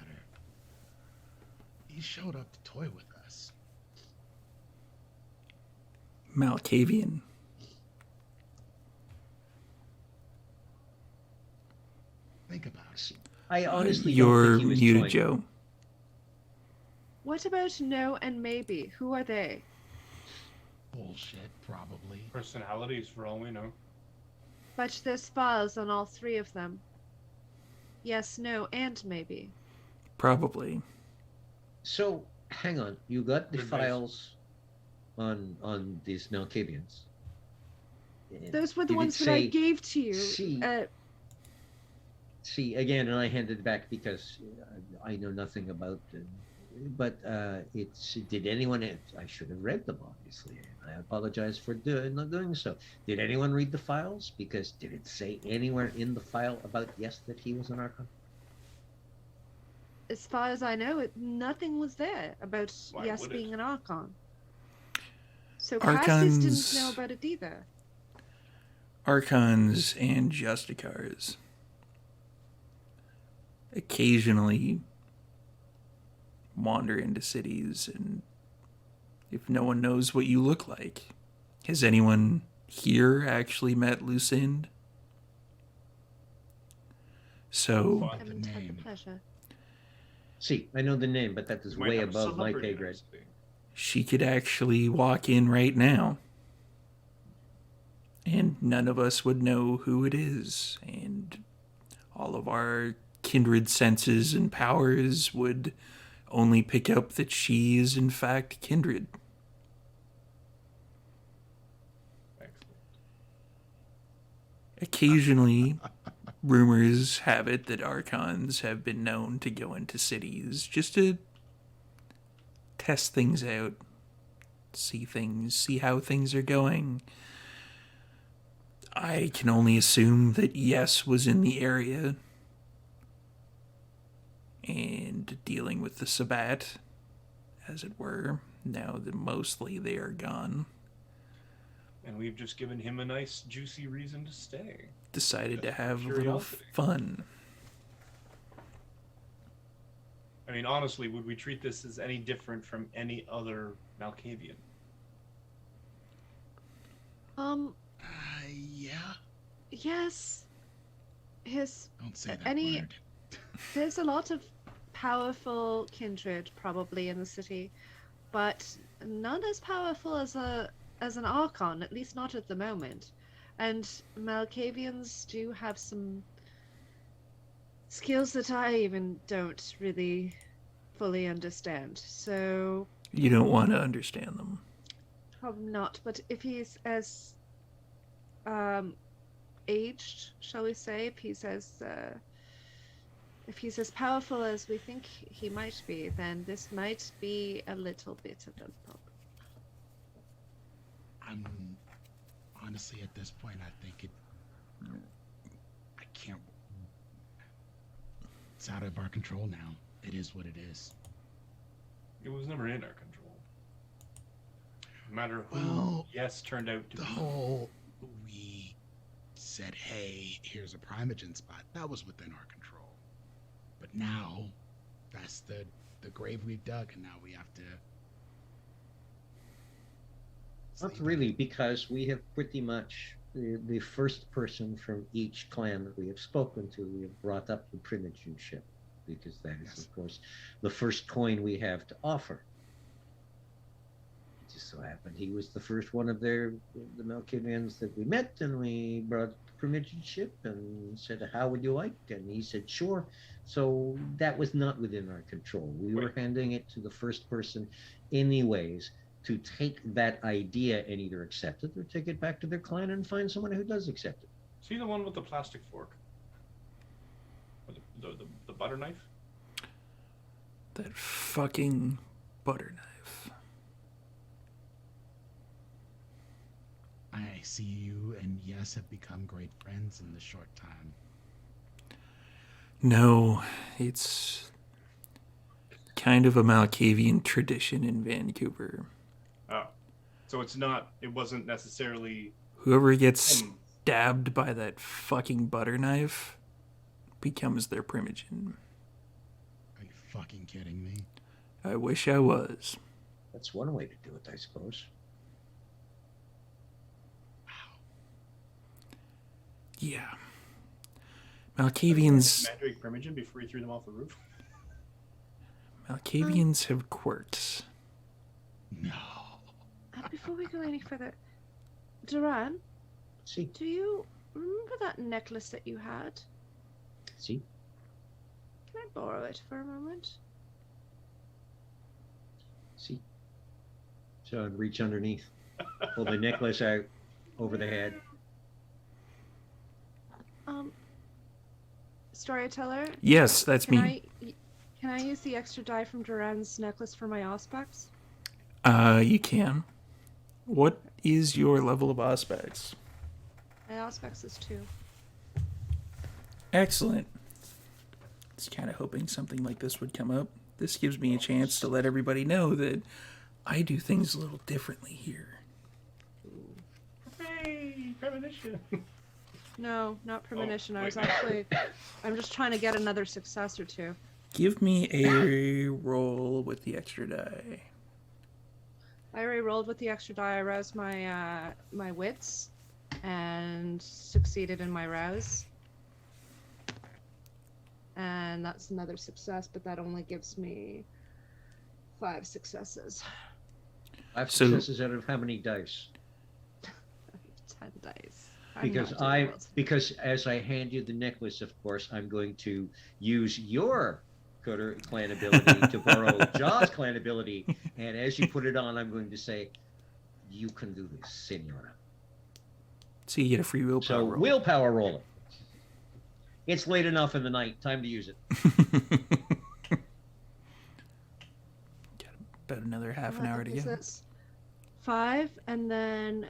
He showed up to toy with us. Malkavian. Think about it. I honestly You're don't think he was muted, toying. Joe. what about no and maybe? Who are they? Bullshit, probably. Personalities, for all we know. But there's files on all three of them. Yes, no, and maybe. Probably. So, hang on. You got the Good advice. files on these Malkavians. Those were the Did it ones that I say gave to you. C? See, again, and I handed it back because I know nothing about them. But it's, did anyone, I should have read them, obviously. And I apologize for not doing so. Did anyone read the files? Because did it say anywhere in the file about yes that he was an Archon? As far as I know, nothing was there about Why yes would being it? an Archon. So Cassius didn't Archons- know about it either. Archons and Justicars occasionally wander into cities, and if no one knows what you look like, has anyone here actually met Lucind? So, Fun. Haven't had the name. pleasure. See, I know the name, but that is Might way have a above my celebrity pay in grade. our city. she could actually walk in right now, and none of us would know who it is, and all of our kindred senses and powers would only pick up that she is in fact kindred. Excellent. Occasionally, rumors have it that Archons have been known to go into cities just to test things out, see how things are going. I can only assume that Yes was in the area and dealing with the Sabbat, as it were, now that mostly they are gone. And we've just given him a nice, juicy reason to stay. Decided to Just have a little curiosity. fun. I mean, honestly, would we treat this as any different from any other Malkavian? Yes, his Don't say that any word. there's a lot of powerful kindred probably in the city, but none as powerful as an Archon, at least not at the moment. And Malkavians do have some skills that I even don't really fully understand. So You don't want to understand them. probably not. But if he's as um, aged, shall we say, if he's as powerful as we think he might be, then this might be a little bit of a problem. I'm honestly at this point. I think I can't. It's out of our control now. It is what it is. It was never in our control. No matter who Well, yes turned out to The be. whole we said, "Hey, here's a Primogen spot." That was within our control. But now, that's the grave we've dug, and now we have to. Not sleep really, because we have pretty much the first person from each clan that we have spoken to, we have brought up the Primogenship, because that is, Yes. of course, the first coin we have to offer. It just so happened he was the first one of the Malkavians that we met, and we brought the Primogenship and said, "How would you like?" And he said, "Sure." So that was not within our control. We were Right. handing it to the first person, anyways, to take that idea and either accept it or take it back to their clan and find someone who does accept it. See the one with the plastic fork? Or the butter knife? That fucking butter knife. I see you and Yes have become great friends in this short time. No, it's kind of a Malkavian tradition in Vancouver. Oh. So it wasn't necessarily Whoever gets him. stabbed by that fucking butter knife becomes their Primogen. Are you fucking kidding me? I wish I was. That's one way to do it, I suppose. Wow. Yeah. Malkavians Mandrake Primogen before he threw them off the roof. Malkavians have quirks. No. Before we go any further, Duran, See, do you remember that necklace that you had? see, Can I borrow it for a moment? see. So I'd reach underneath, pull the necklace out over the head. Storyteller, Yes, that's me. Can I use the extra die from Duran's necklace for my Auspex? You can. What is your level of Auspex? My Auspex is 2. Excellent. I was kind of hoping something like this would come up. This gives me a chance to let everybody know that I do things a little differently here. Hey, premonition. No, not premonition. wait. I'm just trying to get another success or two. Give me a roll with the extra die. I already rolled with the extra die. I roused my my wits and succeeded in my rouse. And that's another success, but that only gives me 5 successes. 5 So- successes out of how many dice? 10 dice. I'm Because not doing well. because as I hand you the necklace, of course, I'm going to use your clan ability to borrow Jaw's clan ability, and as you put it on, I'm going to say, "You can do this, Senora." So you get a free willpower So roll. willpower roll it. It's late enough in the night. Time to use it. Got about another half an hour to This go. is 5 and then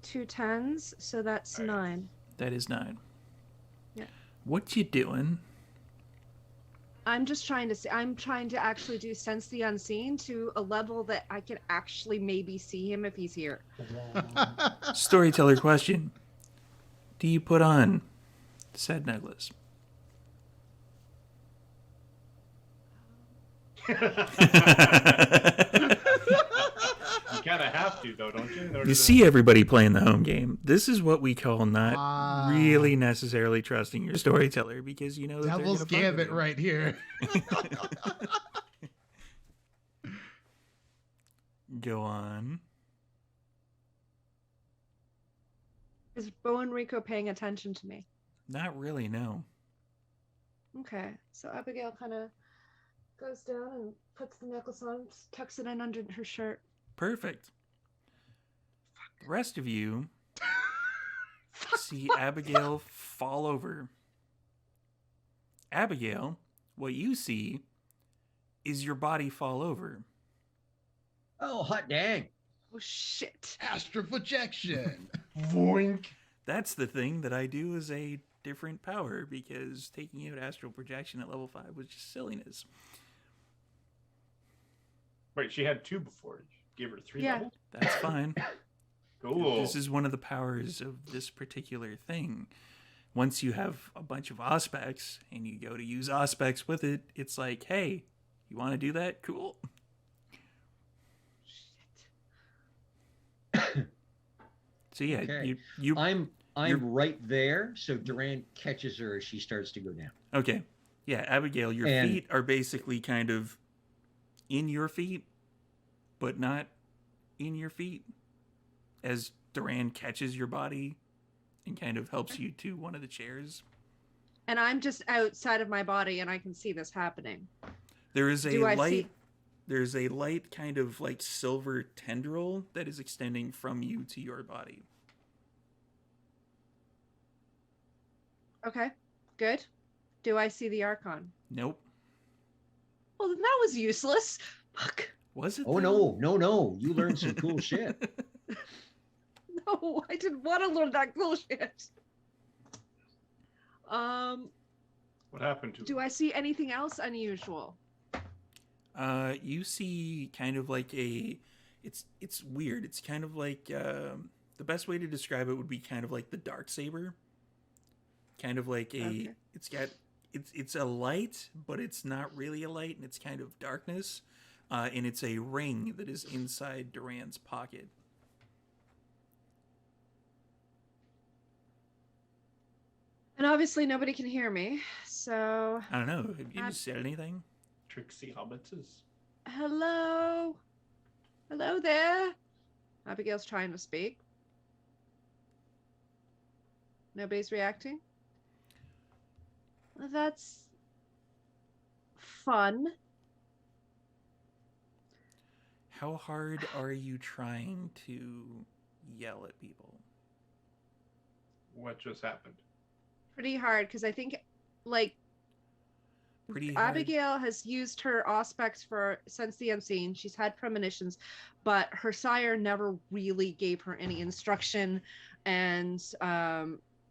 2 10s, so that's 9. That is 9. Yeah. What you doing? I'm just trying to see. I'm trying to actually do sense the unseen to a level that I can actually maybe see him if he's here. Storyteller question. Do you put on said necklace? You kind of have have to, though, don't you? In order You to- see everybody playing the home game. This is what we call not Ah. really necessarily trusting your storyteller because you know that Devil's they're gonna fuck with Gambit you. right here. Go on. Is Bo and Rico paying attention to me? Not really, no. Okay, so Abigail kind of goes down and puts the necklace on, tucks it in under her shirt. Perfect. The rest of you see What? Abigail fall over. Abigail, what you see is your body fall over. Oh, hot dang. Oh shit! Astral projection. Voink. That's the thing that I do as a different power because taking out astral projection at level 5 was just silliness. Wait, she had 2 before. Give her 3 Yeah. levels? That's fine. Cool. This is one of the powers of this particular thing. Once you have a bunch of aspects and you go to use aspects with it, it's like, hey, you want to do that? Cool. So yeah, Okay. you I'm You're- right there, so Duran catches her as she starts to go down. okay. Yeah, Abigail, your And- feet are basically kind of in your feet, but not in your feet. As Duran catches your body and kind of helps you to one of the chairs. And I'm just outside of my body, and I can see this happening. There is a Do I light. see- There's a light kind of like silver tendril that is extending from you to your body. Okay, good. Do I see the Archon? Nope. Well, then that was useless. Fuck. Was it? Oh, though? no. You learned some cool shit. No, I didn't want to learn that bullshit. What happened to Do her? I see anything else unusual? You see kind of like a. It's weird. It's kind of like the best way to describe it would be kind of like the dark saber. Kind of like a. Okay. It's a light, but it's not really a light, and it's kind of darkness. And it's a ring that is inside Duran's pocket. And obviously nobody can hear me, so I don't know. Have you said anything? Trixie Hobbitses. hello? Hello there? Abigail's trying to speak. Nobody's reacting? Well, that's fun. How hard are you trying to yell at people? What just happened? Pretty hard, because I think, like, Pretty hard. Abigail has used her aspects since the unseen. She's had premonitions, but her sire never really gave her any instruction, and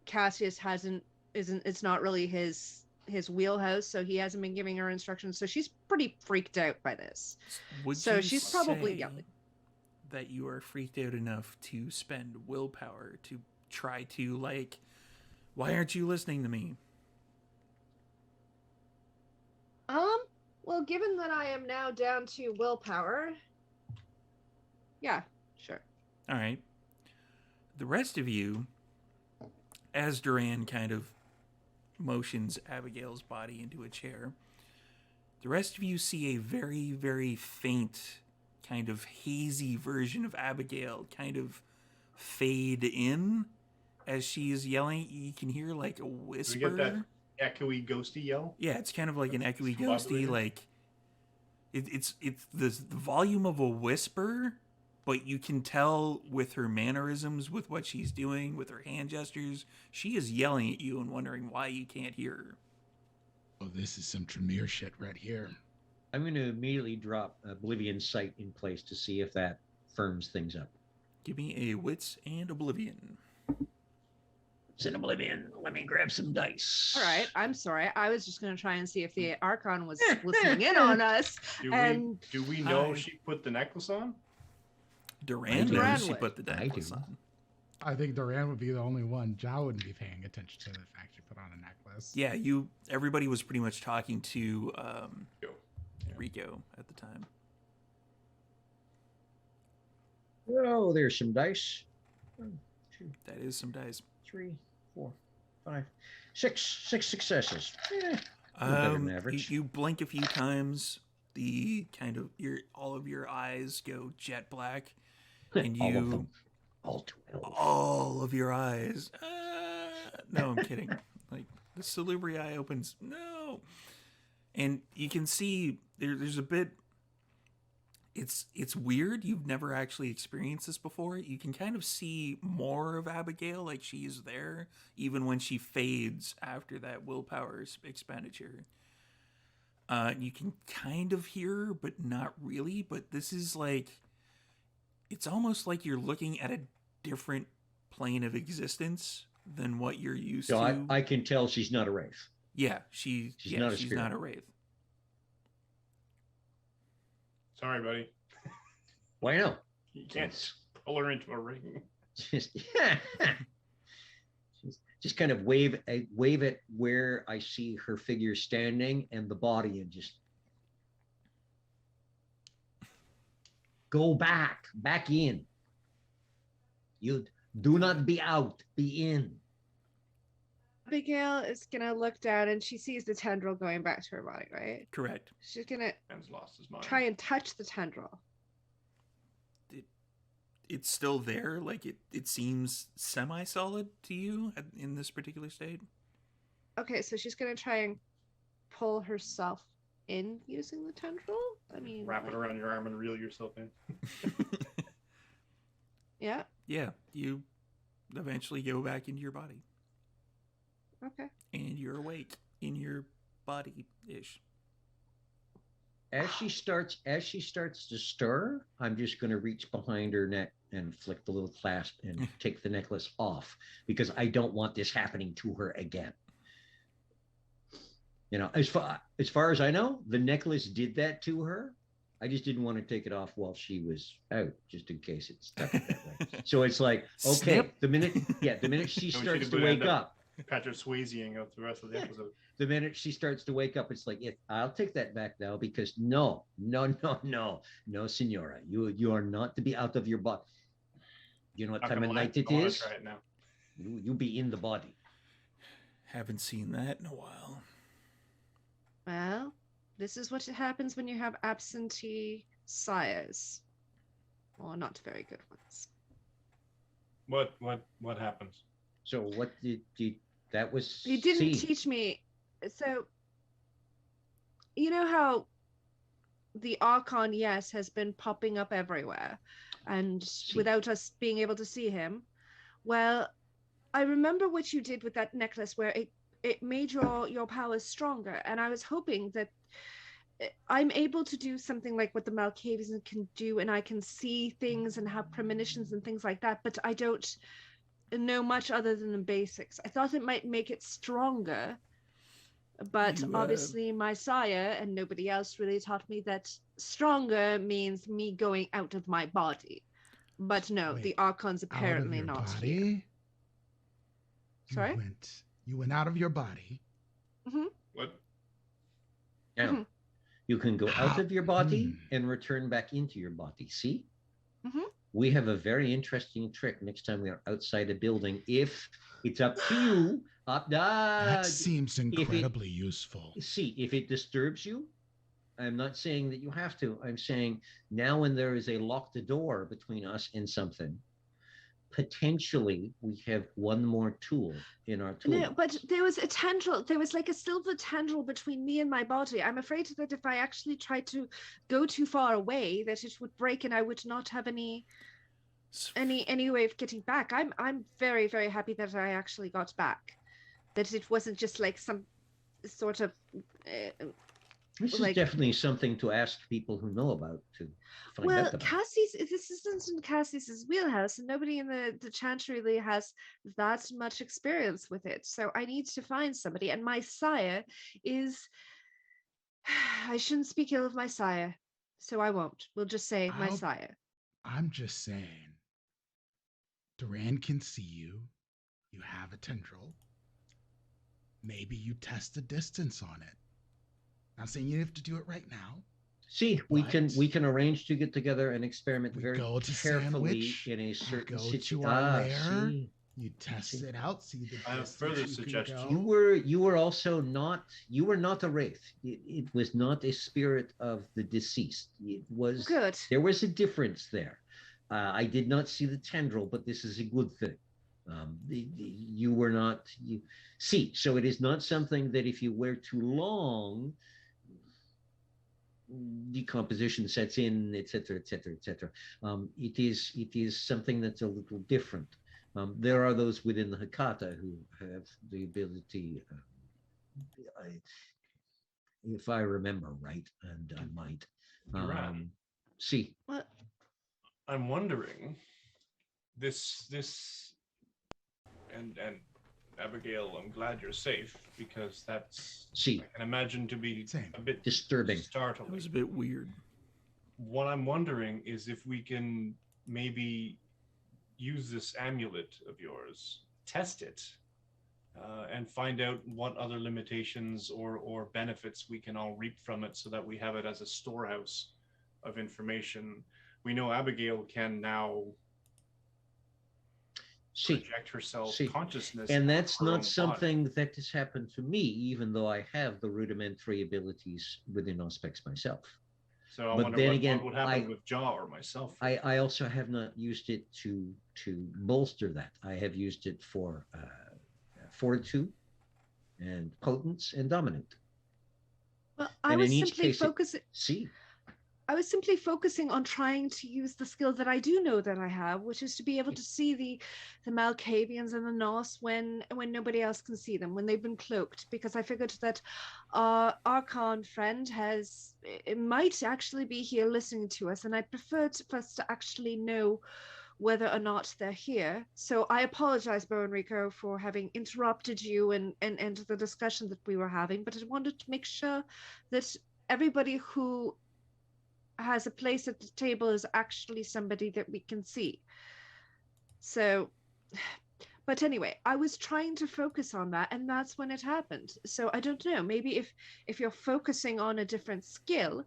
Cassius it's not really his wheelhouse, so he hasn't been giving her instructions. So she's pretty freaked out by this. Would So you she's probably say yelling. that you are freaked out enough to spend willpower to try to, like, why aren't you listening to me? Well, given that I am now down to willpower, yeah, sure. All right. The rest of you, as Duran kind of motions Abigail's body into a chair, the rest of you see a very, very faint, kind of hazy version of Abigail kind of fade in as she is yelling. You can hear like a whisper. get that? Echoey, ghosty yell. Yeah, it's kind of like an echoey, ghosty, Modulated. like it's the volume of a whisper, but you can tell with her mannerisms, with what she's doing, with her hand gestures, she is yelling at you and wondering why you can't hear her. Oh, this is some Tremere shit right here. I'm going to immediately drop Oblivion Sight in place to see if that firms things up. Give me a wits and oblivion. It's in Oblivion. Let me grab some dice. All right, I'm sorry. I was just going to try and see if the Archon was listening in on us. And Do we know I- she put the necklace on? Duran Duran knows she would. put the I necklace do. on. I think Duran would be the only one. Ja wouldn't be paying attention to the fact she put on a necklace. Yeah, everybody was pretty much talking to Yo. Rico at the time. Oh, there's some dice. 1, 2, That is some dice. 3, 4, 5, 6. 6 successes. Better than average. You blink a few times. The kind of all of your eyes go jet black, and All of you them. All 12. all of your eyes. No, I'm kidding. Like the salubri eye opens. No, and you can see there's a bit. It's weird. You've never actually experienced this before. You can kind of see more of Abigail, like she's there, even when she fades after that willpower expenditure. You can kind of hear her, but not really. But this is like, it's almost like you're looking at a different plane of existence than what you're used So to. I can tell she's not a wraith. Yeah, She's not a she's spirit. not a wraith. Sorry, buddy. Why not? You can't pull her into a ring. Just just kind of wave it where I see her figure standing and the body, and just go back in. You do not be out, be in. Abigail is gonna look down and she sees the tendril going back to her body, right? Correct. She's gonna Man's lost his mind. try and touch the tendril. It's still there. Like it seems semi-solid to you in this particular state. Okay, so she's gonna try and pull herself in using the tendril. I mean, Wrap it around your arm and reel yourself in. Yeah. Yeah, you eventually go back into your body, Okay. and you're awake in your body-ish. As she starts to stir, I'm just going to reach behind her neck and flick the little clasp and take the necklace off, because I don't want this happening to her again. You know, as far as I know, the necklace did that to her. I just didn't want to take it off while she was out, just in case it stuck it that way. So it's like, okay, Snip. the minute she starts to wake up, Patrick Swayzeing out the rest of the episode. the minute she starts to wake up, it's like, I'll take that back now, because no, senora, you are not to be out of your body. You know what time of night it is? Try it now. You be in the body. Haven't seen that in a while. Well, this is what happens when you have absentee sires, or not very good ones. What happens? So what did you? That was. You didn't teach me. So, you know how the Archon, yes, has been popping up everywhere, and without us being able to see him. Well, I remember what you did with that necklace, where it made your powers stronger, and I was hoping that I'm able to do something like what the Malkavians can do, and I can see things and have premonitions and things like that, but I don't know much other than the basics. I thought it might make it stronger, but obviously my sire and nobody else really taught me that stronger means me going out of my body. But no, Wait, the Archon's apparently not body? here. Sorry? You went out of your body. Mm-hmm. What? Now, Mm-hmm. you can go out of your body and return back into your body. See? Mm-hmm. We have a very interesting trick next time we are outside a building. If it's up to you, that seems incredibly useful. See, if it disturbs you, I'm not saying that you have to. I'm saying now when there is a locked door between us and something, potentially we have one more tool in our tool. No, but there was a tendril. There was like a silver tendril between me and my body. I'm afraid that if I actually tried to go too far away, that it would break and I would not have any way of getting back. I'm very, very happy that I actually got back. That it wasn't just like some sort of. This is definitely something to ask people who know about to find out about. Cassie's. This isn't in Cassie's wheelhouse, and nobody in the Chantry really has that much experience with it. So I need to find somebody, and my sire is. I shouldn't speak ill of my sire, so I won't. We'll just say my sire. I'm just saying. Duran can see you. You have a tendril. Maybe you test the distance on it. Not saying you have to do it right now. See, we can arrange to get together and experiment We very go to carefully Sandwich, in a we certain go situation. to our lair. See, You test See. it out, see the I have distance further you can suggestion. go. you were also not a wraith. It was not a spirit of the deceased. It was Good. There was a difference there. I did not see the tendril, but this is a good thing. You were not you see. So it is not something that if you wear too long, decomposition sets in, etc., etc., etc. It is something that's a little different. There are those within the Hakata who have the ability, if I remember right, and I might. Duran. See, Well, I'm wondering, this and Abigail, I'm glad you're safe, because that's, See. I can imagine to be Same. a bit Disturbing. That startling. was a bit weird. What I'm wondering is if we can maybe use this amulet of yours, test it, and find out what other limitations or benefits we can all reap from it, so that we have it as a storehouse of information. We know Abigail can now See, project herself See. consciousness, and of that's her own not body. something that has happened to me, even though I have the rudimentary abilities within Auspex myself. So I But wonder then what again, would happen with Jaw or myself. I also have not used it to bolster that. I have used it for fortitude and potence and dominant. well, I And was in each simply case, focusing. see, I was simply focusing on trying to use the skill that I do know that I have, which is to be able to see the Malkavians and the Nos when nobody else can see them, when they've been cloaked. Because I figured that our Archon friend it might actually be here listening to us, and I prefer for us to actually know whether or not they're here. So I apologize, Bo and Rico, for having interrupted you and the discussion that we were having, but I wanted to make sure that everybody who has a place at the table is actually somebody that we can see. So, but anyway, I was trying to focus on that, and that's when it happened. So I don't know, maybe if you're focusing on a different skill,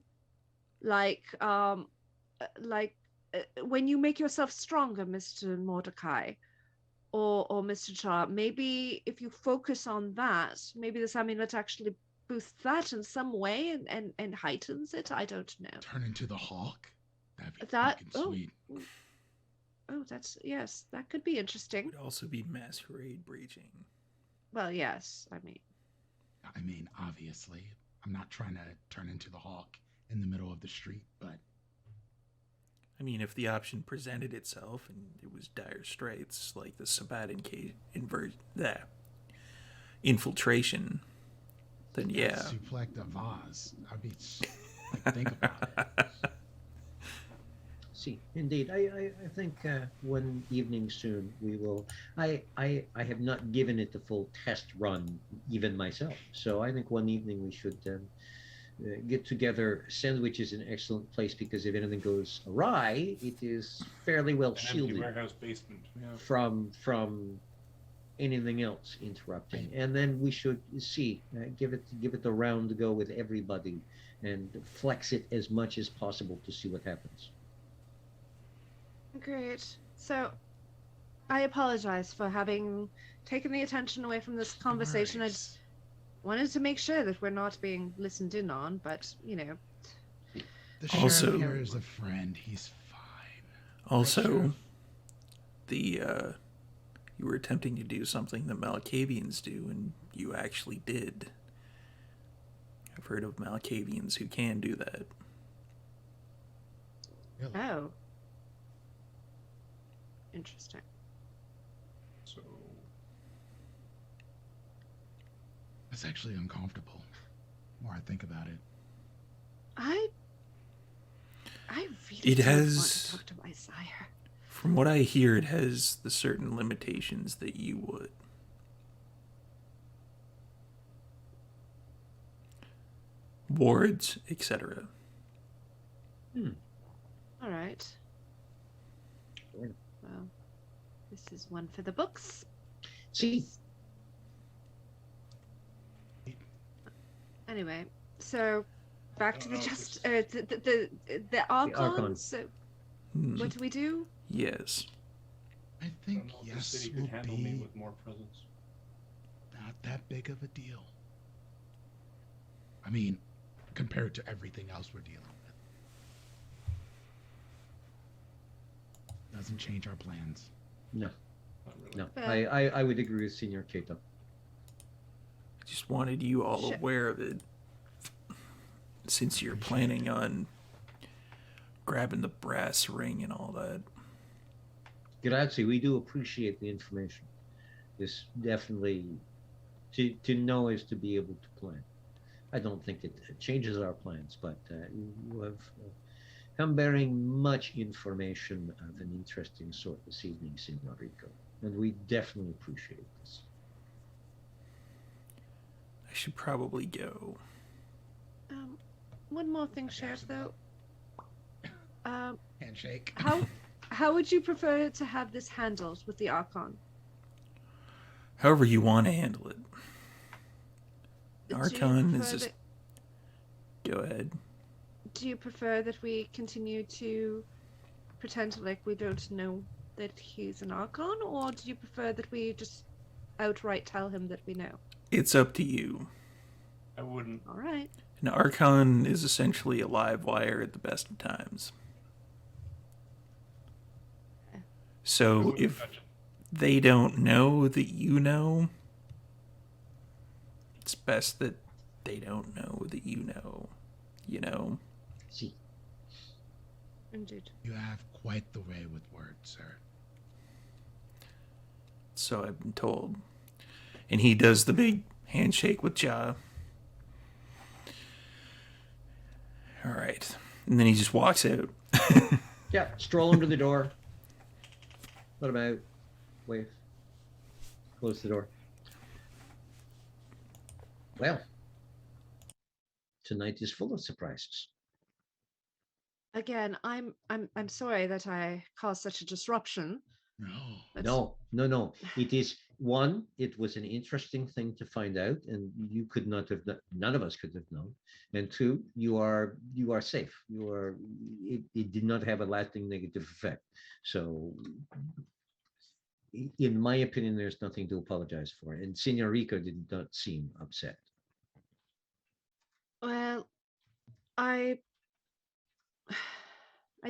like when you make yourself stronger, Mr. Mordecai, or Mr. Char, maybe if you focus on that, maybe this amulet actually boosts that in some way and heightens it. I don't know. Turn into the hawk. That'd be That fucking sweet. Oh, yes, that could be interesting. Would also be masquerade breaching. Well, yes, I mean, Obviously, I'm not trying to turn into the hawk in the middle of the street, but I mean, if the option presented itself and it was dire straits, like the Sabatin infiltration, then yeah. suplex the vase. I'd be like, think about it. see, indeed, I think one evening soon we will. I have not given it the full test run even myself, so I think one evening we should get together. Sandwich is an excellent place because if anything goes awry, it is fairly well An empty shielded warehouse basement. Yeah. from anything else interrupting. And then we should see give it the round to go with everybody and flex it as much as possible to see what happens. great. So, I apologize for having taken the attention away from this conversation. I just wanted to make sure that we're not being listened in on, but you know. The sheriff Also- here is a friend. He's fine. Also, you were attempting to do something that Malkavians do, and you actually did. I've heard of Malkavians who can do that. Really? Oh. Interesting. So It's actually uncomfortable. The more I think about it. I really It don't want has- to talk to my sire. From what I hear, it has the certain limitations that you would. Wards, etc. All right. Sure. Well, this is one for the books. See, Anyway, so back to the No, just just the Archon. Archon. So Hmm, what do we do? yes. I I think don't know if the yes city will could handle me be with more presence. not that big of a deal. I mean, compared to everything else we're dealing with. Doesn't change our plans. No, Not really. no. Fair. I would agree with Senior Cato. I just wanted you all Sure. aware of it. Since you're Appreciate planning on grabbing the brass ring and all that. Grazie. We do appreciate the information. This definitely to know is to be able to plan. I don't think it changes our plans, but you have come bearing much information of an interesting sort this evening, Signor Rico, and we definitely appreciate this. I should probably go. One more thing, Sheriff. Though, Handshake. how would you prefer to have this handled with the Archon? However you want to handle it. Do you Archon is prefer just. Go ahead. Do you prefer that we continue to pretend like we don't know that he's an Archon, or do you prefer that we just outright tell him that we know? It's up to you. I wouldn't. All right. An Archon is essentially a live wire at the best of times. I So wouldn't if touch it. they don't know that you know, it's best that they don't know that you know. You know? See, Indeed. You have quite the way with words, sir. So I've been told. And he does the big handshake with Ja. All right. And then he just walks out. yeah, stroll under the door, let him out, wave, close the door. Well, tonight is full of surprises. Again, I'm sorry that I caused such a disruption. No. But No. It is one. It was an interesting thing to find out, and you could not have. None of us could have known. And two, you are safe. You are. It did not have a lasting negative effect. So, in my opinion, there's nothing to apologize for. And Senor Rico did not seem upset. Well, I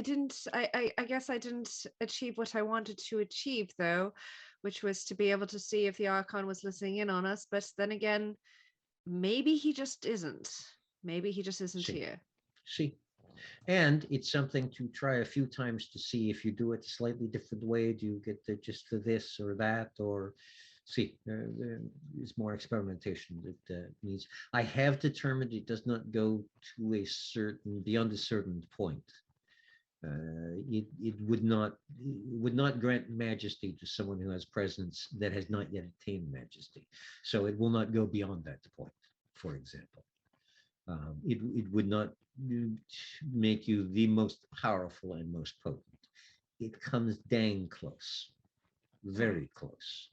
didn't I guess I didn't achieve what I wanted to achieve though, which was to be able to see if the Archon was listening in on us, but then again, maybe he just isn't. Maybe he just isn't See. here. See. And it's something to try a few times to see if you do it a slightly different way. Do you get the just for this or that? Or see, there is more experimentation that needs. I have determined it does not go to a certain, beyond a certain point. It would not grant majesty to someone who has presence that has not yet attained majesty. So it will not go beyond that point, for example. It would not make you the most powerful and most potent. It comes dang close, very close.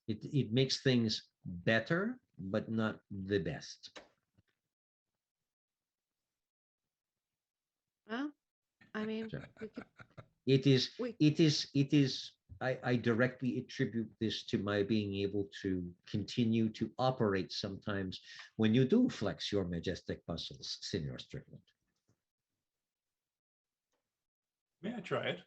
It makes things better, but not the best. Well, I mean, So, we could, It is, we it is, I directly attribute this to my being able to continue to operate sometimes when you do flex your majestic muscles, Senior Strickland. May I try it?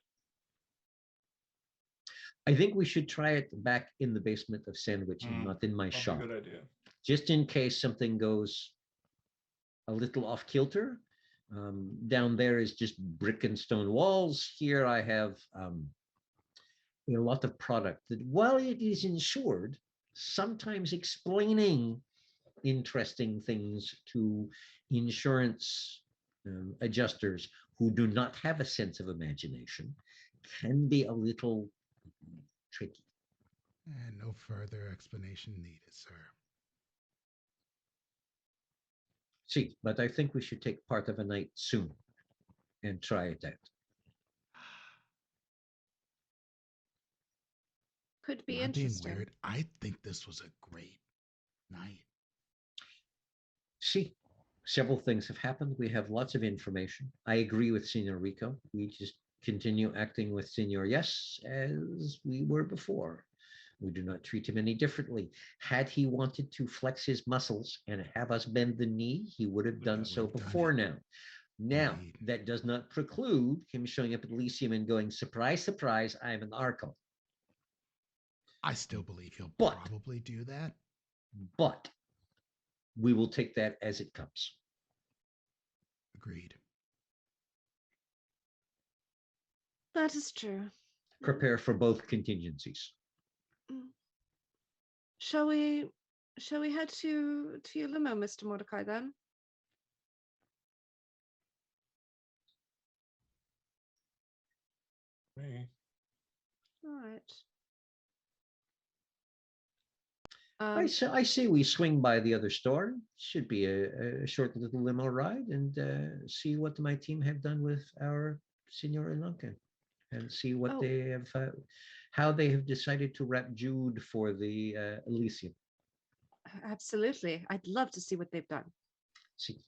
I think we should try it back in the basement of Sandwich and not in my Probably shop, a good idea. just in case something goes a little off kilter. Down there is just brick and stone walls. Here I have a lot of product that, while it is insured, sometimes explaining interesting things to insurance adjusters who do not have a sense of imagination can be a little tricky. And no further explanation needed, sir. See, but I think we should take part of a night soon and try it out. could be Am I being interesting. weird? I think this was a great night. See, Several things have happened. We have lots of information. I agree with Senor Rico. We just continue acting with Senor Yes as we were before. We do not treat him any differently. Had he wanted to flex his muscles and have us bend the knee, he would have done so before now. Now, Indeed. that does not preclude him showing up at Elysium and going, surprise, surprise, I'm an Archon. I still believe he'll But- probably do that. But we will take that as it comes. Agreed. That is true. Prepare for both contingencies. Shall we head to your limo, Mr. Mordecai, then? Hey. All right. I say we swing by the other store. Should be a short little limo ride and see what my team have done with our Senor Lanka and see what Oh. they have, how they have decided to wrap Jude for the Elysium. Absolutely. I'd love to see what they've done. See.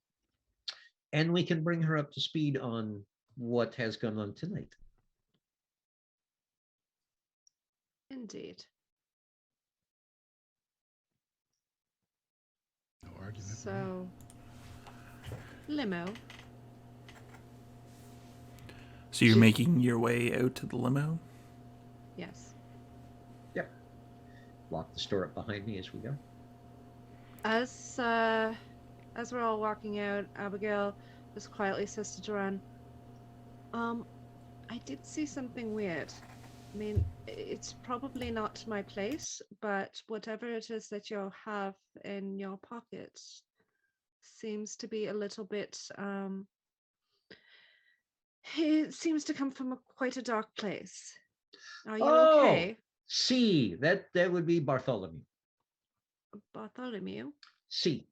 And we can bring her up to speed on what has gone on tonight. Indeed. No argument. So, limo. So you're making your way out to the limo? Yes. Yep. Lock the store up behind me as we go. As we're all walking out, Abigail just quietly says to Joanne, I did see something weird. I mean, it's probably not my place, but whatever it is that you have in your pockets seems to be a little bit, it seems to come from quite a dark place. Are you okay? See, that would be Bartholomew. Bartholomew? See,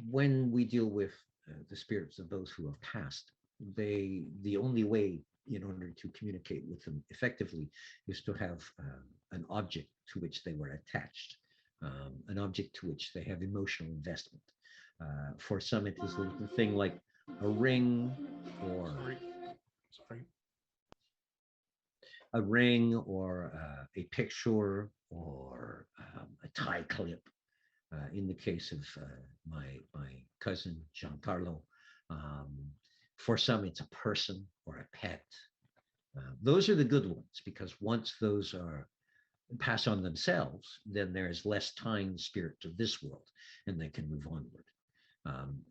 when we deal with the spirits of those who have passed, the only way in order to communicate with them effectively is to have an object to which they were attached, an object to which they have emotional investment. For some, it is a little thing like a ring or Sorry. a ring or a picture or a tie clip. In the case of my cousin Giancarlo, for some it's a person or a pet. Those are the good ones because once those are pass on themselves, then there is less tying the spirit to this world, and they can move onward.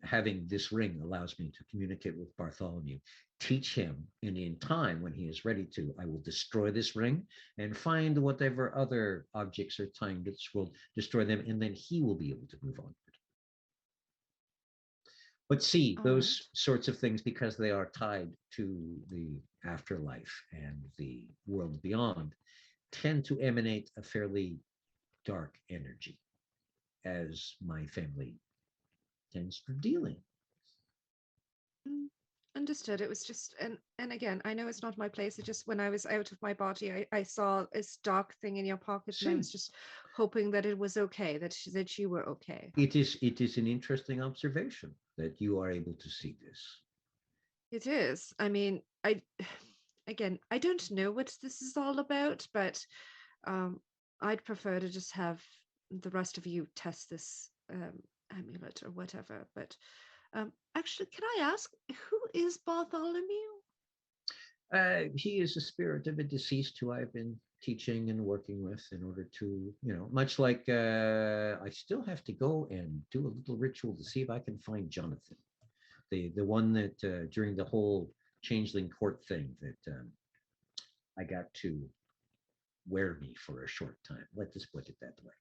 Having this ring allows me to communicate with Bartholomew, teach him, and in time, when he is ready to, I will destroy this ring and find whatever other objects are tying to this world, destroy them, and then he will be able to move onward. But see, those sorts of things, because they are tied to the afterlife and the world beyond, tend to emanate a fairly dark energy, as my family tends to dealing. Understood. It was just, and again, I know it's not my place. It's just when I was out of my body, I saw this dark thing in your pocket, and I was just hoping that it was okay, that you were okay. It is an interesting observation that you are able to see this. It is. I mean, I don't know what this is all about, but I'd prefer to just have the rest of you test this amulet or whatever. But actually, can I ask, who is Bartholomew? He is a spirit of a deceased who I've been teaching and working with in order to, much like I still have to go and do a little ritual to see if I can find Jonathan, the one that during the whole changeling court thing that I got to wear me for a short time. Let's just put it that way.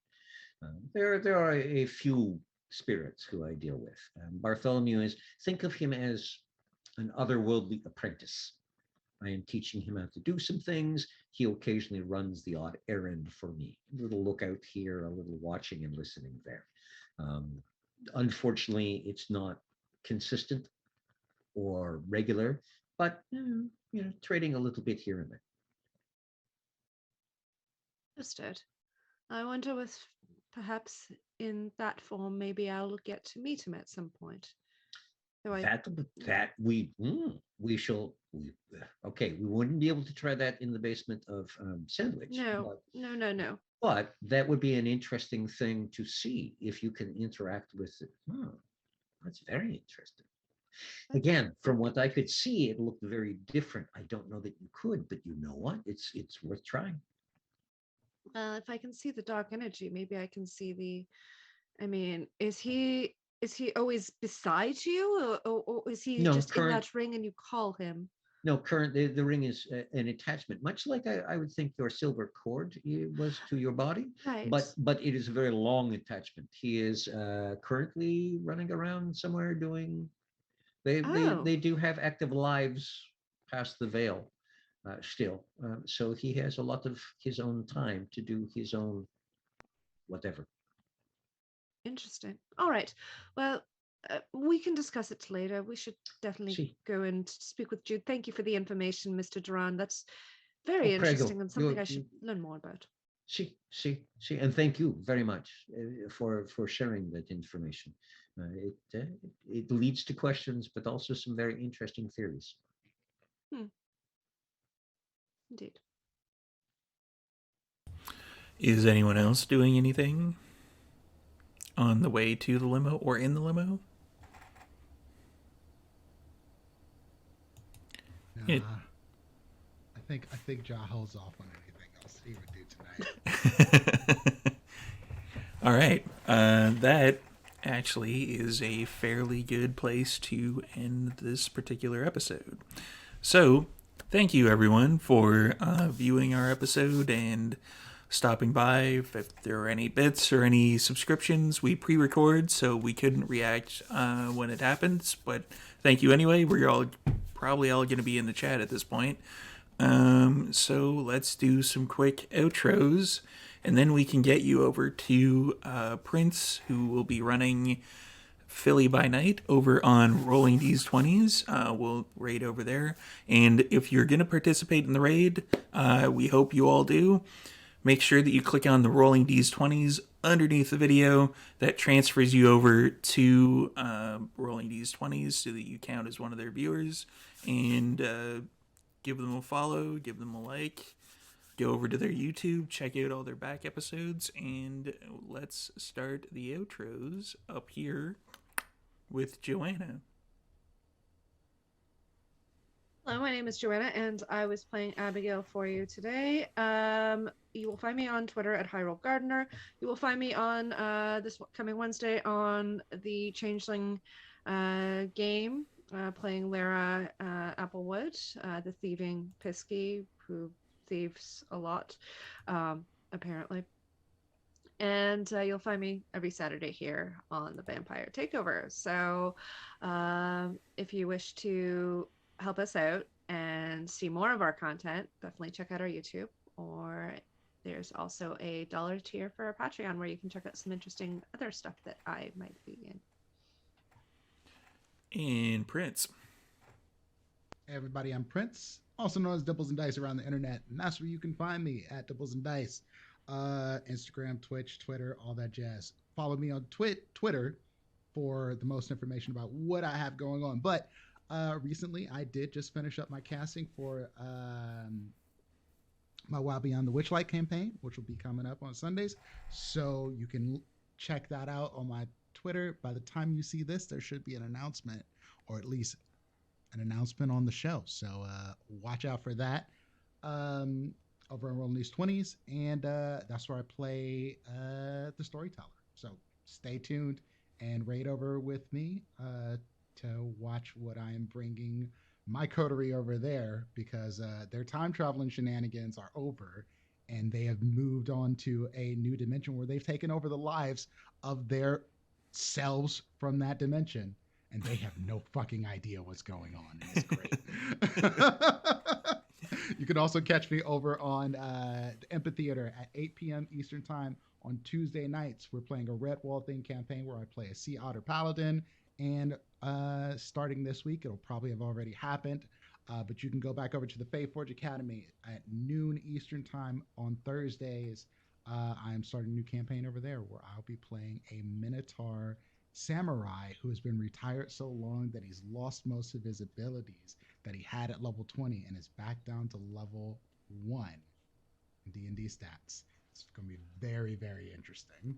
There are a few spirits who I deal with. Bartholomew is, think of him as an otherworldly apprentice. I am teaching him how to do some things. He occasionally runs the odd errand for me. A little lookout here, a little watching and listening there. Unfortunately, it's not consistent or regular, but trading a little bit here and there. Understood. I wonder if perhaps in that form, maybe I'll get to meet him at some point. Do I? We shall. Okay, we wouldn't be able to try that in the basement of Sandwich, No, no, no, no. but that would be an interesting thing to see if you can interact with it. That's very interesting. Again, from what I could see, it looked very different. I don't know that you could, but you know what? It's worth trying. If I can see the dark energy, maybe I can see the. I mean, is he always beside you, or is he No, just in current that ring and you call him? no current. The ring is an attachment, much like I would think your silver cord was to your body, Right. but it is a very long attachment. He is currently running around somewhere doing. Oh, They do have active lives past the veil still, so he has a lot of his own time to do his own whatever. interesting. All right. Well, we can discuss it later. We should definitely See, go and speak with Jude. Thank you for the information, Mr. Duran. That's oh, very prego, interesting and something I should learn more about. see, and thank you very much for sharing that information. It leads to questions, but also some very interesting theories. Hmm, indeed. Is anyone else doing anything on the way to the limo or in the limo? Nah, It, I think Ja holds off on anything else he would do tonight. all right. That actually is a fairly good place to end this particular episode. So, thank you everyone for viewing our episode and stopping by. If there are any bits or any subscriptions, we pre-record, so we couldn't react when it happens. But thank you anyway. We're all probably all going to be in the chat at this point. So let's do some quick outros, and then we can get you over to Prince, who will be running Philly by Night over on Rolling D's 20s. We'll raid over there. And if you're going to participate in the raid, we hope you all do. Make sure that you click on the Rolling D's 20s underneath the video. That transfers you over to Rolling D's 20s so that you count as one of their viewers. And give them a follow, give them a like. Go over to their YouTube, check out all their back episodes, and let's start the outros up here with Joanna. Hello, my name is Joanna, and I was playing Abigail for you today. You will find me on Twitter at HyRollGardener. You will find me on this coming Wednesday on the Changeling game, playing Lara Applewood, the thieving Pisky, who thieves a lot, apparently. And you'll find me every Saturday here on the Vampire Takeover. So if you wish to help us out and see more of our content, definitely check out our YouTube. Or there's also a $1 tier for our Patreon where you can check out some interesting other stuff that I might be in. And Prince. Hey everybody, I'm Prince, also known as Dimples and Dice around the internet, and that's where you can find me at Dimples and Dice. Instagram, Twitch, Twitter, all that jazz. Follow me on Twitter for the most information about what I have going on. But recently, I did just finish up my casting for my WoW Beyond the Witchlight campaign, which will be coming up on Sundays. So you can check that out on my Twitter. By the time you see this, there should be an announcement, or at least an announcement on the show. So watch out for that over on Rolling These 20s. And that's where I play the storyteller. So stay tuned and raid over with me to watch what I am bringing my coterie over there, because their time traveling shenanigans are over and they have moved on to a new dimension where they've taken over the lives of their selves from that dimension, and they have no fucking idea what's going on. And it's great. You can also catch me over on the Amphitheater at 8 p.m. Eastern Time on Tuesday nights. We're playing a Red Wall Thing campaign where I play a Sea Otter Paladin. And starting this week, it'll probably have already happened. But you can go back over to the Faithforge Academy at noon Eastern Time on Thursdays. I'm starting a new campaign over there where I'll be playing a Minotaur samurai who has been retired so long that he's lost most of his abilities that he had at level 20 and is back down to level 1 in D&D stats. It's going to be very, very interesting.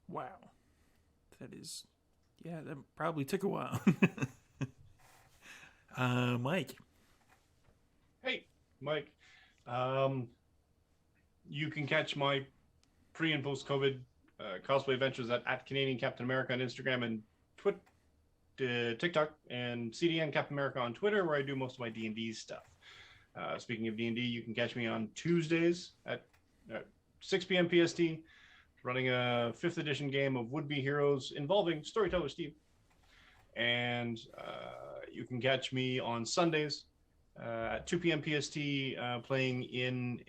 Wow. That is, yeah, that probably took a while. Mike. Hey, Mike. You can catch my pre and post COVID cosplay adventures at Canadian Captain America on Instagram and TikTok, and CDN Captain America on Twitter, where I do most of my D&D stuff. Speaking of D&D, you can catch me on Tuesdays at 6 p.m. PST, running a 5th edition game of Would-Be Heroes involving Storyteller Steve. And you can catch me on Sundays at 2 p.m. PST playing in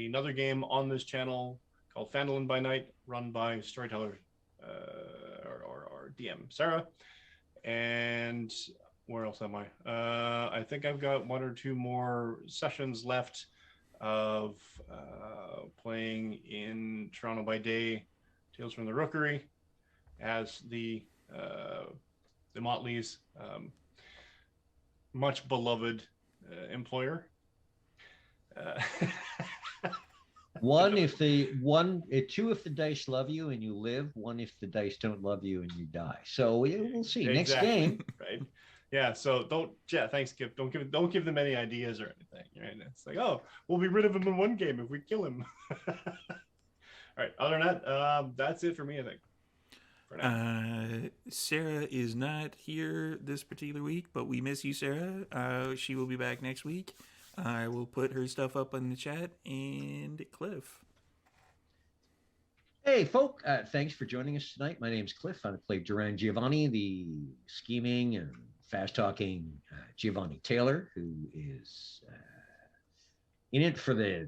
another game on this channel called Fandolin by Night, run by Storyteller or DM Sara. And where else am I? I think I've got 1 or 2 more sessions left of playing in Toronto by Day, Tales from the Rookery, as the Motley's much beloved employer. Two if the dice love you and you live, 1 if the dice don't love you and you die. So we'll see. Exactly. Next game. Right. Yeah. So thanks, Kip. Don't give them any ideas or anything. Right. It's like, oh, we'll be rid of him in 1 game if we kill him. All right. Other than that, that's it for me, I think. For now. Sara is not here this particular week, but we miss you, Sara. She will be back next week. I will put her stuff up in the chat. And Cliff. Hey, folk. Thanks for joining us tonight. My name's Cliff. I play Duran Giovanni, the scheming and fast-talking Giovanni Taylor, who is in it for the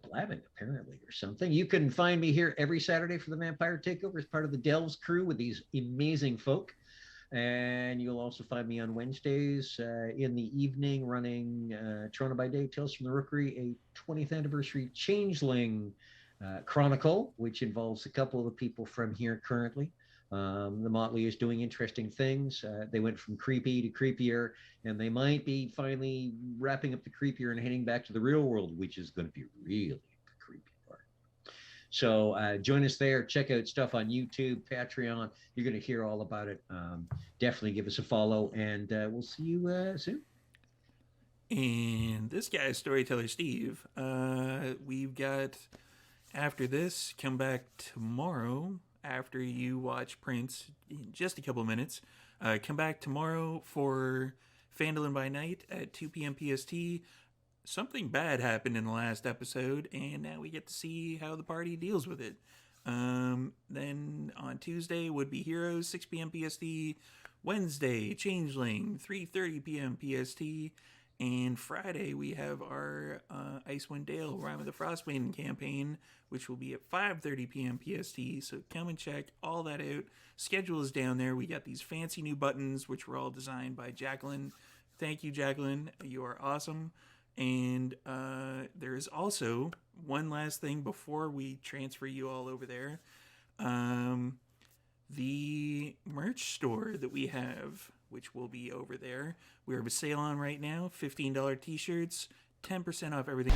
blabbing, apparently, or something. You can find me here every Saturday for the Vampire Takeover as part of the Delves crew with these amazing folk. And you'll also find me on Wednesdays in the evening running Toronto by Day, Tales from the Rookery, a 20th anniversary Changeling Chronicle, which involves a couple of the people from here currently. The Motley is doing interesting things. They went from creepy to creepier, and they might be finally wrapping up the creepier and heading back to the real world, which is going to be really the creepy part. So join us there. Check out stuff on YouTube, Patreon. You're going to hear all about it. Definitely give us a follow, and we'll see you soon. And this guy's Storyteller Steve. We've got, after this, come back tomorrow after you watch Prince in just a couple of minutes. Come back tomorrow for Fandolin by Night at 2 p.m. PST. Something bad happened in the last episode, and now we get to see how the party deals with it. Then on Tuesday, Would-Be Heroes, 6 p.m. PST. Wednesday, Changeling, 3:30 p.m. PST. And Friday, we have our Icewind Dale, Rime of the Frostmaiden campaign, which will be at 5:30 p.m. PST. So come and check all that out. Schedule is down there. We got these fancy new buttons, which were all designed by Jacqueline. Thank you, Jacqueline. You are awesome. And there is also one last thing before we transfer you all over there. The merch store that we have, which will be over there. We have a sale on right now, $15 t-shirts, 10% off everything.